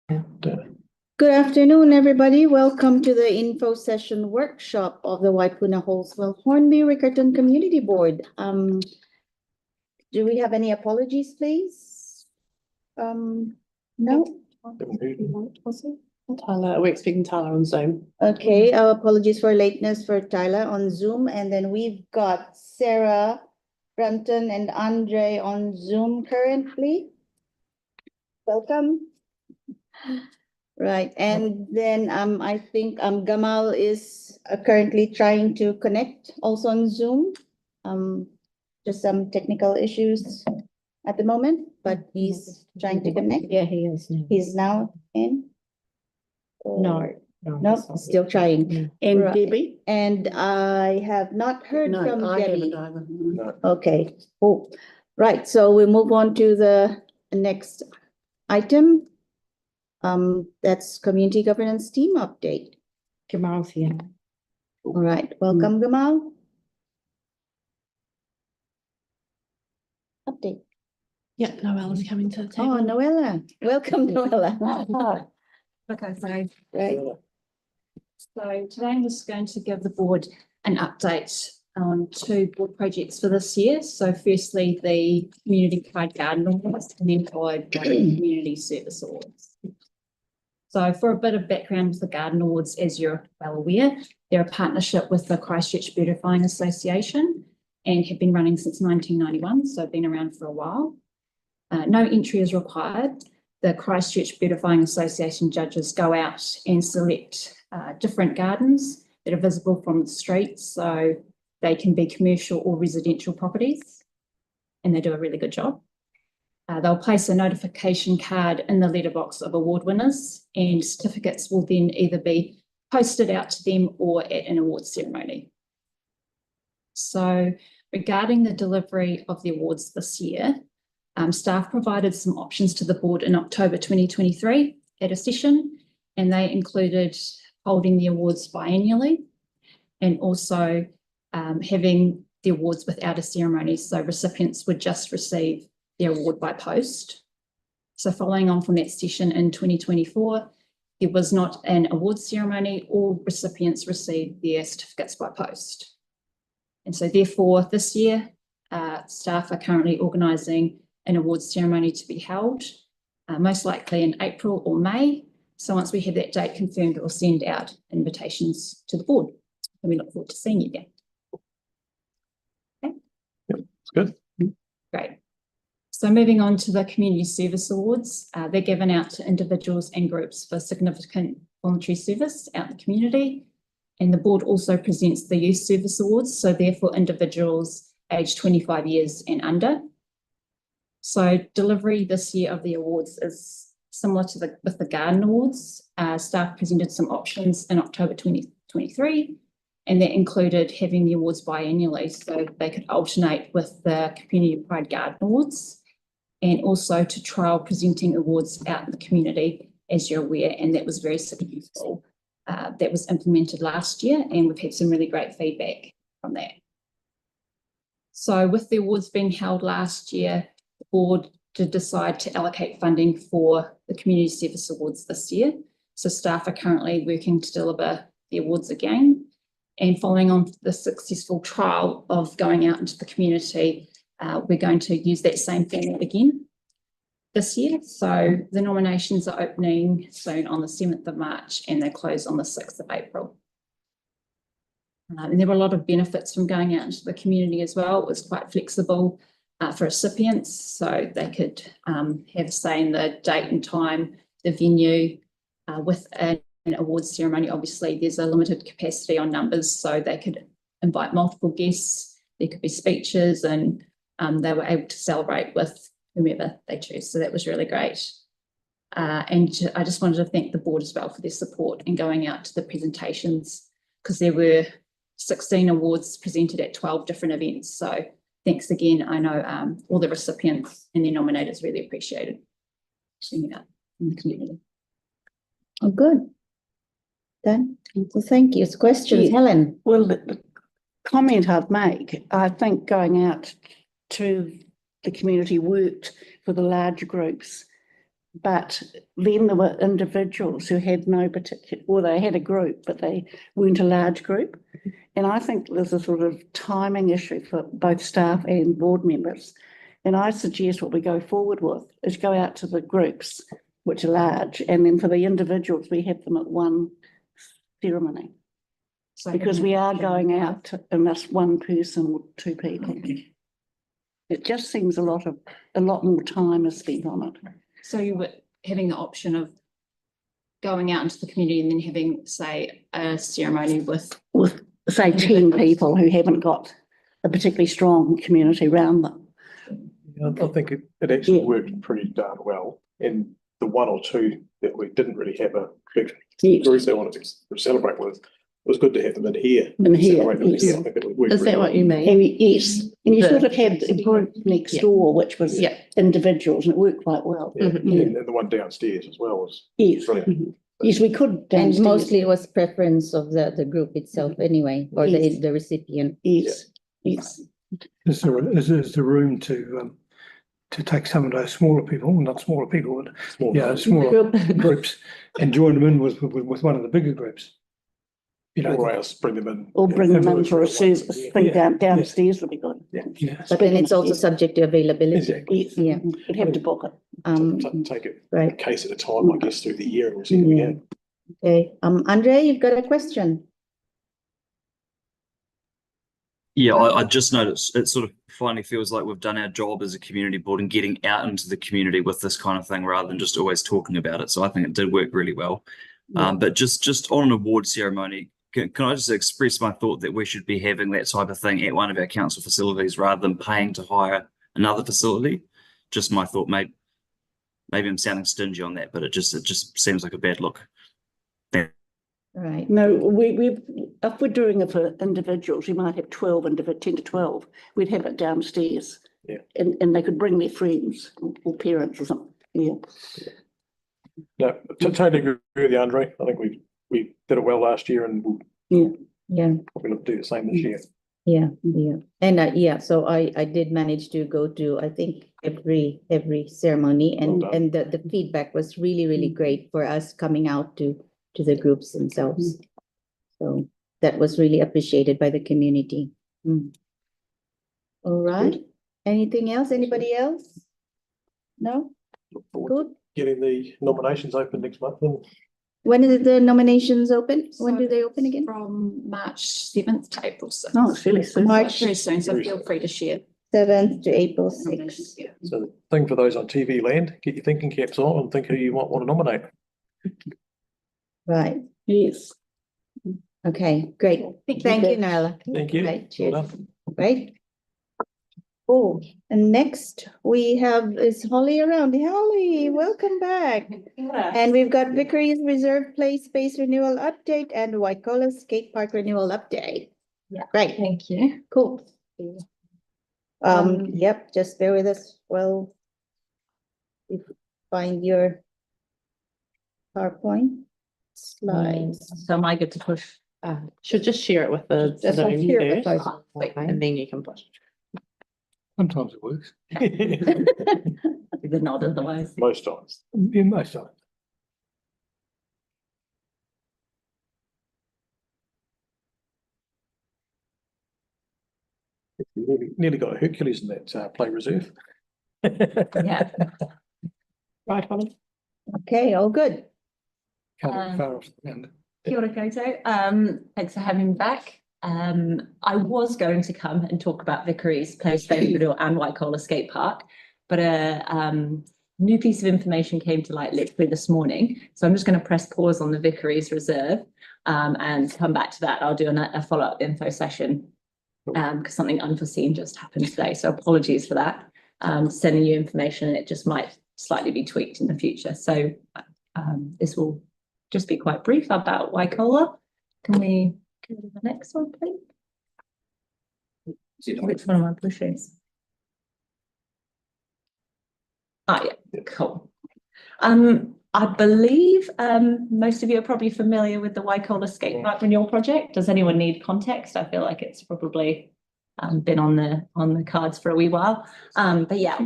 Good afternoon, everybody. Welcome to the info session workshop of the Waipuna Halswell-Hornby-Riccarton Community Board. Do we have any apologies, please? No? Tyler, we're expecting Tyler on Zoom. Okay, our apologies for lateness for Tyler on Zoom. And then we've got Sarah, Brampton, and Andre on Zoom currently. Welcome. Right, and then I think Gamal is currently trying to connect also on Zoom. Just some technical issues at the moment, but he's trying to connect. Yeah, he is now. He's now in. No, still trying. And Right. Debbie? And I have not heard from I Debbie. haven't either. No. Okay, oh, right, so we move on to the next item. That's community governance team update. Gamal's here. All right, welcome, Gamal. Update. Yeah, Noelle's coming to the table. Oh, Noella, welcome, Noella. Okay, so Right, today I'm just going to give the board an update on two board projects for this year. So firstly, the Community Pride Garden Awards, and then followed by the Community Service Awards. So for a bit of background with the Garden Awards, as you're well aware, they're a partnership with the Christchurch Beautifying Association and have been running since 1991, so been around for a while. No entry is required. The Christchurch Beautifying Association judges go out and select different gardens that are visible from the street, so they can be commercial or residential properties, and they do a really good job. They'll place a notification card in the letterbox of award winners, and certificates will then either be posted out to them or at an awards ceremony. So regarding the delivery of the awards this year, staff provided some options to the board in October 2023 at a session, and they included holding the awards biannually and also having the awards without a ceremony, so recipients would just receive their award by post. So following on from that session in 2024, there was not an award ceremony. All recipients received their certificates by post. And so therefore this year, staff are currently organising an awards ceremony to be held, most likely in April or May. So once we have that date confirmed, we'll send out invitations to the board. And we look forward to seeing you again. Okay. Yep, it's good. Great. So moving on to the Community Service Awards, they're given out to individuals and groups for significant voluntary service out in the community. And the board also presents the Youth Service Awards, so they're for individuals aged 25 years and under. So delivery this year of the awards is similar to with the Garden Awards. Staff presented some options in October 2023, and that included having the awards biannually, so they could alternate with the Community Pride Garden Awards, and also to trial presenting awards out in the community, as you're aware, and that was very successful. That was implemented last year, and we've had some really great feedback from that. So with the awards being held last year, the board did decide to allocate funding for the Community Service Awards this year. So staff are currently working to deliver the awards again. And following on the successful trial of going out into the community, we're going to use that same format again this year. So the nominations are opening soon on the 7th of March and they close on the 6th of April. And there were a lot of benefits from going out into the community as well. It was quite flexible for recipients, so they could have, say, in the date and time, the venue. With an awards ceremony, obviously there's a limited capacity on numbers, so they could invite multiple guests. There could be speeches, and they were able to celebrate with whomever they choose. So that was really great. And I just wanted to thank the board as well for their support in going out to the presentations, because there were 16 awards presented at 12 different events. So thanks again. I know all the recipients and their nominators really appreciated seeing that in the community. oh, good. Then, well, thank you. Questions, Yeah. Helen? Well, the comment I'd make, I think going out to the community worked for the larger groups but then there were individuals who had no particular, or they had a group, but they weren't a large group. And I think there's a sort of timing issue for both staff and board members. And I suggest what we go forward with is go out to the groups, which are large, and then for the individuals, we have them at one ceremony. So Because we are going out and that's one person or two people. It just seems a lot more time is spent on it. So you were having the option of going out into the community and then having, say, a ceremony with Say 10 people who haven't got a particularly strong community around them. I think it actually worked pretty darn well. And the one or two that we didn't really have a big group they wanted to celebrate with, it was good to have them in here. Celebrate them Yes. here. I think it worked Is that really what well. you mean? And yes, and you The- sort of had a group next Yeah. door, which was Yeah. individuals, and it worked quite well. Yeah. Mhm. And the one downstairs as well was Yes, brilliant. yes, we could And downstairs. mostly it was preference of the group itself anyway, or Yes. the recipient. Yes, yes. Is the room to take some of those smaller people, not smaller people, but Small yeah, numbers. smaller groups, and join them in with one of the bigger groups? You know, Or else bring them in. Or bring them in Everyone's for a got one. service, Yeah. thing Yeah. downstairs would be good. yeah. But then it's also subject to availability. Exactly. Yes, Yeah. we'd have to book it. Take it a Right, case at a time, I guess, through the year and we'll see what we Yeah. have. okay. Andre, you've got a question? Yeah, I just noticed it sort of finally feels like we've done our job as a community board and getting out into the community with this kind of thing rather than just always talking about it. So I think it did work really well. But just on an award ceremony, can I just express my thought that we should be having that type of thing at one of our council facilities rather than paying to hire another facility? Just my thought. Maybe I'm sounding stingy on that, but it just seems like a bad look. Right, No, if we're doing it for individuals, we might have 10 to 12. We'd have it downstairs. Yeah. And they could bring their friends or parents or something. Yeah. No, totally agree with you, Andre. I think we did it well last year and we'll yeah, probably look to do the same this year. yeah. And yeah, so I did manage to go to, I think, every ceremony, and Well done. the feedback was really great for us coming out to the groups themselves. So that was really appreciated by the community. All right, anything else? Anybody else? No? Look forward Good. to getting the nominations open next month. And When is the nominations open? When So do they open again? from March 7th to April 6th. Oh, it's really soon. March Very soon, so Very feel soon. free to share. 7th to April 6th. nominations, yeah. so the thing for those on TV land, get your thinking caps on and think who you might want to nominate. Right, Yes. okay, great. Thank you, Nyla. Thank you. Right, Well cheers. done. Right? Oh, and next we have is Holly around. Holly, welcome back. And we've got Vickery's Reserve Play Space Renewal Update and Waikola Skate Park Renewal Update. Yeah. Right, Thank you. cool. Yep, just bear with us while we find your PowerPoint slides. So am I good to push? Should just share it with the Just Zoom share it with first, us. and then you can push. Sometimes it works. The nod otherwise. Most times. Yeah, most times. Nearly got a Hercules in that play reserve. Yeah. Right, Holly. Okay, all good. Can't be far off the end. Kia ora koutou. Thanks for having me back. I was going to come and talk about Vickery's Play Space Renewal and Waikola Skate Park, but a new piece of information came to light literally this morning. So I'm just going to press pause on the Vickery's Reserve and come back to that. I'll do a follow-up info session because something unforeseen just happened today. So apologies for that. Sending you information, and it just might slightly be tweaked in the future. So this will just be quite brief about Waikola. Can we go to the next one, please? Which one am I pushing? Yeah, cool. I believe most of you are probably familiar with the Waikola Skate Park Renewal Project. Does anyone need context? I feel like it's probably been on the cards for a wee while. But yeah,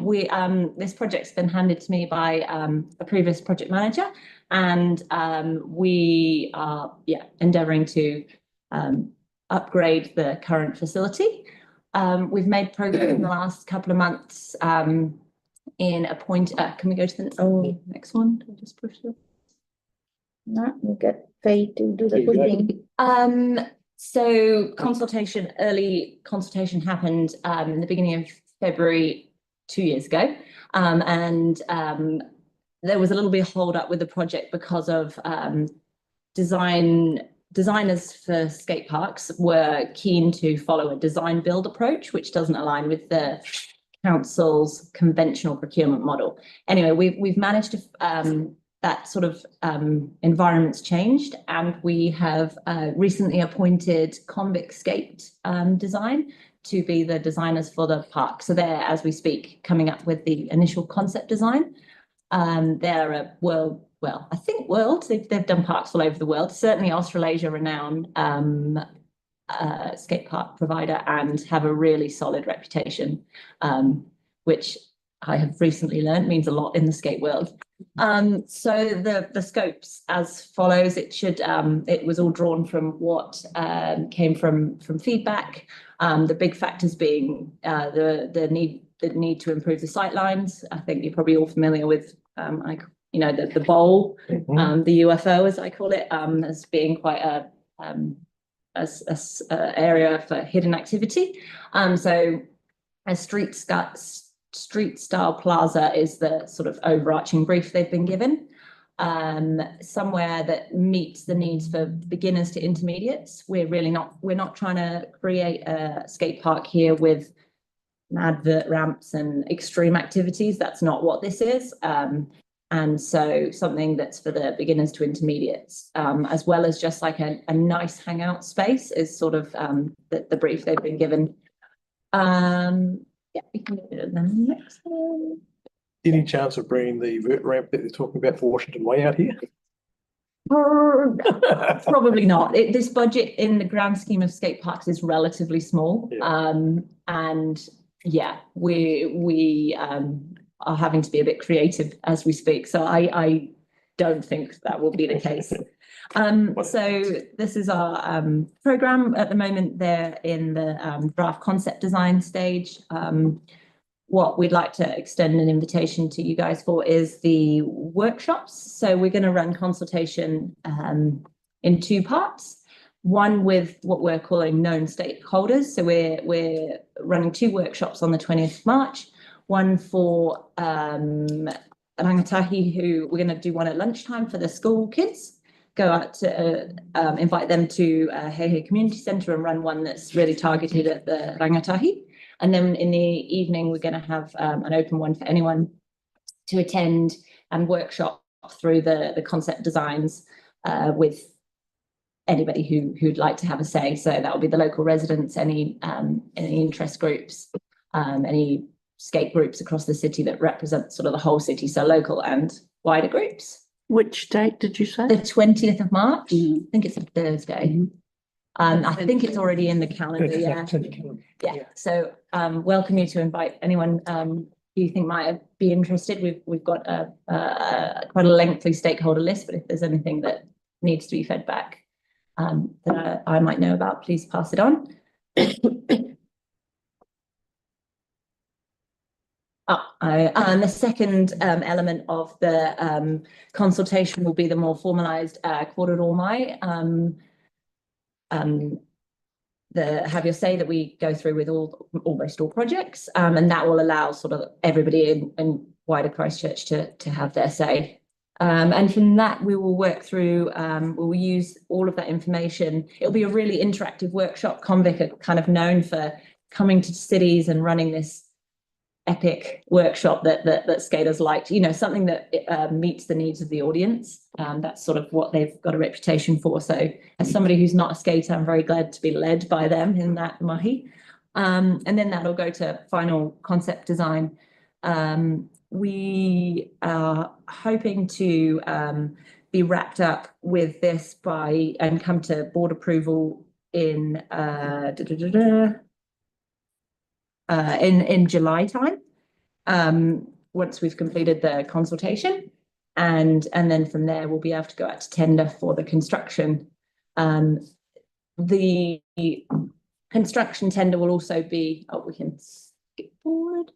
this project's been handed to me by a previous project manager, and we are endeavouring to upgrade the current facility. We've made progress in the last couple of months in can we go to the next one? Can we just push it? No, we'll get Faye to do the pushing. So early consultation happened in the beginning of February 2 years ago. And there was a little bit of hold up with the project because of designers for skate parks were keen to follow a design build approach, which doesn't align with the council's conventional procurement model. Anyway, we've managed to that sort of environment's changed, and we have recently appointed Convict Skate Design to be the designers for the park. So they're, as we speak, coming up with the initial concept design. They're a world, they've done parks all over the world, certainly Australasia renowned skate park provider, and have a really solid reputation, which I have recently learned means a lot in the skate world. So the scopes as follows. It was all drawn from what came from feedback. The big factors being the need to improve the sight lines. I think you're probably all familiar with the bowl, the UFO as I call it, as being quite a area for hidden activity. So a street style plaza is the sort of overarching brief they've been given. Somewhere that meets the needs for beginners to intermediates. We're not trying to create a skate park here with advert ramps and extreme activities. That's not what this is. And so something that's for the beginners to intermediates, as well as just like a nice hangout space is sort of the brief they've been given. Yeah, we can go to the next one. Any chance of bringing the vert ramp that they're talking about for Washington Way out here? Probably not. This budget in the grand scheme of skate parks is relatively small. Yeah. And yeah, we are having to be a bit creative as we speak. So I don't think that will be the case. So this is our program at the moment. They're in the draft concept design stage. What we'd like to extend an invitation to you guys for is the workshops. So we're going to run consultation in two parts. One with what we're calling known stakeholders. So we're running two workshops on the 20th of March. One for rangatahi, who we're going to do one at lunchtime for the school kids. Go out to invite them to Hei Community Centre and run one that's really targeted at the rangatahi. And then in the evening, we're going to have an open one for anyone to attend and workshop through the concept designs with anybody who'd like to have a say. So that will be the local residents, any interest groups, any skate groups across the city that represent sort of the whole city, so local and wider groups. Which date did you say? The 20th of March. I think it's a Thursday. I think it's already in the calendar. Yeah. So welcome you to invite anyone who you think might be interested. We've got quite a lengthy stakeholder list, but if there's anything that needs to be fed back that I might know about, please pass it on. And the second element of the consultation will be the more formalised korero mai, the have your say that we go through with almost all projects, and that will allow sort of everybody in wider Christchurch to have their say. And from that, we will work through, we'll use all of that information. It'll be a really interactive workshop. Convict are kind of known for coming to cities and running this epic workshop that skaters liked, something that meets the needs of the audience. That's sort of what they've got a reputation for. So as somebody who's not a skater, I'm very glad to be led by them in that mahi. And then that'll go to final concept design. We are hoping to be wrapped up with this and come to board approval in in July time, once we've completed the consultation. And then from there, we'll be able to go out to tender for the construction. The construction tender will also be, we can skip forward.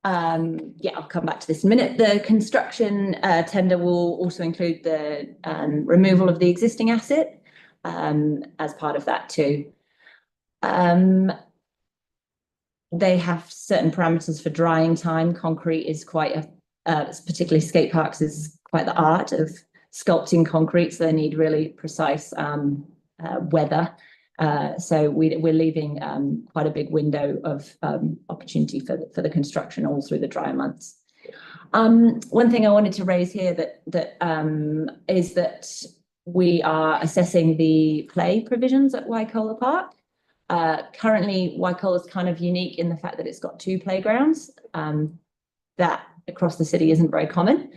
Yeah, I'll come back to this in a minute. The construction tender will also include the removal of the existing asset as part of that too. They have certain parameters for drying time. Concrete is quite particularly skate parks is quite the art of sculpting concrete, so they need really precise weather. So we're leaving quite a big window of opportunity for the construction all through the drier months. One thing I wanted to raise here is that we are assessing the play provisions at Waikola Park. Currently, Waikola is kind of unique in the fact that it's got 2 playgrounds. That across the city isn't very common.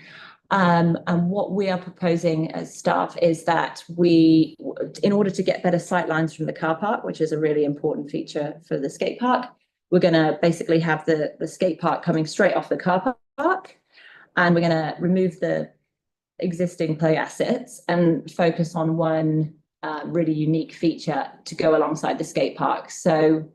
And what we are proposing as staff is that in order to get better sight lines from the car park, which is a really important feature for the skate park, we're going to basically have the skate park coming straight off the car park, and we're going to remove the existing play assets and focus on one really unique feature to go alongside the skate park. So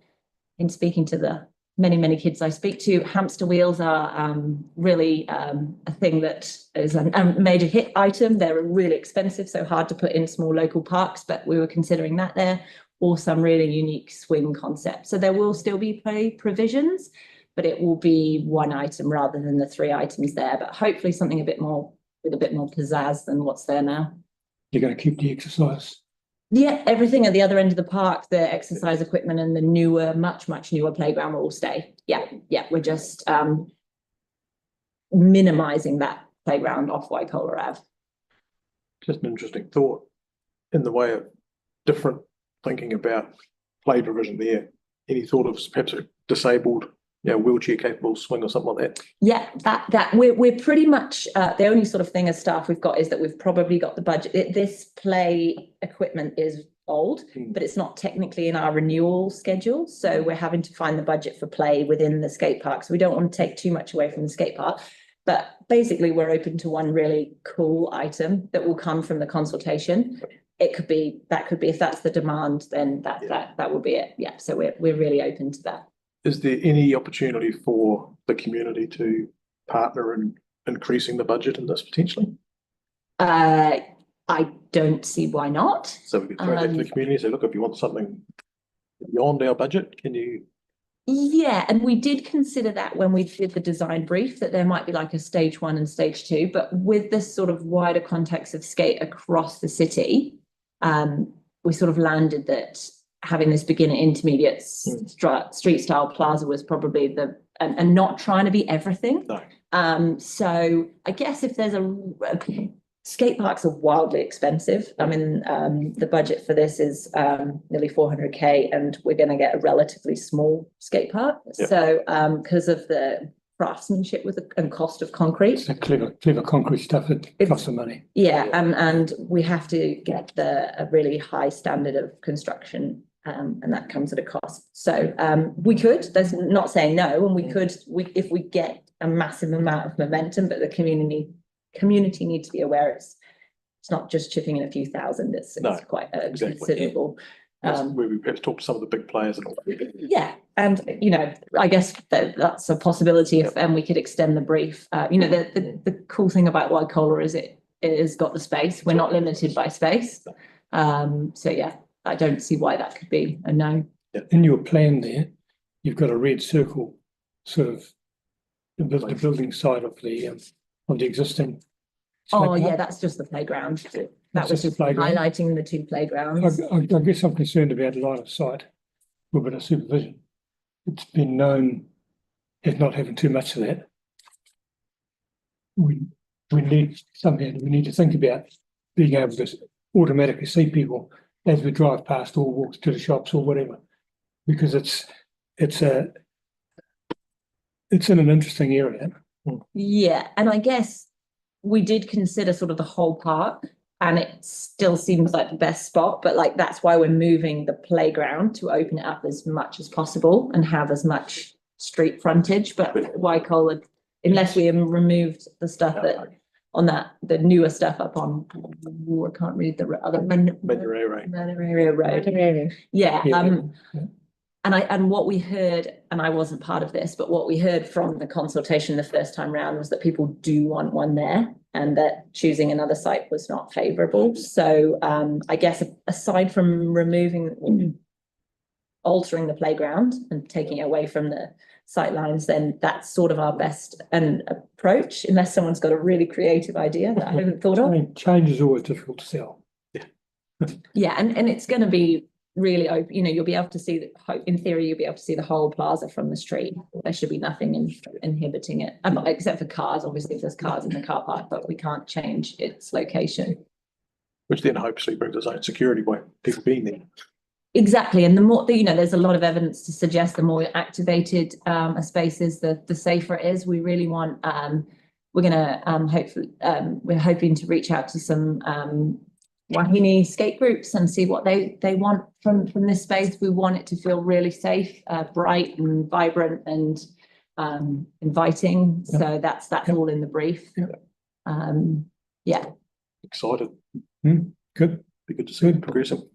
in speaking to the many kids I speak to, hamster wheels are really a thing that is a major hit item. They're really expensive, so hard to put in small local parks, but we were considering that there, or some really unique swing concept. So there will still be play provisions, but it will be one item rather than the 3 items there, but hopefully something a bit more with a bit more pizzazz than what's there now. You're going to keep the exercise? Yeah, everything at the other end of the park, the exercise equipment and the newer, much newer playground will all stay. Yeah, we're just minimising that playground off Waikola Ave. Just an interesting thought in the way of different thinking about play provision there. Any thought of perhaps a disabled, wheelchair capable swing or something like that? Yeah, that we're pretty much the only sort of thing as staff we've got is that we've probably got the budget. This play equipment is old, but it's not technically in our renewal schedule. So we're having to find the budget for play within the skate park. So we don't want to take too much away from the skate park. But basically, we're open to one really cool item that will come from the consultation. That could be if that's the demand, then that will be it. Yeah. So we're really open to that. Is there any opportunity for the community to partner in increasing the budget in this potentially? I don't see why not. So we could throw that to the community and say, look, if you want something beyond our budget, can you? Yeah, and we did consider that when we did the design brief, that there might be like a stage 1 and stage 2, but with this sort of wider context of skate across the city, we sort of landed that having this beginner intermediate street style plaza was probably and not trying to be everything. No. So I guess if there's skate parks are wildly expensive. I mean, the budget for this is nearly 400k, and we're going to get a relatively small skate park. Yep. So because of the craftsmanship and cost of concrete. It's a clever concrete stuff that costs some money. Yeah, and we have to get a really high standard of construction, and that comes at a cost. So we could, there's not saying no, and we could, if we get a massive amount of momentum, but the community need to be aware it's not just chipping in a few thousand, it's quite considerable. Where we perhaps talk to some of the big players and all. Yeah, and I guess that's a possibility and we could extend the brief. The cool thing about Waikola is it has got the space. We're not limited by space. So yeah, I don't see why that could be a no. In your plan there, you've got a red circle, sort of the building side of the existing. Oh yeah, that's just the playground. That was just highlighting the 2 playgrounds. I guess I'm concerned about line of sight with a bit of supervision. It's been known as not having too much of that. We need to think about being able to automatically see people as we drive past or walk to the shops or whatever, because it's in an interesting area. Yeah, and I guess we did consider sort of the whole park and it still seems like the best spot, but like that's why we're moving the playground to open it up as much as possible and have as much street frontage. But Waikola, unless we removed the stuff that on that, the newer stuff up on, I can't read the other Manureira Road. Yeah. And what we heard, and I wasn't part of this, but what we heard from the consultation the first time round was that people do want one there, and that choosing another site was not favourable. So I guess aside from altering the playground and taking it away from the sight lines, then that's sort of our best approach, unless someone's got a really creative idea that I haven't thought of. Change is always difficult to sell. Yeah, and it's going to be really open. You know, you'll be able to see in theory, you'll be able to see the whole plaza from the street. There should be nothing inhibiting it, except for cars. Obviously, if there's cars in the car park, but we can't change its location. Which then hopefully brings its own security by people being there. Exactly, and the more, you know, there's a lot of evidence to suggest the more activated a space is, the safer it is. We really want. We're gonna hopefully we're hoping to reach out to some Wahine skate groups and see what they want from this space. We want it to feel really safe, bright and vibrant and inviting. Yep. So that's all in the brief. Yep. Yeah. Excited. Good. Be good to see it progressing.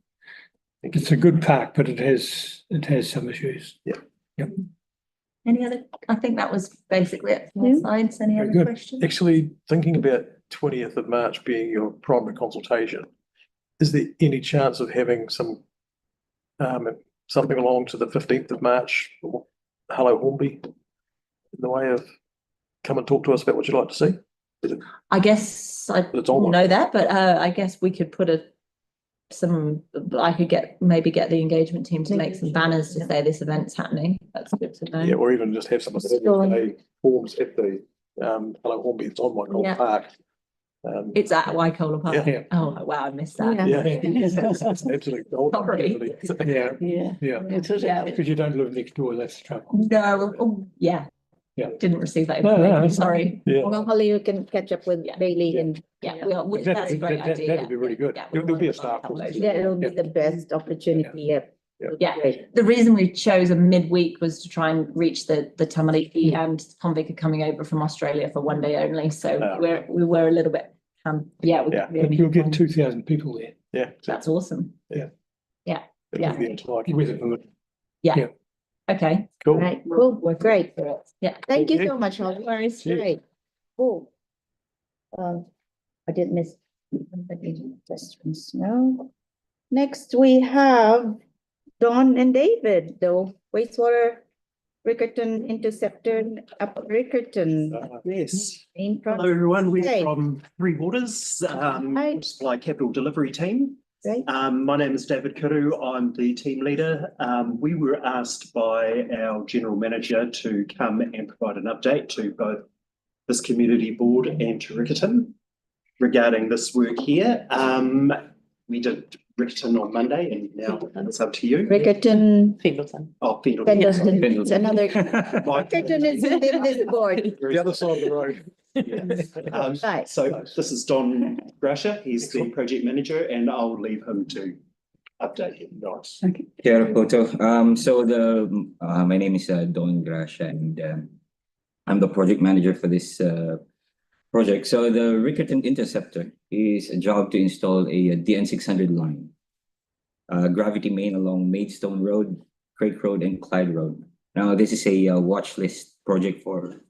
It's a good park, but it has some issues. Yeah. Any other? I think that was basically it from the slides. Any Very other good. questions? Actually, thinking about 20th of March being your primary consultation, is there any chance of having some something along to the 15th of March or Hello Hornby in the way of come and talk to us about what you'd like to see? I guess I It's don't online. know that, but I guess we could put I could maybe get the engagement team to make some banners to say this event's happening. That's good to know. Yeah, or even just have some of the forms at the Hello Hornby. It's on Waikola Park. It's at Waikola Park. Yeah. Oh wow, I missed that. Yeah, it's absolutely gold. Sorry. Yeah, Yeah. Yeah. because you don't live next door, that's the trouble. No, yeah. Yeah. Didn't receive that No, information. that's Sorry. Yeah. Well, Holly, you can catch up with Yeah. Bailey and That's a great idea. That'd be really good. Yeah, There'll be a we'll staff. upload it. yeah, it'll be the best opportunity. Yeah. Yeah. Great. The reason we chose a midweek was to try and reach the Tamariki and convict are coming over from Australia for one day only. So we were a little bit, we But you'll get 2,000 people there. Yeah. That's awesome. It'll Yeah. be the entire With it. Okay. Cool. All right, cool, great. Yeah. Thank you Thank you. so much, Holly. Worries. Cheers. Great. Cool. I didn't miss any questions, no. Next, we have Dawn and David, the wastewater Riccarton interceptor up Riccarton. Yes. Main Hello, project. everyone. We're Hey. from Three Waters, Hi. Supply Capital Delivery Team. Right. My name is David Kuru. I'm the team leader. We were asked by our general manager to come and provide an update to both this community board and to Riccarton regarding this work here. We did Riccarton on Monday, and now it's up to you. Riccarton, Pendleton. Oh, Pendleton, it's another, Mike. Riccarton is within this board. The other side of the road. Right. So this is Don Grasher. He's the project manager, and I'll leave him to update you. Nice. Yeah, photo. My name is Don Grasha, and I'm the project manager for this project. So the Riccarton Interceptor is a job to install a DN600 line, gravity main along Maidstone Road, Craig Road, and Clyde Road. Now, this is a watch list project for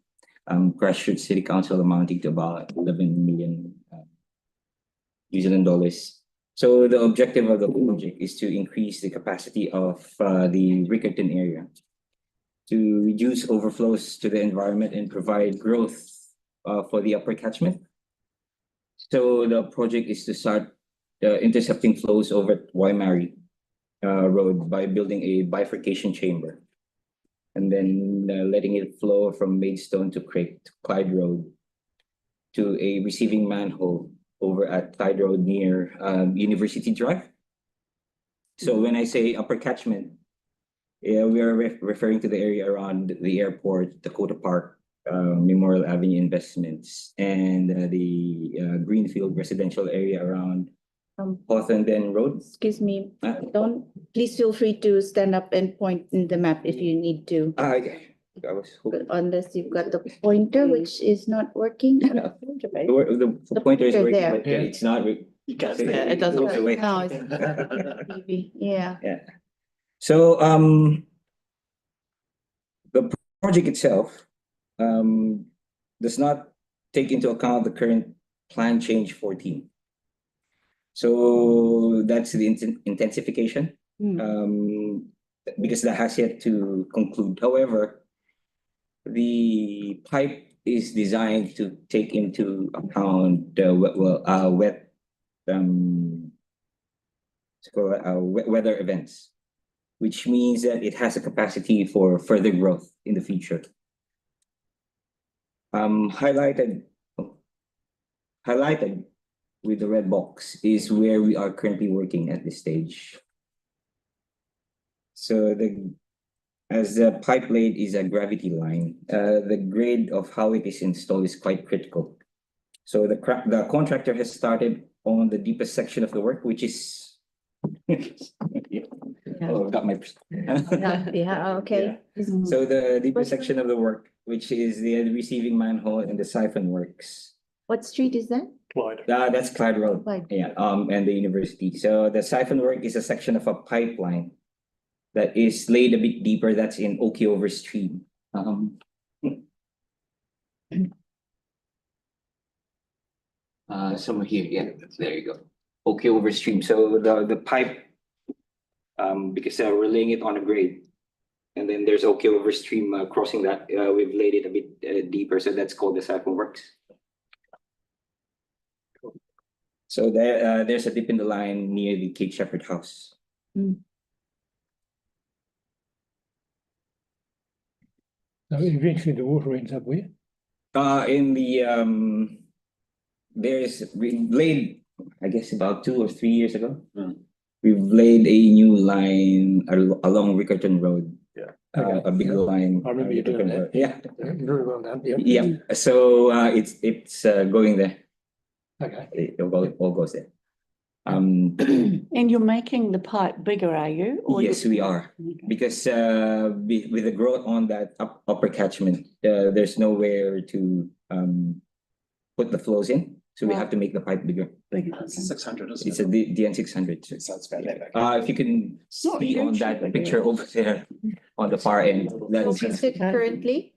Christchurch City Council, amounting to about 11 million New Zealand dollars. So the objective of the project is to increase the capacity of the Riccarton area, to reduce overflows to the environment and provide growth for the upper catchment. So the project is to start intercepting flows over at Waimari Road by building a bifurcation chamber, and then letting it flow from Maidstone to Clyde Road to a receiving manhole over at Clyde Road near University Drive. So when I say upper catchment, we are referring to the area around the airport, Dakota Park, Memorial Avenue investments, and the Greenfield residential area around Hawthornden Road. Excuse me, please feel free to stand up and point in the map if you need to. I was hoping. Unless you've got the pointer, which is not working. The pointer is pointer working, there. but it's not. You can't Yeah, see it doesn't goes work. away. No, it's yeah. So the project itself does not take into account the current plan change 14. So that's the intensification, because that has yet to conclude. However, the pipe is designed to take into account the wet weather events, which means that it has a capacity for further growth in the future. Highlighted with the red box is where we are currently working at this stage. So as the pipe laid is a gravity line, the grade of how it is installed is quite critical. So the contractor has started on the deepest section of the work, which is oh, I've got my Okay. So the deepest section of the work, which is the receiving manhole and the siphon works. What street is that? Clyde. That's Clyde Road. Clyde. Yeah, and the university. So the siphon work is a section of a pipeline that is laid a bit deeper. That's in Okiover Stream. Somewhere here, yeah, there you go. Okiover Stream. So the pipe, because we're laying it on a grade, and then there's Okiover Stream crossing that. We've laid it a bit deeper, so that's called the siphon works. So there's a dip in the line near the Kate Shepherd house. So eventually the water ends up where? In the we laid, I guess about 2 or 3 years ago. We've laid a new line along Riccarton Road. Yeah. A big line. I remember you doing that. Yeah. Very well done. Yeah. So it's going there. Okay. It all goes there. And you're making the pipe bigger, are you? Yes, we are. Because with the growth on that upper catchment, there's nowhere to put the flows in. So we have to make the pipe bigger. It's 600, isn't It's it? a DN 600. So it's about that big. If you can see on that picture over there on the far end, What is it currently?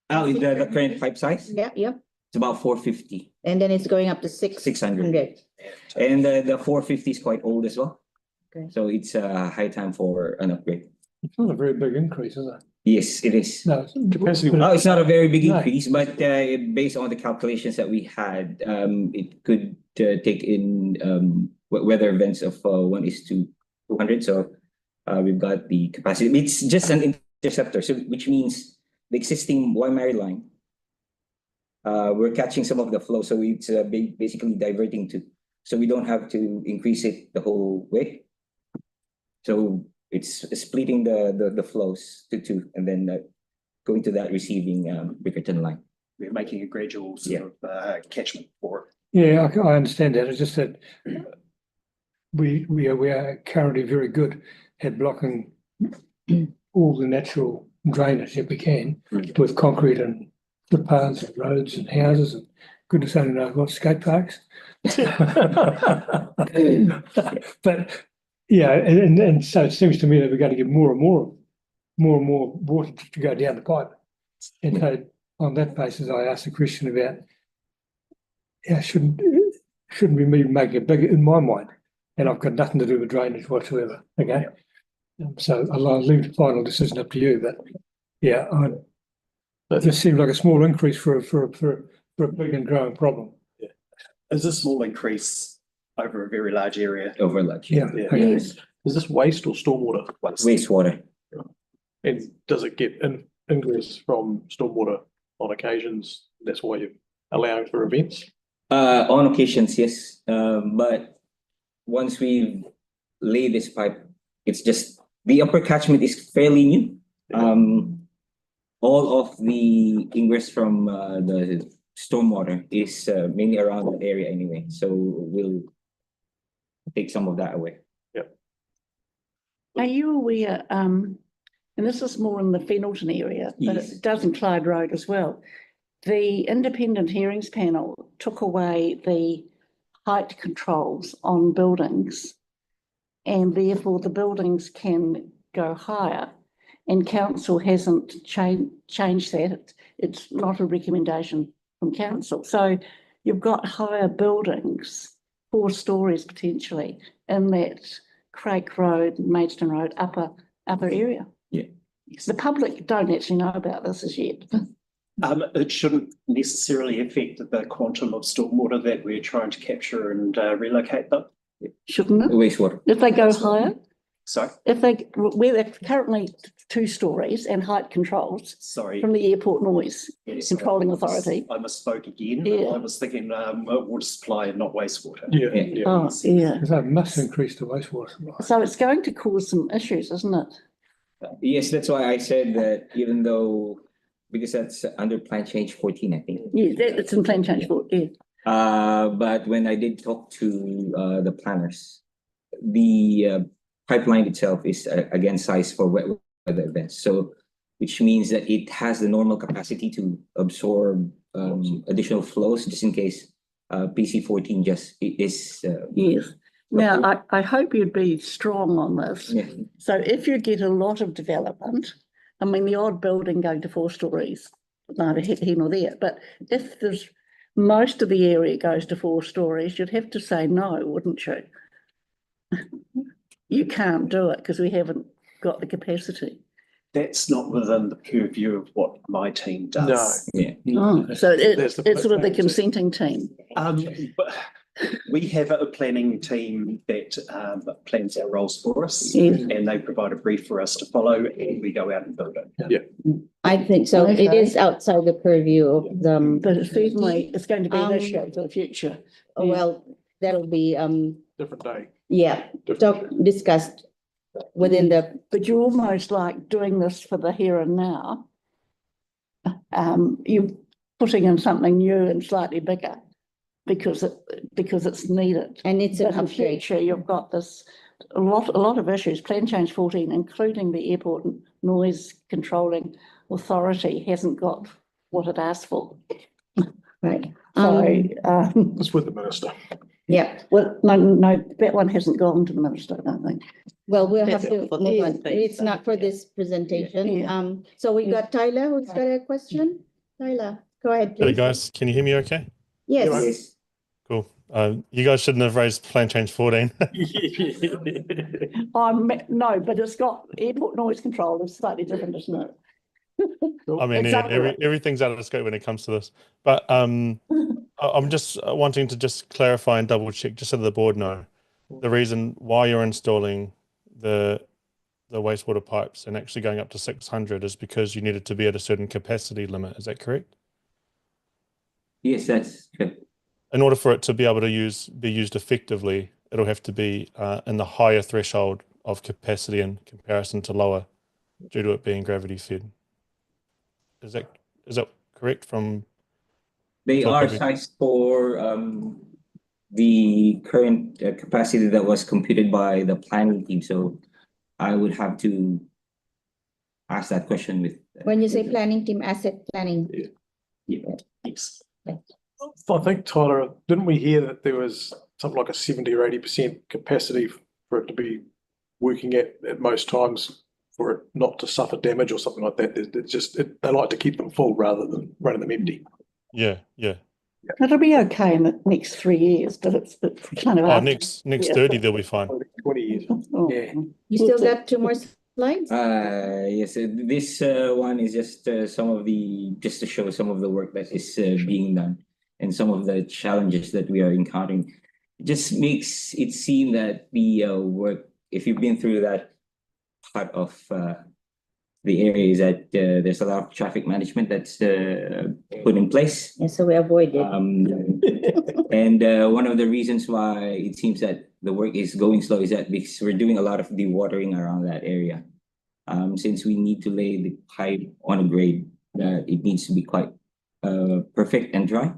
the current pipe size, Yeah, yep. it's about 450, And then it's going up to 600. and the 450 is quite old as well. Okay. So it's a high time for an upgrade. It's not a very big increase, is it? Yes, it is. No. Capacity. It's not a very big No. increase, but based on the calculations that we had, it could take in weather events of 1:200. So we've got the capacity. It's just an interceptor, so which means the existing Waimari line, we're catching some of the flow, so it's basically diverting to. So we don't have to increase it the whole way. So it's splitting the flows to two, and then going to that receiving Riccarton line. We're making a gradual sort of catchment for it. Yeah, I understand that. It's just that we are currently very good at blocking all the natural drainage that we can with concrete and footpaths and roads and houses and goodness only knows what, skate parks. But yeah, and so it seems to me that we're going to get more and more water to go down the pipe. And so on that basis, I asked the question about, shouldn't we be making it bigger in my mind? And I've got nothing to do with drainage whatsoever. Okay, so I'll leave the final decision up to you. But yeah, it just seems like a small increase for a big and growing problem. Yeah. Is a small increase over a very large area? Over large. Yeah. Yeah. Okay. Is this waste or stormwater? Wastewater. And does it get ingress from stormwater on occasions? That's why you're allowing for events? On occasions, yes. But once we lay this pipe, it's just the upper catchment is fairly new. all of the ingress from the stormwater is mainly around that area anyway. So we'll take some of that away. Are you aware, and this is more in the Fennelton area, but Yes. it does in Clyde Road as well. The independent hearings panel took away the height controls on buildings, and therefore the buildings can go higher. And council hasn't changed that. It's not a recommendation from council. So you've got higher buildings, 4 stories potentially, in that Craig Road, Maidstone Road, upper area. Yeah. The public don't actually know about this as yet. It shouldn't necessarily affect the quantum of stormwater that we're trying to capture and relocate them. Shouldn't it? Wastewater. If they go higher, Sorry, where they're currently 2 stories and height controls sorry. from the airport noise Yes, controlling authority. I misspoke again. Yeah. I was thinking water supply and not wastewater. Yeah. Oh, yeah. Because they must increase the wastewater supply. So it's going to cause some issues, isn't it? Yes, that's why I said that even though, because that's under plan change 14, I think. Yeah, it's in plan change board, yeah. But when I did talk to the planners, the pipeline itself is again sized for wet weather events. So, which means that it has the normal capacity to absorb additional flows just in case PC14 just is. Yes. Now, I hope you'd be strong on this. Yeah. So if you get a lot of development, I mean, the odd building going to 4 stories, neither here nor there, but if there's most of the area goes to 4 stories, you'd have to say no, wouldn't you? You can't do it because we haven't got the capacity. That's not within the purview of what my team does. Yeah. Oh, so That's the it's sort of the plan. consenting team. But we have a planning team that plans our roles for us, Yes. and they provide a brief for us to follow, and we go out and build it. I think so. It Okay. is outside the purview of the, But it's certainly, it's going to be an Um, issue for the future. well, that'll be, Different day. yeah, different day. discussed within the, But you're almost like doing this for the here and now. You're putting in something new and slightly bigger because it's needed. and it's an But in upgrade. future, you've got this, a lot of issues. Plan change 14, including the airport noise controlling authority hasn't got what it asked for. Right. So, It's with the minister. Yeah, well, no, that one hasn't gone to the minister, I don't think. well, we'll have That's to it for move these on. things, It's not for this presentation. Yeah. So we got Tyler who's got a question. Tyler, go ahead, Hey please. guys, can you hear me okay? Yes, Yes. Cool. You guys shouldn't have raised plan change 14. No, but it's got airport noise control. It's slightly different, isn't it? I mean, It's yeah, under it. everything's out of scope when it comes to this. But I'm just wanting to just clarify and double check, just so the board know, the reason why you're installing the wastewater pipes and actually going up to 600 is because you needed to be at a certain capacity limit. Is that correct? Yes, that's good. In order for it to be able to be used effectively, it'll have to be in the higher threshold of capacity in comparison to lower, due to it being gravity fed. Is that correct? From They So are probably- sized for the current capacity that was computed by the planning team. So I would have to ask that question with. when you say planning team, asset planning. Yes. I think, Tyler, didn't we hear that there was something like a 70 or 80% capacity for it to be working at most times, for it not to suffer damage or something like that? It's just, they like to keep them full rather than running them empty. yeah. It'll be okay in the next 3 years, but it's kind of Oh, after. next Yeah. 30 they'll be fine. 20 years. Oh. Yeah. You still got 2 more slides? Yes, this one is just just to show some of the work that is being done and some of the challenges that we are encountering. It just makes it seem that the work, if you've been through that part of the area, is that there's a lot of traffic management that's put in place. Yeah, so we avoid it. And one of the reasons why it seems that the work is going slow is that because we're doing a lot of dewatering around that area. since we need to lay the pipe on a grade that it needs to be quite perfect and dry.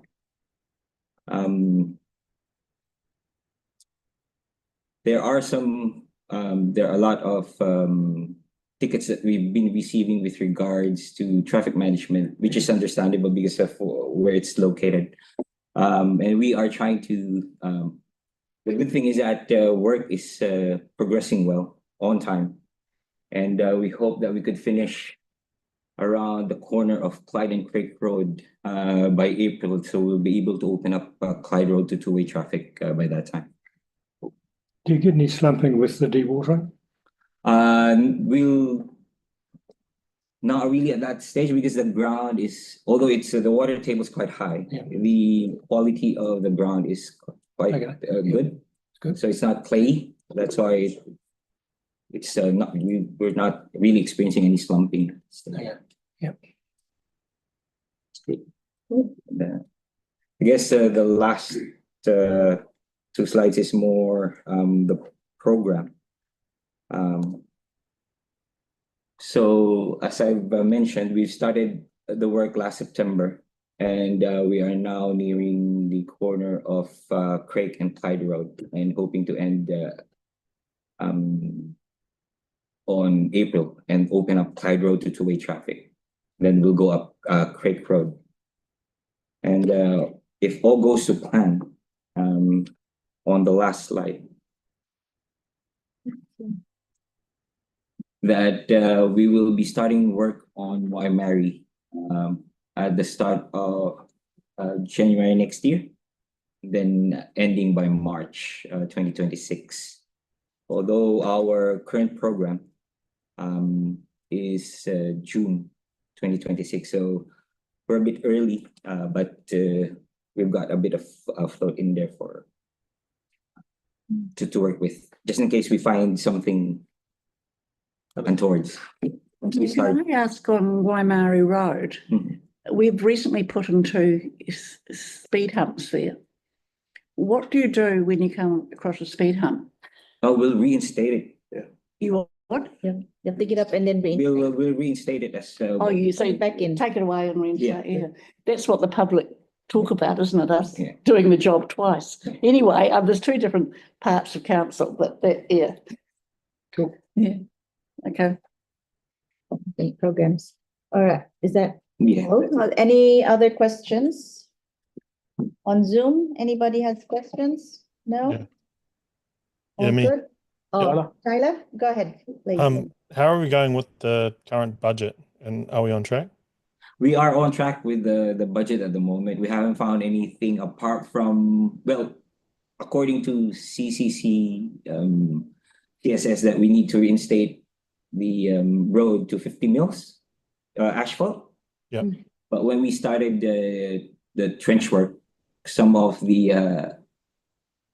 There are a lot of tickets that we've been receiving with regards to traffic management, which is understandable because of where it's located. And we are trying to, the good thing is that work is progressing well on time. And we hope that we could finish around the corner of Clyde and Craig Road by April. So we'll be able to open up Clyde Road to two-way traffic by that time. Do you get any slumping with the dewatering? We'll not really at that stage because the ground is, although it's the water table is quite high, the quality of the ground is quite good. It's good. So it's not clayey. That's why it's not. We're not really experiencing any slumping. Yeah. I guess the last two slides is more the program. So as I've mentioned, we started the work last September, and we are now nearing the corner of Craig and Clyde Road, and hoping to end on April and open up Clyde Road to two-way traffic. Then we'll go up Craig Road. And if all goes to plan, on the last slide, that we will be starting work on Waimari at the start of January next year, then ending by March 2026. Although our current program is June 2026, so we're a bit early, but we've got a bit of float in there for to work with, just in case we find something untowards. Can I ask on Waimari Road? We've recently put in two speed humps there. What do you do when you come across a speed hump? Oh, we'll reinstate it. Yeah. You what? Yeah, you have to get up and then reinstate. We'll reinstate it as. Oh, you say back in. Take it away and reinstate. Yeah. Yeah. That's what the public talk about, isn't it? Us Yeah. doing the job twice. Anyway, there's two different parts of council, but yeah. Cool. Yeah. Okay. Okay, programs. All right, is that Yeah. all? Any other questions? On Zoom, anybody has questions? No? Yeah. All Yeah, me. good? Oh, Tyler, go ahead, please. How are we going with the current budget, and are we on track? We are on track with the budget at the moment. We haven't found anything apart from, well, according to CCC TSS, that we need to reinstate the road to 50 mils asphalt. Yeah. But when we started the trench work, some of the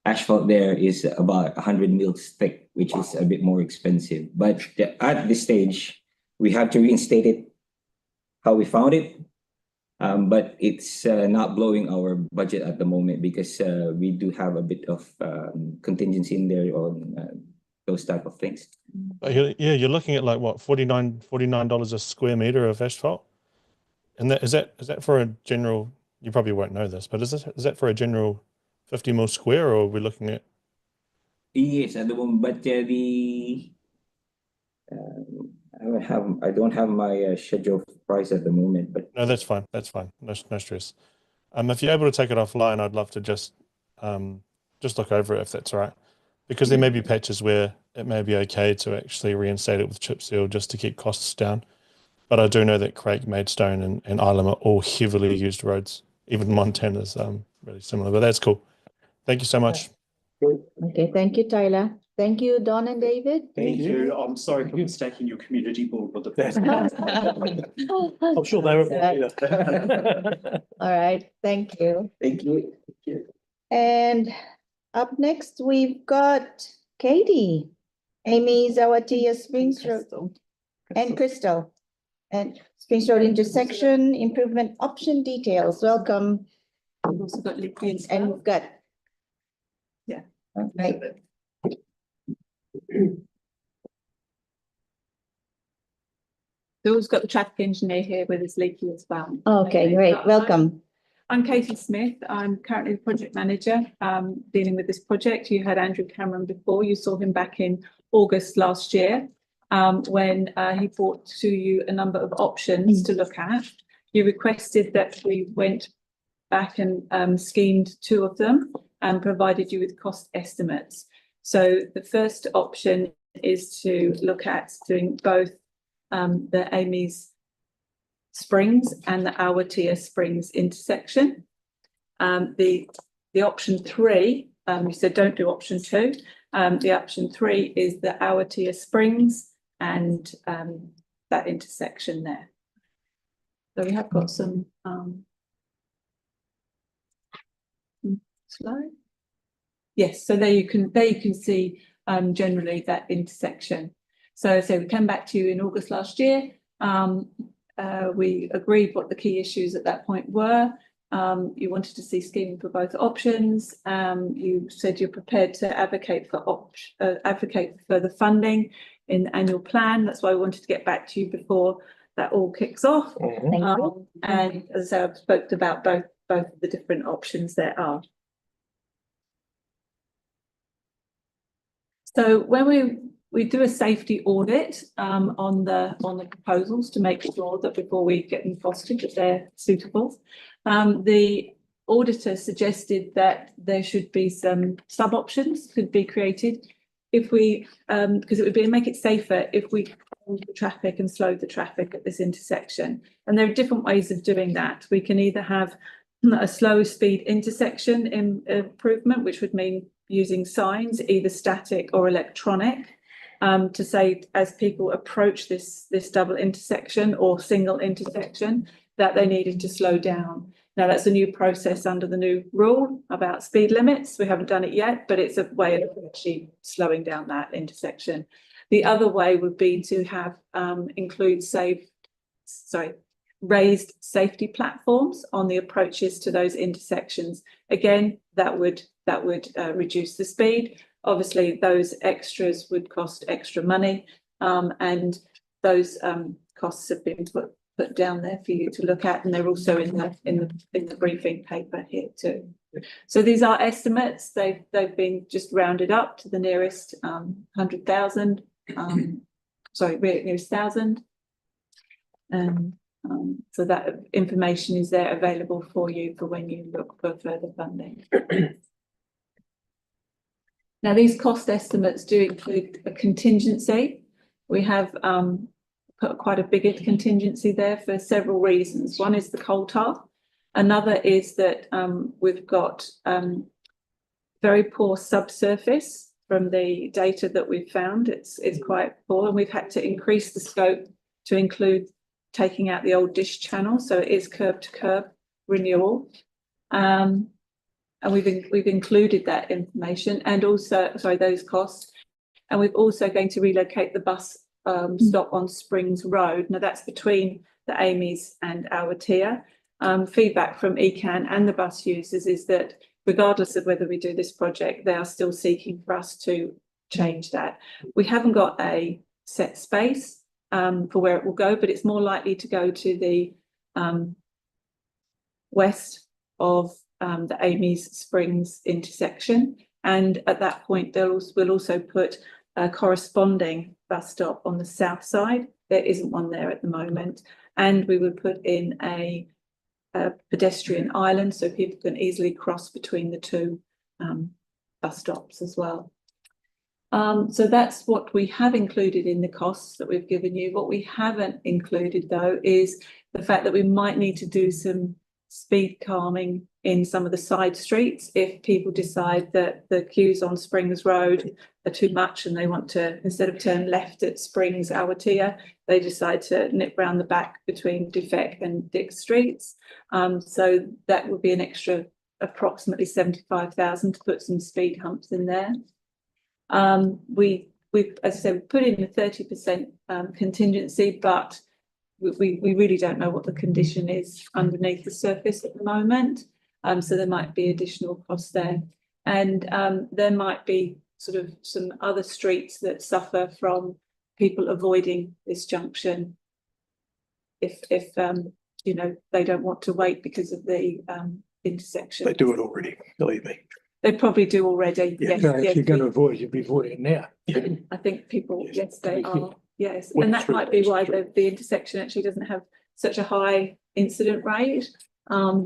asphalt there is about 100 mils thick, which is a bit more expensive. But at this stage, we have to reinstate it how we found it. But it's not blowing our budget at the moment because we do have a bit of contingency in there on those type of things. Yeah, you're looking at like what, $49 a square meter of asphalt, and is that for a general? You probably won't know this, but is that for a general 50 mil square, or are we looking at? Yes, at the moment, but I don't have my schedule price at the moment, but No, that's fine. That's fine. No stress. If you're able to take it offline, I'd love to just look over it if that's all right, because there may be patches where it may be okay to actually reinstate it with chip seal just to keep costs down. But I do know that Craig, Maidstone, and Ilam are all heavily used roads. Even Montana's really similar, but that's cool. Thank you so much. Okay, thank you, Tyler. Thank you, Don and David. Thank you. I'm sorry for mistaking your community board with the. I'm sure they were. All right, thank you. thank you. And up next, we've got Katie, Amy Zawatia Springs Road, and Crystal. And Springs Road intersection improvement option details. Welcome. We've also got Lippy and And we've got. Yeah. Okay. we've also got the traffic engineer here with us, Leaky, as well. Okay, great. Welcome. I'm Katie Smith. I'm currently the project manager dealing with this project. You had Andrew Cameron before. You saw him back in August last year when he brought to you a number of options to look at. You requested that we went back and schemed 2 of them and provided you with cost estimates. So the first option is to look at doing both the Amy's Springs and the Awatea Springs intersection. The option 3, you said don't do option 2. The option 3 is the Awatea Springs and that intersection there. So we have got some slide. Yes, so there you can see generally that intersection. So we came back to you in August last year. We agreed what the key issues at that point were. You wanted to see scheming for both options. You said you're prepared to advocate for the funding in the annual plan. That's why we wanted to get back to you before that all kicks off. And as I spoke about both of the different options there are. So when we do a safety audit on the proposals to make sure that before we get them costed that they're suitable. The auditor suggested that there should be some sub options could be created if we because it would make it safer if we controlled the traffic and slowed the traffic at this intersection. And there are different ways of doing that. We can either have a slow speed intersection improvement, which would mean using signs, either static or electronic, to say as people approach this double intersection or single intersection that they needed to slow down. Now that's a new process under the new rule about speed limits. We haven't done it yet, but it's a way of actually slowing down that intersection. The other way would be to have raised safety platforms on the approaches to those intersections. Again, that would reduce the speed. Obviously, those extras would cost extra money, and those costs have been put down there for you to look at, and they're also in the briefing paper here too. So these are estimates. They've been just rounded up to the nearest 100,000. Nearest 1,000. So that information is there available for you for when you look for further funding. Now, these cost estimates do include a contingency. We have put quite a big contingency there for several reasons. One is the coal tar. Another is that we've got very poor subsurface from the data that we've found. It's quite poor, and we've had to increase the scope to include taking out the old dish channel, so it is curb to curb renewal. And we've included that information and also, those costs. And we've also going to relocate the bus stop on Springs Road. Now that's between the Amy's and Awatea. Feedback from ECAN and the bus users is that regardless of whether we do this project, they are still seeking for us to change that. We haven't got a set space for where it will go, but it's more likely to go to the west of the Amy's Springs intersection, and at that point we'll also put a corresponding bus stop on the south side. There isn't one there at the moment, and we would put in a pedestrian island so people can easily cross between the two bus stops as well. So that's what we have included in the costs that we've given you. What we haven't included though is the fact that we might need to do some speed calming in some of the side streets if people decide that the queues on Springs Road are too much and they want to, instead of turn left at Springs Awatea, they decide to nip round the back between Dufek and Dick Streets. So that would be an extra approximately 75,000 to put some speed humps in there. We've, as I said, put in a 30% contingency, but we really don't know what the condition is underneath the surface at the moment. So there might be additional costs there. And there might be sort of some other streets that suffer from people avoiding this junction if you know, they don't want to wait because of the intersection. They do it already, believe me. They probably do already. Yeah. Yes, So if yes, you're going to avoid, you'd be avoiding it now. I think people, yes, they are. Yes, Well, and that true, might be that's why true. the intersection actually doesn't have such a high incident rate,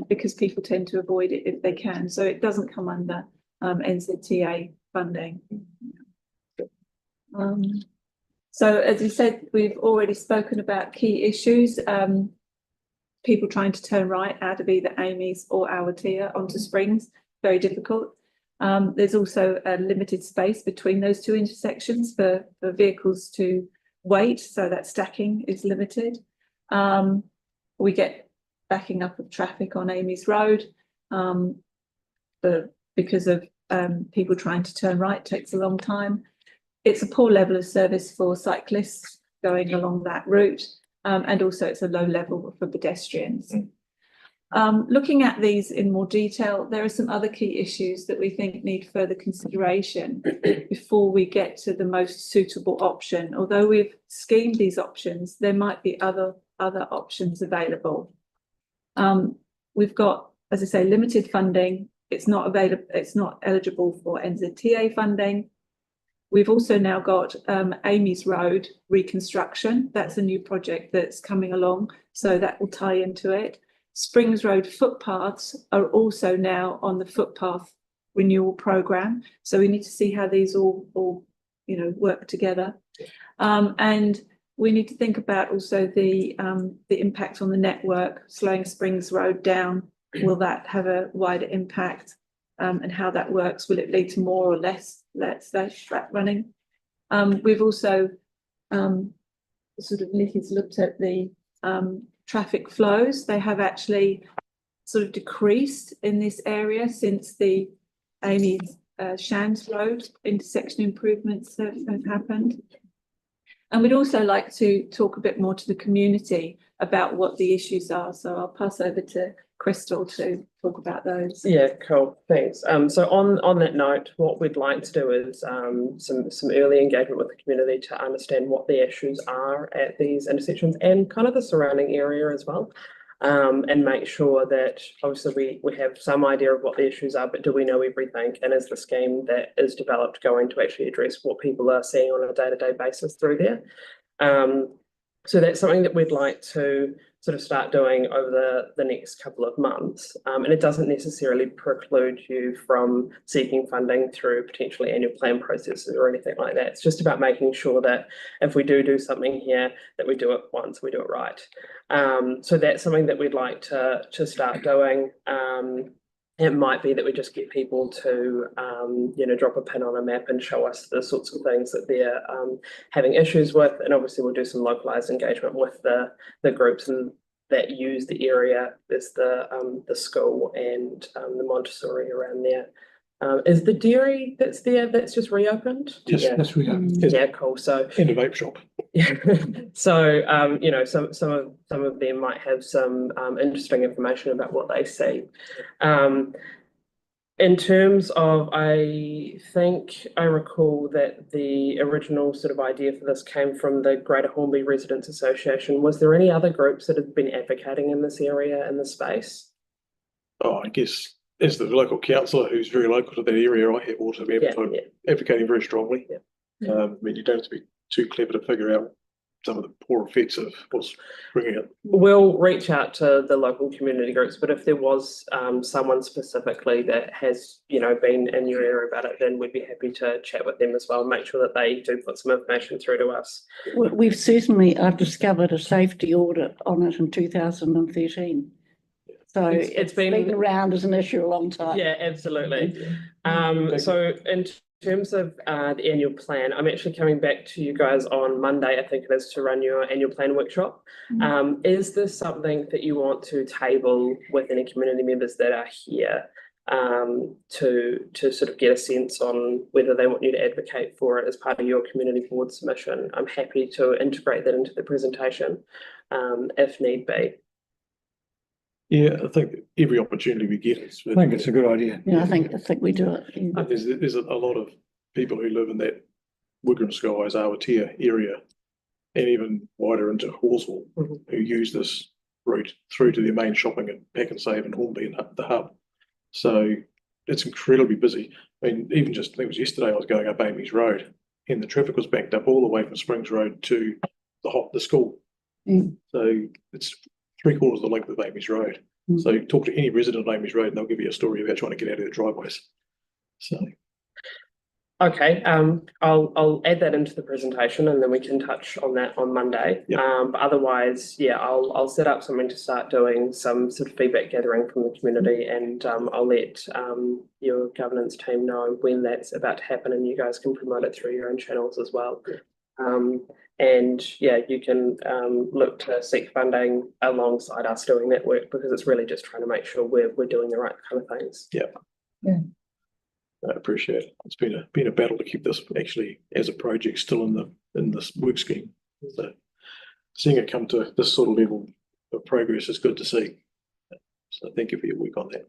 because people tend to avoid it if they can. So it doesn't come under NZTA funding. So as you said, we've already spoken about key issues. People trying to turn right out of either Amy's or Awatea onto Springs, very difficult. There's also a limited space between those two intersections for vehicles to wait, so that stacking is limited. We get backing up of traffic on Amy's Road because of people trying to turn right, takes a long time. It's a poor level of service for cyclists going along that route, and also it's a low level for pedestrians. Looking at these in more detail, there are some other key issues that we think need further consideration before we get to the most suitable option. Although we've schemed these options, there might be other options available. We've got, as I say, limited funding. It's not available. It's not eligible for NZTA funding. We've also now got Amy's Road reconstruction. That's a new project that's coming along, so that will tie into it. Springs Road footpaths are also now on the footpath renewal programme, so we need to see how these all work together. And we need to think about also the impact on the network. Slowing Springs Road down, will that have a wider impact? And how that works? Will it lead to more or less, let's say, track running? We've also Nikki's looked at the traffic flows. They have actually sort of decreased in this area since the Amy Shands Road intersection improvements have happened. And we'd also like to talk a bit more to the community about what the issues are. So I'll pass over to Crystal to talk about those. Yeah, cool, thanks. So on that note, what we'd like to do is some early engagement with the community to understand what the issues are at these intersections and kind of the surrounding area as well. And make sure that obviously we have some idea of what the issues are, but do we know everything? And is the scheme that is developed going to actually address what people are seeing on a day-to-day basis through there? So that's something that we'd like to sort of start doing over the next couple of months. And it doesn't necessarily preclude you from seeking funding through potentially annual plan processes or anything like that. It's just about making sure that if we do something here, that we do it once, we do it right. So that's something that we'd like to start doing. It might be that we just get people to, drop a pin on a map and show us the sorts of things that they're having issues with. And obviously we'll do some localized engagement with the groups that use the area. There's the school and the Montessori around there. Is the dairy that's there, that's just reopened? Yes, Yeah. that's reopened. Yeah, cool. So And a vape shop. so some of them might have some interesting information about what they see. In terms of, I think I recall that the original sort of idea for this came from the Greater Hornby Residents Association. Was there any other groups that have been advocating in this area, in this space? Oh, I guess as the local councillor who's very local to that area, I have also been advocating very strongly. Yeah. I mean, you don't have to be too clever to figure out some of the poor effects of what's bringing it. We'll reach out to the local community groups, but if there was someone specifically that has, been in your area about it, then we'd be happy to chat with them as well and make sure that they do put some information through to us. We've certainly, I've discovered a safety audit on it in 2013. So it's been around as an issue a long time. Yeah, absolutely. So in terms of the annual plan, I'm actually coming back to you guys on Monday, I think it is, to run your annual plan workshop. Is this something that you want to table with any community members that are here to sort of get a sense on whether they want you to advocate for it as part of your community board submission? I'm happy to integrate that into the presentation if need be. Yeah, I think every opportunity we get is. I think it's a good idea. Yeah, I think we do it. Yeah. There's a lot of people who live in that Wigram Skies, Awatea area and even wider into Halswell, who use this route through to their main shopping at Pack and Save and Hornby and the hub. So it's incredibly busy. I mean, even just, I think it was yesterday, I was going up Amy's Road and the traffic was backed up all the way from Springs Road to the school. So it's 3/4 of the length of Amy's Road. So talk to any resident of Amy's Road and they'll give you a story about trying to get out of their driveways. So. Okay, I'll add that into the presentation and then we can touch on that on Monday. Yep. But otherwise, yeah, I'll set up something to start doing some sort of feedback gathering from the community, and I'll let your governance team know when that's about to happen, and you guys can promote it through your own channels as well. And yeah, you can look to seek funding alongside us doing that work, because it's really just trying to make sure we're doing the right kind of things. Yeah. I appreciate it. It's been a battle to keep this actually as a project still in this work scheme. So seeing it come to this sort of level of progress is good to see. So thank you for your work on that.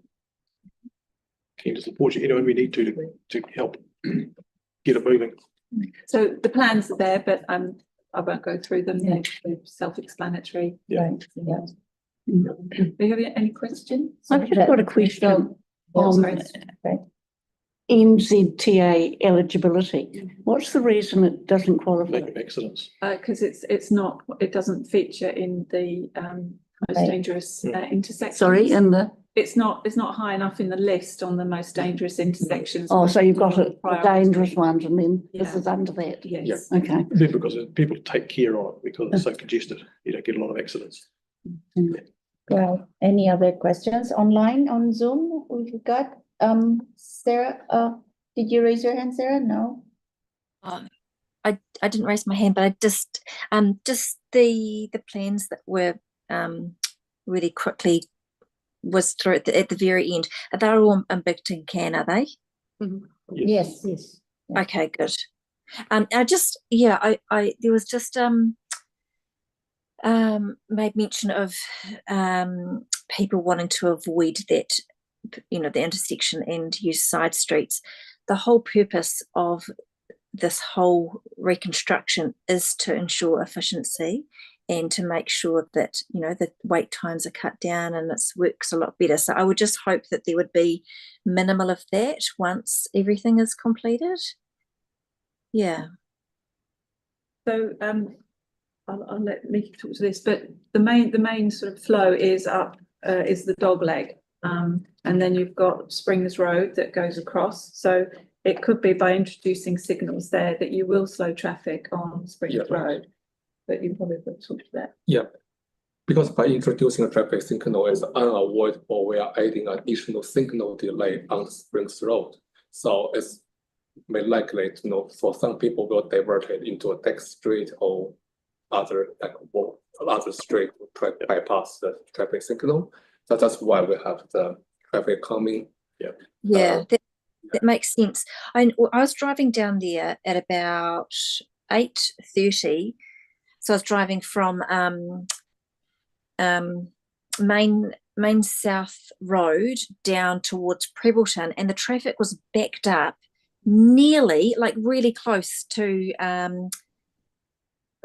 Keen to support you anyway we need to help get it moving. So the plans are there, but I won't go through them. They're self-explanatory. Yeah. Do you have any questions? I've just got a question on Sorry. NZTA eligibility. What's the reason it doesn't qualify? Making accidents. Because it doesn't feature in the most dangerous intersections. Sorry, in the. It's not high enough in the list on the most dangerous intersections. Oh, so you've got the Priority. dangerous ones, and then this is under that. Yes. Okay. Then because people take care of it because it's so congested, you don't get a lot of accidents. Well, any other questions online on Zoom? We've got Sarah. Did you raise your hand, Sarah? No. I didn't raise my hand, but I just the plans that were really quickly was through at the very end. They're all in big tin can, are they? Yes. Okay, good. I just I there was just made mention of people wanting to avoid that, the intersection and use side streets. The whole purpose of this whole reconstruction is to ensure efficiency and to make sure that, the wait times are cut down and it works a lot better. So I would just hope that there would be minimal of that once everything is completed. Yeah. So I'll let Nikki talk to this, but the main sort of flow is up is the dog leg, and then you've got Springs Road that goes across. So it could be by introducing signals there that you will slow traffic on Springs Road, but you probably will talk to that. Yeah, because by introducing a traffic signal is unavoidable, we are adding additional signal delay on Springs Road. So it's may likely to for some people will divert it into a next street or other street to bypass the traffic signal. So that's why we have the traffic coming. Yeah, that makes sense. I was driving down there at about 8:30. So I was driving from Main South Road down towards Prebbleton, and the traffic was backed up nearly, like really close to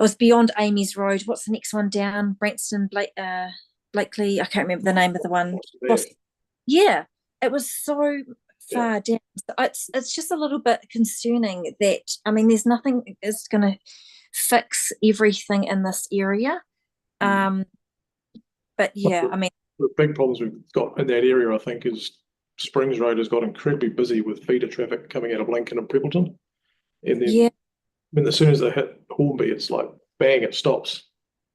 it was beyond Amy's Road. What's the next one down? Brankston, Blakely. I can't remember the name of the one. Yeah, it was so far down. So it's just a little bit concerning that, there's nothing is going to fix everything in this area. But yeah, the big problems we've got in that area, I think, is Springs Road has got incredibly busy with feeder traffic coming out of Lincoln and Prebbleton. And then as soon as they hit Hornby, it's like bang, it stops.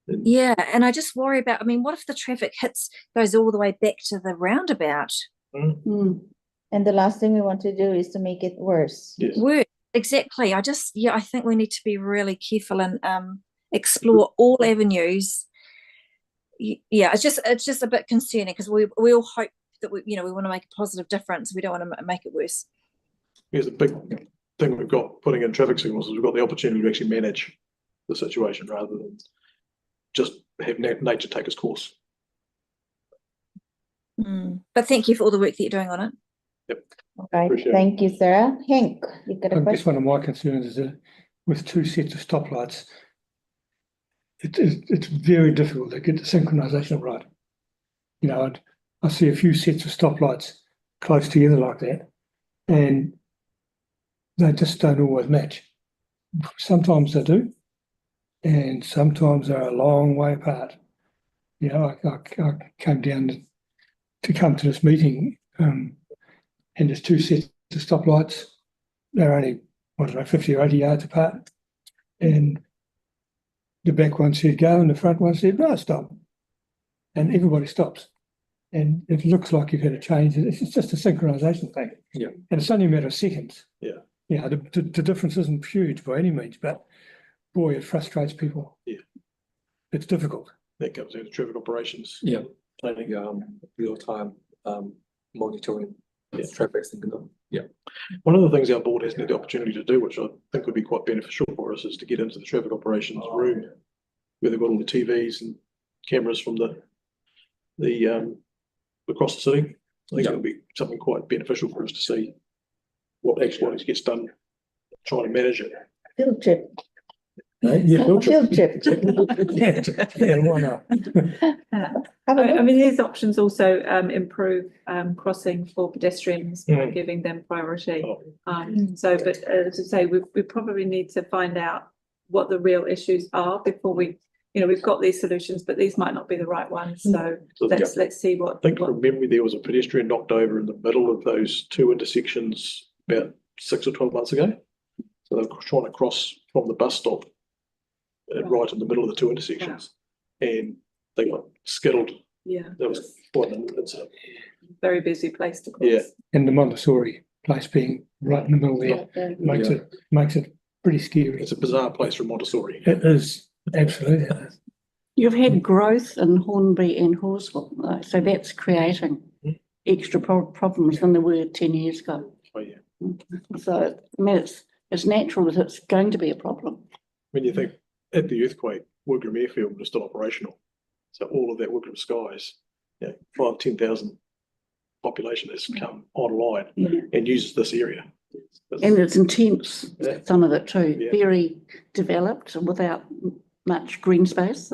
And I just worry about, what if the traffic goes all the way back to the roundabout? And the last thing we want to do is to make it worse. Yes. Worse, exactly. I think we need to be really careful and explore all avenues. Yeah, it's just a bit concerning because we all hope that we want to make a positive difference. We don't want to make it worse. Here's the big thing we've got putting in traffic signals is we've got the opportunity to actually manage the situation rather than just have nature take its course. But thank you for all the work that you're doing on it. Yep. Okay, thank you, Sarah. Hank, you've got a I guess question? one of my concerns is that with two sets of stoplights, it's very difficult to get the synchronization right. You know, I see a few sets of stoplights close together like that, and they just don't always match. Sometimes they do, and sometimes they're a long way apart. You know, I came down to come to this meeting, and there's two sets of stoplights. They're only, I don't know, 50 or 80 yards apart, and the back one said go and the front one said no, stop, and everybody stops. And it looks like you've had a change. It's just a synchronization thing. Yeah. And it's only a matter of seconds. Yeah. You know, the difference isn't huge by any means, but boy, it frustrates people. Yeah. It's difficult. That comes into traffic operations. Yeah. Planning. Real time monitoring traffic signal. Yeah. One of the things our board hasn't had the opportunity to do, which I think would be quite beneficial for us, is to get into the traffic operations room where they've got all the TVs and cameras from the across the city. I think it would be something quite beneficial for us to see what actually gets done, trying to manage it. Field trip. Yeah, Field trip. Yeah, why not? I mean, these options also improve crossing for pedestrians by giving them priority. But as I say, we probably need to find out what the real issues are before we, we've got these solutions, but these might not be the right ones. So let's see what. I think from memory there was a pedestrian knocked over in the middle of those two intersections about 6 or 12 months ago. So they were trying to cross from the bus stop right in the middle of the two intersections, and they got skittled. Yeah, that was quite an incident. Very busy place to cross. Yeah, and the Montessori place being right in the middle there makes it pretty scary. It's a bizarre place for Montessori. It is, absolutely. You've had growth in Hornby and Halswell, though, so that's creating extra problems than there were 10 years ago. Oh yeah. So I mean, it's natural that it's going to be a problem. When you think at the earthquake, Wigram Airfield was still operational, so all of that Wigram Skies, 5,000-10,000 population has come online and uses this area. And it's intense, some of it too, very developed and without much green space.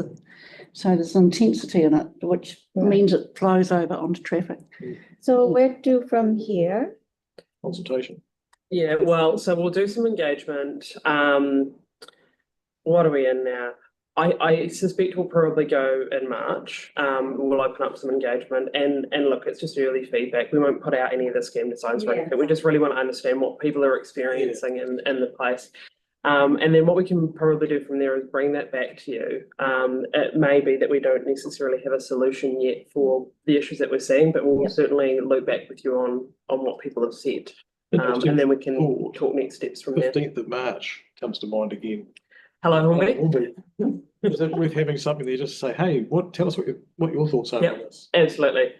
So there's intensity in it, which means it flows over onto traffic. So where to from here? Consultation. Yeah, well, so we'll do some engagement. What are we in now? I suspect we'll probably go in March. We'll open up some engagement and look, it's just early feedback. We won't put out any of the scheme designs or anything. We just really want to understand what people are experiencing in the place. And then what we can probably do from there is bring that back to you. It may be that we don't necessarily have a solution yet for the issues that we're seeing, but we'll certainly loop back with you on what people have said. And then we can talk next steps from there. 15th of March comes to mind again. Hello, Hornby. Is it worth having something there just to say, hey, tell us what your thoughts are on this? Absolutely.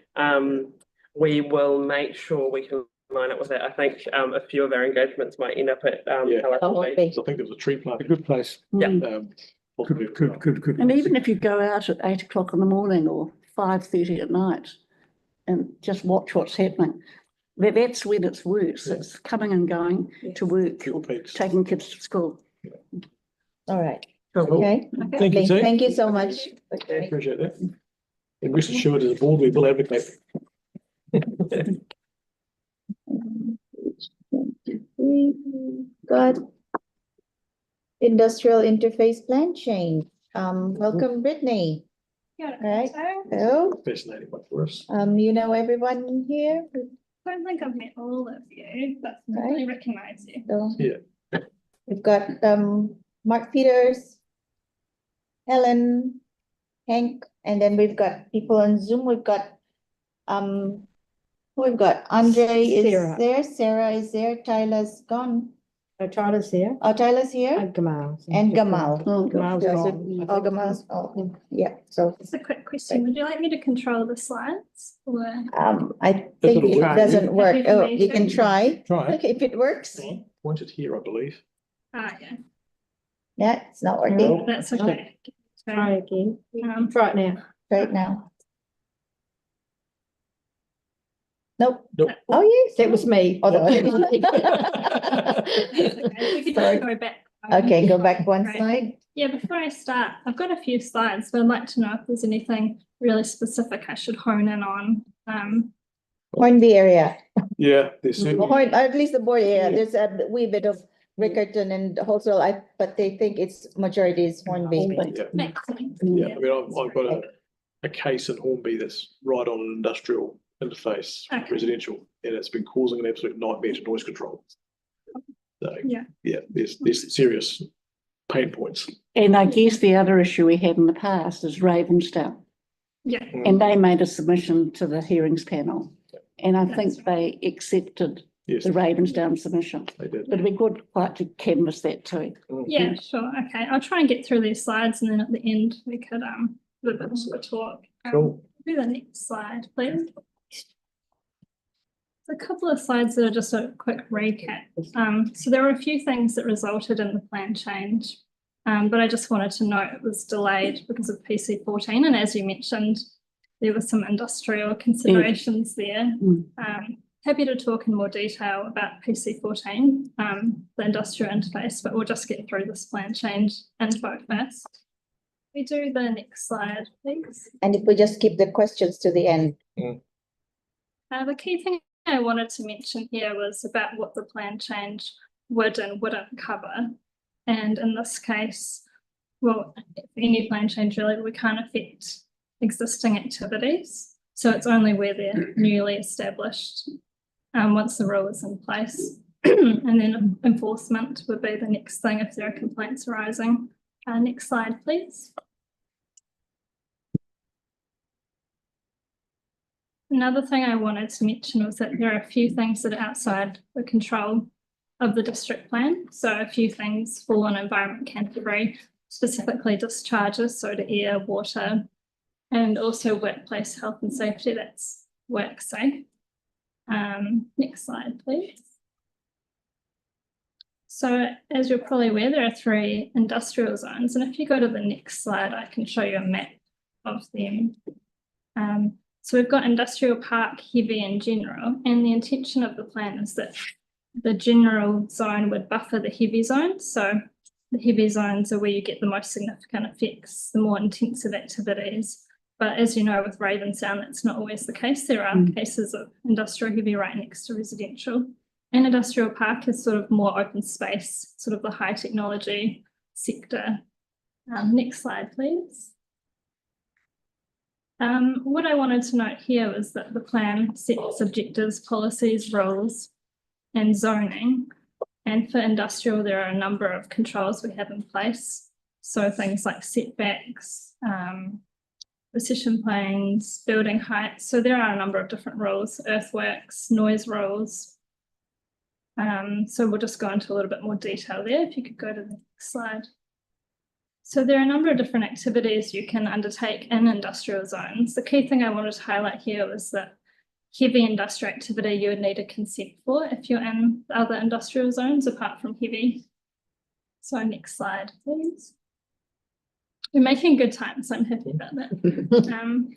We will make sure we can line up with that. I think a few of our engagements might end up at Hornby. So I think there was a tree plant. A good place. Yeah. Good. And even if you go out at 8 o'clock in the morning or 5:30 at night and just watch what's happening, that's when it's worse. It's coming and going to work, or taking kids to school. All right. Cool. Okay. Thank you, Sue. Thank you so much. Okay. Appreciate that. And rest assured, as a board, we will advocate. Got industrial interface plan change. Welcome, Brittany. Yeah. Right. Hello. Fascinating one for us. You know everyone here? I don't think I've met all of you, but I recognize you. So, yeah. We've got Mark Peters, Helen, Hank, and then we've got people on Zoom. We've got Andre is there, Sarah is there, Tyler's gone. Oh, Tyler's here. Oh, Tyler's here. And Gamal. And Gamal. Gamal's gone. Oh, Gamal's, yeah, so. Just a quick question. Would you like me to control the slides or? I think it doesn't work. Oh, you can try. Try. Okay, if it works. Pointed here, I believe. Ah, yeah. Yeah, it's not working. That's okay. Try again. Try it now. Try it now. Nope. Nope. Oh, yes. That was me. Oh, no. We could just go back. Okay, go back one Right. slide. Yeah, before I start, I've got a few slides, but I'd like to know if there's anything really specific I should hone in on. Hornby area, Yeah, there's certainly, at least the board area, there's a wee bit of Riccarton and Halswell, but they think it's majority is Hornby. yeah, Makes sense. yeah. I mean, I've got a case in Hornby that's right on an industrial interface, Okay. residential, and it's been causing an absolute nightmare to noise control. So, Yeah. there's serious pain points. And I guess the other issue we had in the past is Ravensdown, Yeah, and they made a submission to the hearings panel. And I think they accepted Yes, the Ravensdown submission. they did. But it'd be good quite to canvass that too. yeah, sure. Okay, I'll try and get through these slides and then at the end we could do a bit of a talk. Cool. Do the next slide, please. A couple of slides that are just a quick recap. So there were a few things that resulted in the plan change, but I just wanted to note it was delayed because of PC14, and as you mentioned, there were some industrial considerations there. Happy to talk in more detail about PC14, the industrial interface, but we'll just get through this plan change info first. We do the next slide, please. And if we just keep the questions to the end. The key thing I wanted to mention here was about what the plan change would and wouldn't cover. And in this case, well, any plan change really, we can't affect existing activities. So it's only where they're newly established, once the rule is in place. And then enforcement would be the next thing if there are complaints arising. Next slide, please. Another thing I wanted to mention was that there are a few things that are outside the control of the district plan. So a few things fall on environment category, specifically discharges, so to air, water, and also workplace health and safety, that's work safe. Next slide, please. So as you're probably aware, there are 3 industrial zones, and if you go to the next slide, I can show you a map of them. So we've got industrial park, heavy and general, and the intention of the plan is that the general zone would buffer the heavy zones. So the heavy zones are where you get the most significant effects, the more intensive activities. But as you know, with Ravensdown, that's not always the case. There are cases of industrial heavy right next to residential. And industrial park is sort of more open space, sort of the high technology sector. Next slide, please. What I wanted to note here was that the plan sets objectives, policies, rules, and zoning. And for industrial, there are a number of controls we have in place. So things like setbacks, recession planes, building heights. So there are a number of different rules, earthworks, noise rules. So we'll just go into a little bit more detail there. If you could go to the next slide. So there are a number of different activities you can undertake in industrial zones. The key thing I wanted to highlight here was that heavy industrial activity you would need a consent for if you're in the other industrial zones apart from heavy. So next slide, please. We're making good time, so I'm happy about that.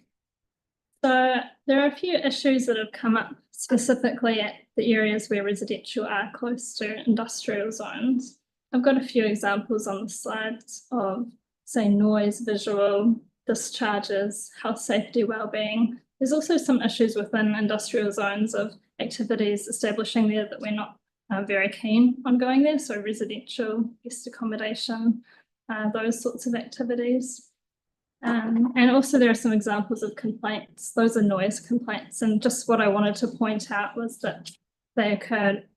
So there are a few issues that have come up specifically at the areas where residential are close to industrial zones. I've got a few examples on the slides of, say, noise, visual, discharges, health, safety, well-being. There's also some issues within industrial zones of activities establishing there that we're not very keen on going there. So residential, guest accommodation, those sorts of activities. And also there are some examples of complaints. Those are noise complaints. And just what I wanted to point out was that they occurred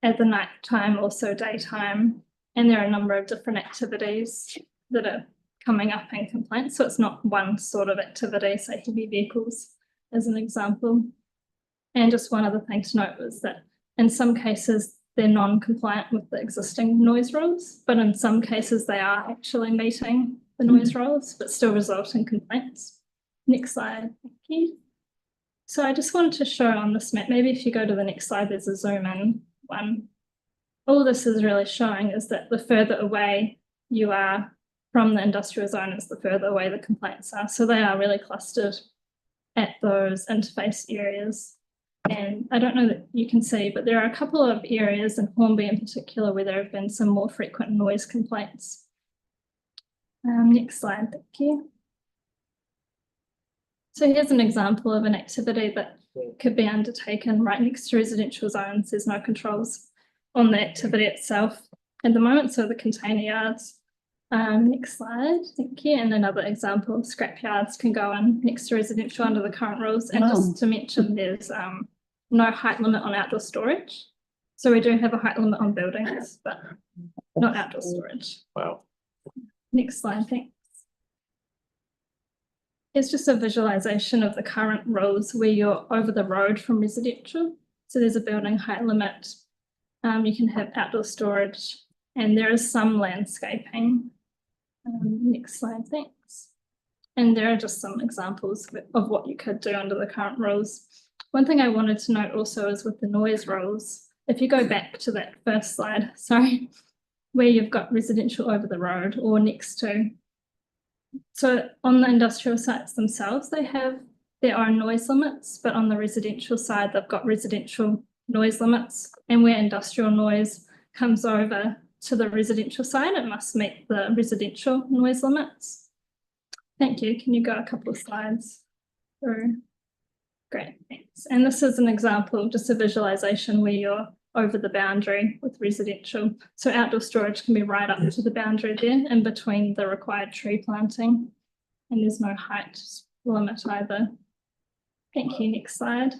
at the night time, also daytime. And there are a number of different activities that are coming up in complaints. So it's not one sort of activity, say heavy vehicles as an example. And just one other thing to note was that in some cases, they're non-compliant with the existing noise rules, but in some cases they are actually meeting the noise rules, but still result in complaints. Next slide, thank you. So I just wanted to show on this map, maybe if you go to the next slide, there's a zoom in one. All this is really showing is that the further away you are from the industrial zone is the further away the complaints are. So they are really clustered at those interface areas. And I don't know that you can see, but there are a couple of areas in Hornby in particular where there have been some more frequent noise complaints. Next slide, thank you. So here's an example of an activity that could be undertaken right next to residential zones. There's no controls on the activity itself at the moment, so the container yards. Next slide, thank you. And another example, scrap yards can go in next to residential under the current rules. And just to mention, there's no height limit on outdoor storage. So we do have a height limit on buildings, but not outdoor storage. Wow. Next slide, thanks. It's just a visualization of the current rules where you're over the road from residential. So there's a building height limit. You can have outdoor storage, and there is some landscaping. Next slide, thanks. And there are just some examples of what you could do under the current rules. One thing I wanted to note also is with the noise rules. If you go back to that first slide, sorry, where you've got residential over the road or next to. So on the industrial sites themselves, they have their own noise limits, but on the residential side, they've got residential noise limits. And where industrial noise comes over to the residential side, it must meet the residential noise limits. Thank you. Can you go a couple of slides through? Great, thanks. And this is an example of just a visualization where you're over the boundary with residential. So outdoor storage can be right up to the boundary there in between the required tree planting. And there's no height limit either. Thank you, next slide.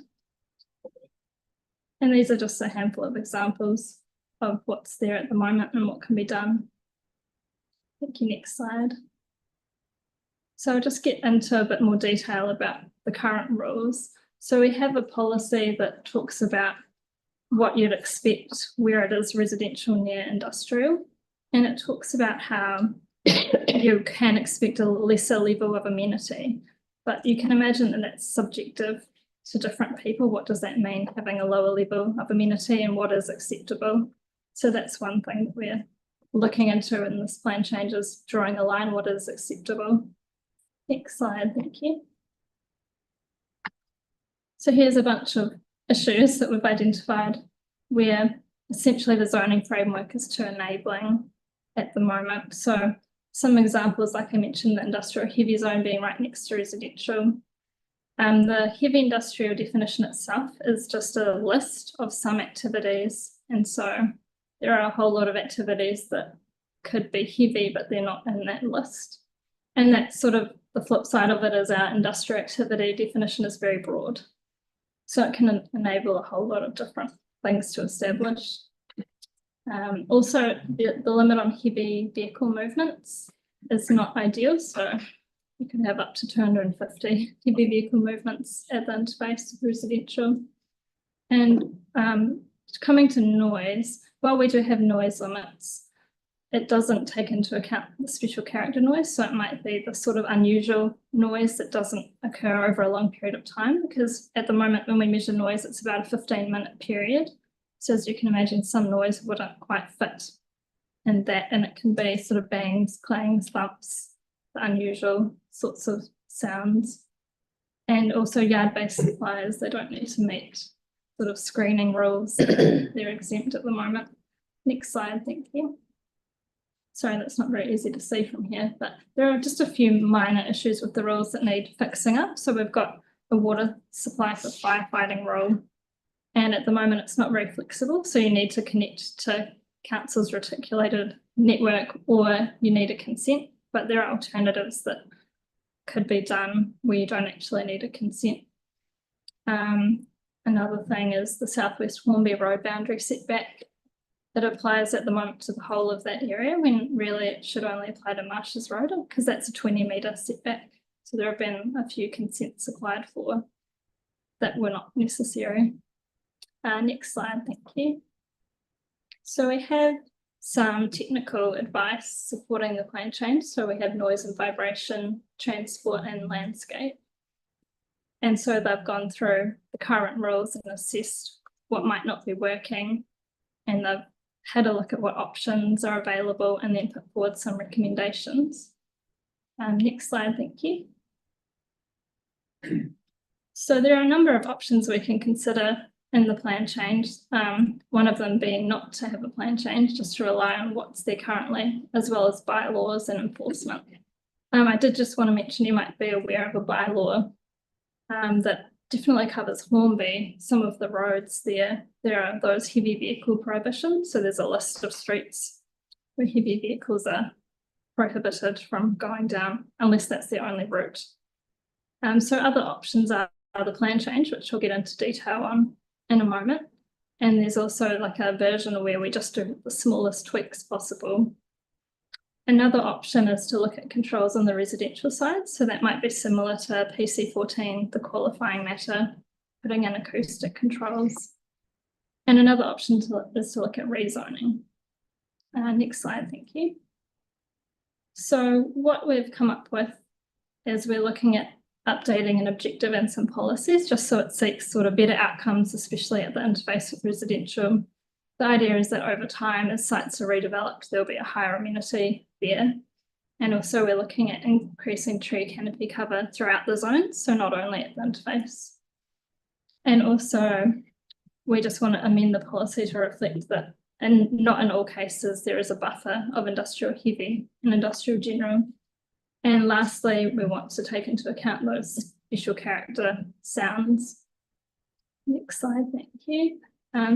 And these are just a handful of examples of what's there at the moment and what can be done. Thank you, next slide. So I'll just get into a bit more detail about the current rules. So we have a policy that talks about what you'd expect where it is residential near industrial. And it talks about how you can expect a lesser level of amenity, but you can imagine that that's subjective to different people. What does that mean, having a lower level of amenity, and what is acceptable? So that's one thing that we're looking into in this plan change, is drawing a line, what is acceptable. Next slide, thank you. So here's a bunch of issues that we've identified where essentially the zoning framework is too enabling at the moment. So some examples, like I mentioned, the industrial heavy zone being right next to residential. The heavy industrial definition itself is just a list of some activities. And so there are a whole lot of activities that could be heavy, but they're not in that list. And that's sort of the flip side of it, is our industrial activity definition is very broad. So it can enable a whole lot of different things to establish. Also, the limit on heavy vehicle movements is not ideal. So you can have up to 250 heavy vehicle movements at the interface of residential. And coming to noise, while we do have noise limits, it doesn't take into account the special character noise. So it might be the sort of unusual noise that doesn't occur over a long period of time, because at the moment when we measure noise, it's about a 15-minute period. So as you can imagine, some noise wouldn't quite fit in that, and it can be sort of bangs, clangs, thumps, the unusual sorts of sounds. And also yard-based suppliers, they don't need to meet sort of screening rules. They're exempt at the moment. Next slide, thank you. Sorry, that's not very easy to see from here, but there are just a few minor issues with the rules that need fixing up. So we've got the water supply for firefighting rule, and at the moment it's not very flexible. So you need to connect to council's reticulated network, or you need a consent, but there are alternatives that could be done where you don't actually need a consent. Another thing is the Southwest Hornby Road boundary setback. That applies at the moment to the whole of that area, when really it should only apply to Marshes Road, because that's a 20-metre setback. So there have been a few consents applied for that were not necessary. Next slide, thank you. So we have some technical advice supporting the plan change. So we have noise and vibration, transport and landscape. And so they've gone through the current rules and assessed what might not be working, and they've had a look at what options are available and then put forward some recommendations. Next slide, thank you. So there are a number of options we can consider in the plan change. One of them being not to have a plan change, just to rely on what's there currently, as well as bylaws and enforcement. I did just want to mention, you might be aware of a bylaw that definitely covers Hornby. Some of the roads there are those heavy vehicle prohibitions. So there's a list of streets where heavy vehicles are prohibited from going down unless that's their only route. So other options are the plan change, which we'll get into detail on in a moment. And there's also like a version where we just do the smallest tweaks possible. Another option is to look at controls on the residential side. So that might be similar to PC14, the qualifying matter, putting in acoustic controls. And another option is to look at rezoning. Next slide, thank you. So what we've come up with is we're looking at updating an objective and some policies, just so it seeks sort of better outcomes, especially at the interface with residential. The idea is that over time, as sites are redeveloped, there'll be a higher amenity there. And also we're looking at increasing tree canopy cover throughout the zone, so not only at the interface. And also, we just want to amend the policy to reflect that, and not in all cases, there is a buffer of industrial heavy and industrial general. And lastly, we want to take into account those special character sounds. Next slide, thank you.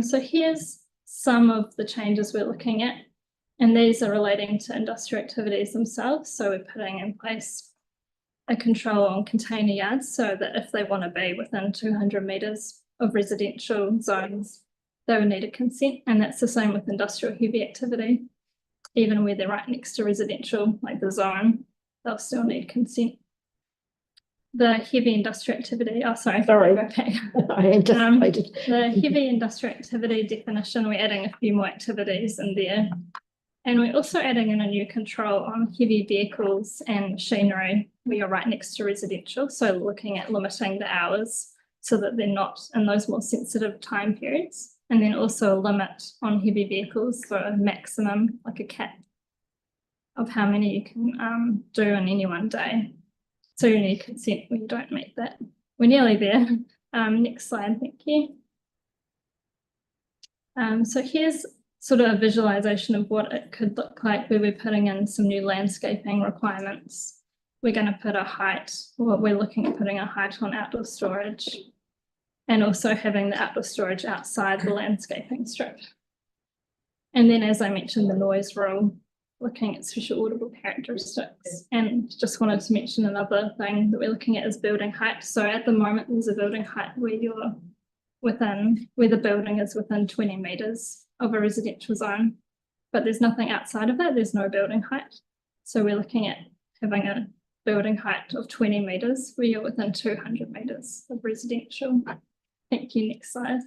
So here's some of the changes we're looking at, and these are relating to industrial activities themselves. So we're putting in place a control on container yards so that if they want to be within 200 metres of residential zones, they would need a consent, and that's the same with industrial heavy activity. Even where they're right next to residential, like the zone, they'll still need consent. The heavy industrial activity, I anticipated. The heavy industrial activity definition, we're adding a few more activities in there. And we're also adding in a new control on heavy vehicles and machinery where you're right next to residential. So looking at limiting the hours so that they're not in those more sensitive time periods. And then also a limit on heavy vehicles for a maximum, like a cap of how many you can do in any one day. So you need consent when you don't meet that. We're nearly there. Next slide, thank you. So here's sort of a visualization of what it could look like where we're putting in some new landscaping requirements. We're going to put a height, or we're looking at putting a height on outdoor storage, and also having the outdoor storage outside the landscaping strip. And then, as I mentioned, the noise rule, looking at special audible characteristics. And just wanted to mention another thing that we're looking at is building height. So at the moment, there's a building height where you're within, where the building is within 20 metres of a residential zone, but there's nothing outside of that, there's no building height. So we're looking at having a building height of 20 metres where you're within 200 metres of residential. Thank you, next slide.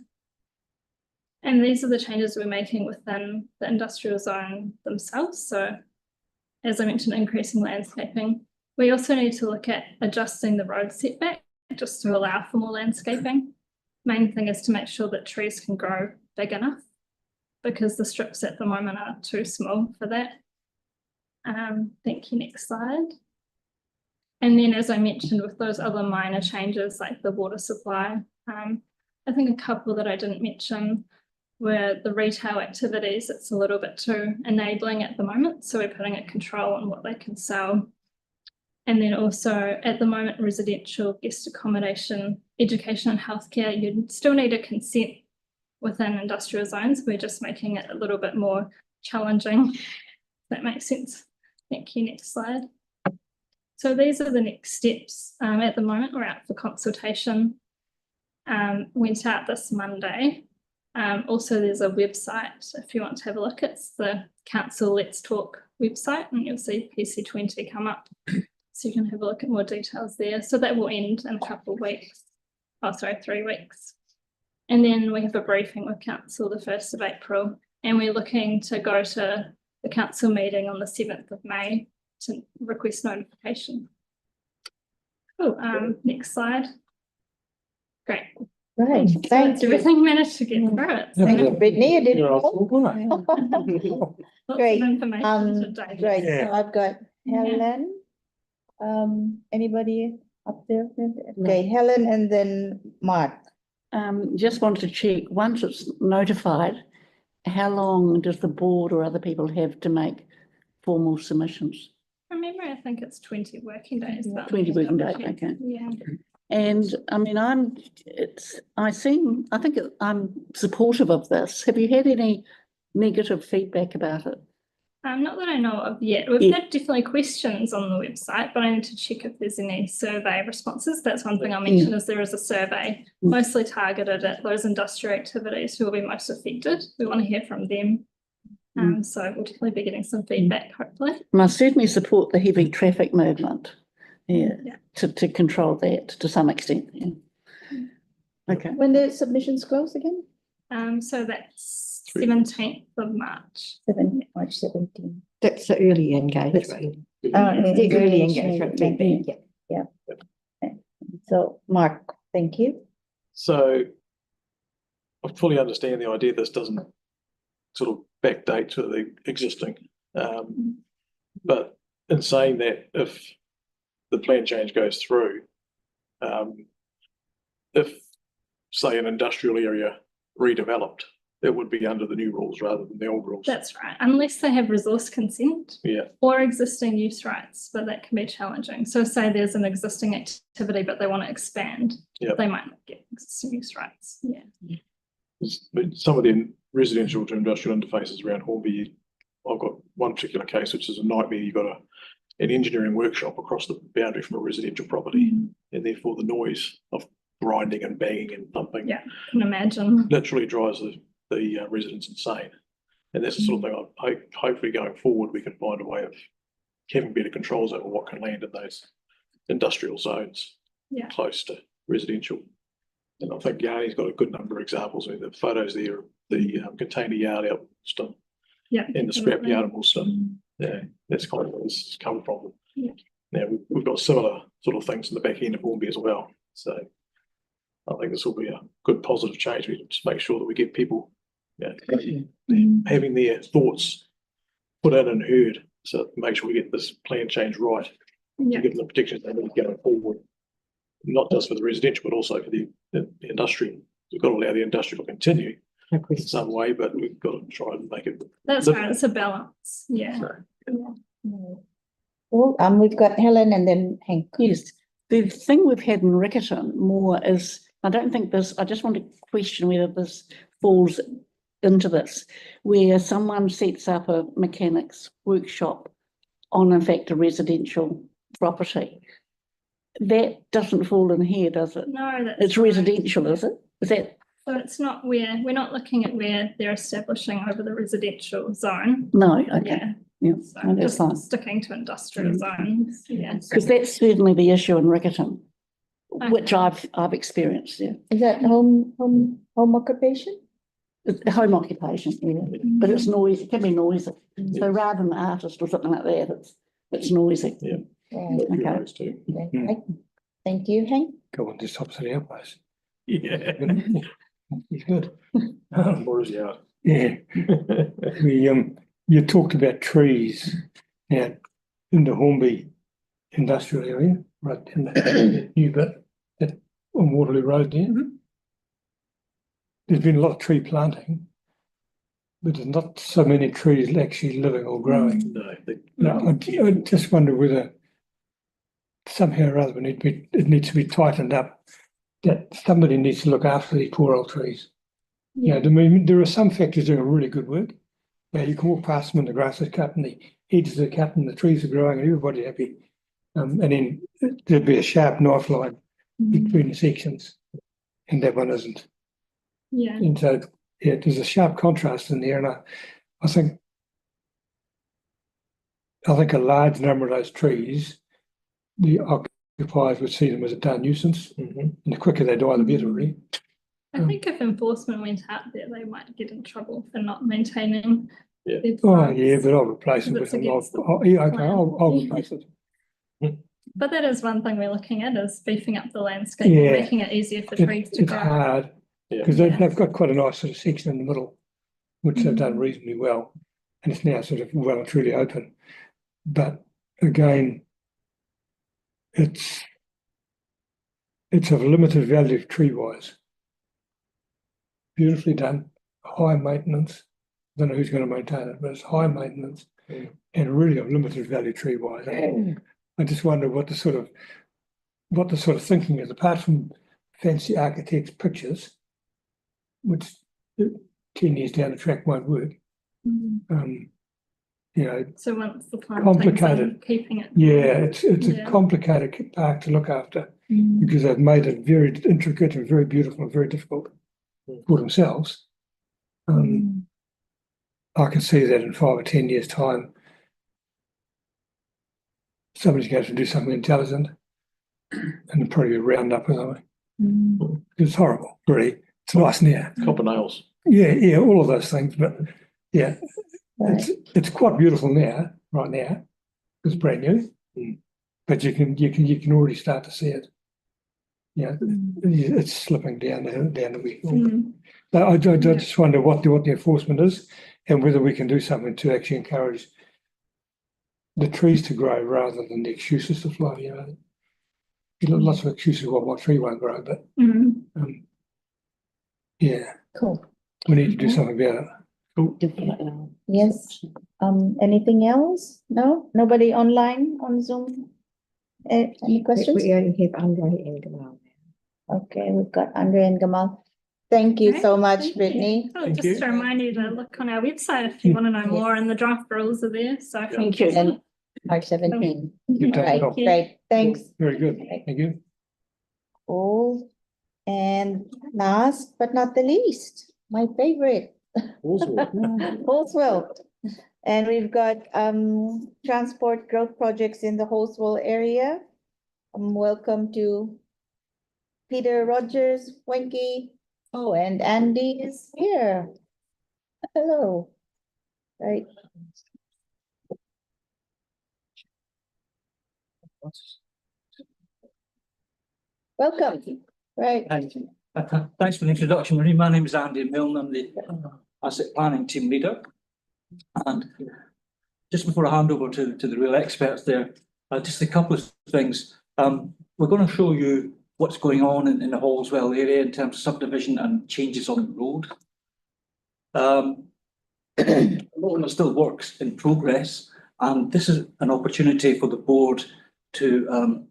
And these are the changes we're making within the industrial zone themselves. So as I mentioned, increasing landscaping. We also need to look at adjusting the road setback just to allow for more landscaping. Main thing is to make sure that trees can grow big enough because the strips at the moment are too small for that. Thank you, next slide. And then as I mentioned with those other minor changes like the water supply, I think a couple that I didn't mention were the retail activities. It's a little bit too enabling at the moment. So we're putting a control on what they can sell. And then also at the moment, residential, guest accommodation, education and healthcare, you'd still need a consent within industrial zones. We're just making it a little bit more challenging. If that makes sense. Thank you, next slide. So these are the next steps. At the moment, we're out for consultation. Went out this Monday. Also, there's a website if you want to have a look. It's the Council Let's Talk website, and you'll see PC20 come up. So you can have a look at more details there. So that will end in a couple of weeks. Oh, sorry, 3 weeks. And then we have a briefing with Council the 1st of April, and we're looking to go to the Council meeting on the 7th of May to request notification. Cool. Next slide. Great. Right, thank you. Everything managed to get through it. Thank you, Brittany. You did it. Lots Great. of information to digest. Right, so I've got Helen. Anybody up there? Okay, Helen and then Mark. Just wanted to check, once it's notified, how long does the board or other people have to make formal submissions? Remember, I think it's 20 working days. but 20 working days, okay. Yeah. And I mean, I'm supportive of this. Have you had any negative feedback about it? Not that I know of yet. We've had definitely questions on the website, but I need to check if there's any survey responses. That's one thing I'll mention is there is a survey mostly targeted at those industrial activities who will be most affected. We want to hear from them. So we'll definitely be getting some feedback, hopefully. And I certainly support the heavy traffic movement, to control that to some extent. Yeah. Okay. When the submissions close again? So that's 17th of March. March 17th. That's the early engagement. The early engagement feedback. Yeah. Okay. So, Mark, thank you. So I fully understand the idea this doesn't sort of backdate to the existing. But in saying that, if the plan change goes through, if, say, an industrial area redeveloped, it would be under the new rules rather than the old rules. That's right, unless they have resource consent or existing use rights, but that can be challenging. So say there's an existing activity, but they want to expand, they might not get existing use rights. Yeah. Some of the residential to industrial interfaces around Hornby, I've got one particular case, which is a nightmare. You've got an engineering workshop across the boundary from a residential property, and therefore the noise of grinding and banging and thumping. Yeah, I can imagine. Literally drives the residents insane. And that's the sort of thing hopefully going forward we can find a way of having better controls over what can land in those industrial zones close to residential. And I think Yarny's got a good number of examples. I mean, the photos there, the container yard out Woolston, and the scrap yard in Woolston. Yeah, that's kind of where this has come from. Yeah. Now we've got similar sort of things in the back end of Hornby as well. So I think this will be a good positive change. We just make sure that we get people having their thoughts put in and heard, so make sure we get this plan change right to give them the protections they need going forward, not just for the residential but also for the industrial. We've got to allow the industrial to continue in some way, but we've got to try and make it. That's right. It's a balance. Yeah. Well, we've got Helen and then Hank. Yes. The thing we've had in Riccarton more is, I don't think this, I just want to question whether this falls into this, where someone sets up a mechanics workshop on, in fact, a residential property. That doesn't fall in here, does it? No, that's it's residential, is it? Is that? So it's not where, we're not looking at where they're establishing over the residential zone. No, okay. Yeah, So no, that's just fine. sticking to industrial zones. Yeah. Because that's certainly the issue in Riccarton, which I've experienced. Yeah. Is that home occupation? It's home occupation, but it's noisy. It can be noisy. So rather than artist or something like that, it's noisy. Yeah. Okay. Thank you, Hank. Go on, this opposite our place. Yeah. It's good. Or is yeah. Yeah. You talked about trees now in the Hornby industrial area, right in the new bit on Waterloo Road there. There's been a lot of tree planting, but there's not so many trees actually living or growing. I just wonder whether somehow or other it needs to be tightened up, that somebody needs to look after these poor old trees. Yeah, I mean, there are some factories doing really good work. Yeah, you can walk past them and the grass is cut and the hedges are cut and the trees are growing and everybody's happy. And then there'd be a sharp knife line between the sections, and that one isn't. Yeah. And so, there's a sharp contrast in there, and I think a large number of those trees, the occupiers would see them as a darn nuisance, and the quicker they die, the better, really. I think if enforcement went out there, they might get in trouble for not maintaining. Yeah. Oh, yeah, but I'll replace it with them. I'll replace it. But that is one thing we're looking at, is beefing up the landscape and making it easier for trees to grow. It's hard because they've got quite a nice sort of section in the middle, which they've done reasonably well, and it's now sort of well and truly open. But again, it's of limited value tree-wise. beautifully done, high maintenance. I don't know who's going to maintain it, but it's high maintenance and really of limited value tree wise. I just wonder what the sort of thinking is, apart from fancy architects' pictures, which 10 years down the track won't work. You know, So once the plan complicated, keeping it. yeah, it's a complicated park to look after because they've made it very intricate and very beautiful and very difficult for themselves. I can see that in 5 or 10 years' time, somebody's going to do something intelligent and probably a roundup or something. It's horrible, really. It's nice now. Copper nails. Yeah, all of those things, but yeah, it's quite beautiful now, right now. It's brand new, but you can already start to see it. Yeah, it's slipping down the week. I just wonder what the enforcement is and whether we can do something to actually encourage the trees to grow rather than the excuses to flow. You know, lots of excuses why my tree won't grow, but yeah, Cool. we need to do something about it. Yes. Anything else? No? Nobody online on Zoom? Any questions? We only have Andre and Gamal. Okay, we've got Andre and Gamal. Thank you so much, Thank you. Brittany. Oh, just to remind you to look on our website if you want to know more, and the draft rules are there. So Thank you. And March 17. Good All right, talk. great. Thanks. Very good. Thank you. Oh, and last but not the least, my favorite. Halswell. And we've got transport growth projects in the Halswell area. Welcome to Peter Rogers, Wenky. Oh, and Andy is here. Hello. Right. Welcome. Right. Thank you. Thanks for the introduction, Marie. My name is Andy Milne. I'm the asset planning team leader. And just before I hand over to the real experts there, just a couple of things. We're going to show you what's going on in the Halswell area in terms of subdivision and changes on the road. A lot of it still works in progress, and this is an opportunity for the board to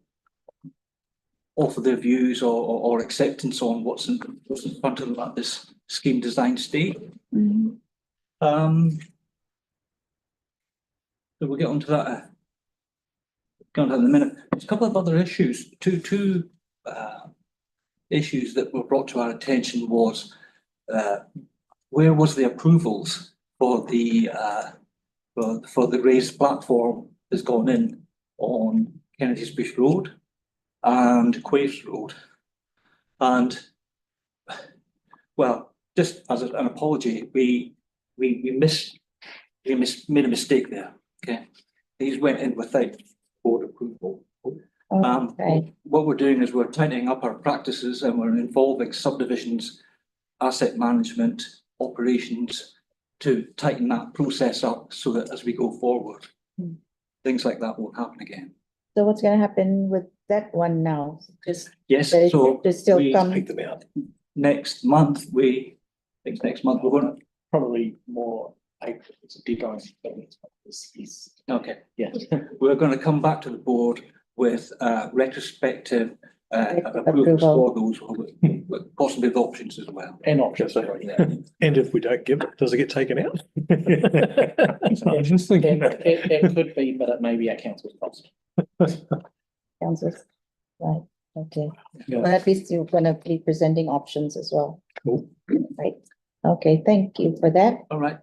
offer their views or acceptance on what's in front of them at this scheme design stage. So we'll get onto that. Go on to that in a minute. There's a couple of other issues. Two issues that were brought to our attention was where was the approvals for the raised platform that's gone in on Kennedy's Bush Road and Quaves Road. And well, just as an apology, we made a mistake there. Okay, these went in without board approval. What we're doing is we're tightening up our practices and we're involving subdivisions, asset management, operations to tighten that process up so that as we go forward, things like that won't happen again. So what's going to happen with that one now? Yes, so we take them out next month. Next month we're going to probably more. It's a deadline. Okay. Yeah, we're going to come back to the board with retrospective approvals for those, with possibly the options as well. And options. And if we don't give it, does it get taken out? I'm just thinking it could be, but it may be at council's cost. Council's, right, okay. Well, at least you're going to be presenting options as well. Cool. Right, okay, thank you for that. All right.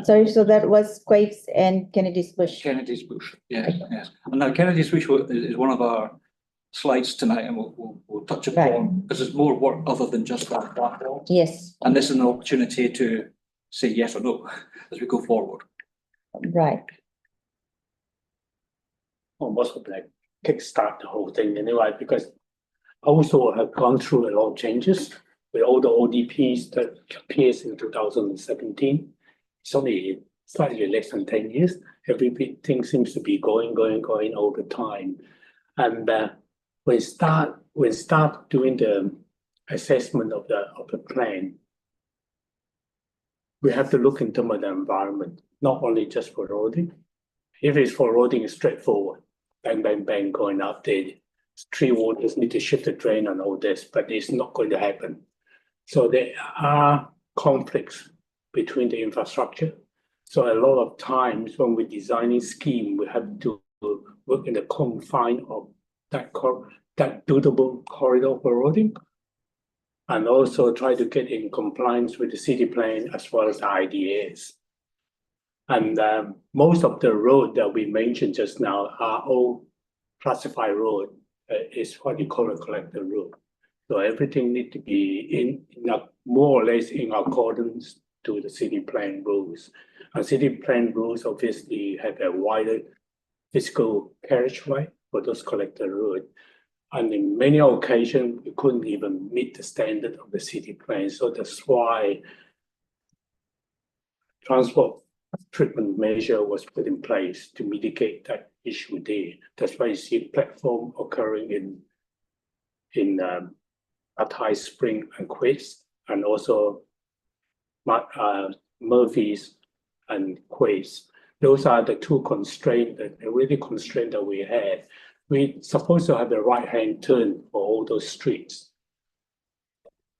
Sorry, so that was Quaves and Kennedy's Bush. Kennedy's Bush, yes, yes. And now Kennedy's Bush is one of our slides tonight, and we'll touch upon because there's more work other than just that platform. Yes. And this is an opportunity to say yes or no as we go forward. Right. Almost like kickstart the whole thing anyway, because also have gone through a lot of changes with all the ODPs that appears in 2017. It's only slightly less than 10 years. Everything seems to be going all the time. And we start doing the assessment of the plan, we have to look into the environment, not only just for roading. If it's for roading, it's straightforward. Bang, bang, bang, going up there. Tree waters need to shift the drain and all this, but it's not going to happen. So there are conflicts between the infrastructure. So a lot of times when we're designing scheme, we have to work in the confine of that doable corridor for roading, and also try to get in compliance with the city plan as well as the IDAs. And most of the road that we mentioned just now are all classified road. Is what you call a collector road. So everything needs to be more or less in accordance to the city plan rules. And city plan rules obviously have a wider physical carriageway for those collector roads. And in many occasions, we couldn't even meet the standard of the city plan. So that's why transport treatment measure was put in place to mitigate that issue there. That's why you see platform occurring in Atai Spring and Quays, and also Murphy's and Quays. Those are the two constraints, that we had. We're supposed to have the right-hand turn for all those streets,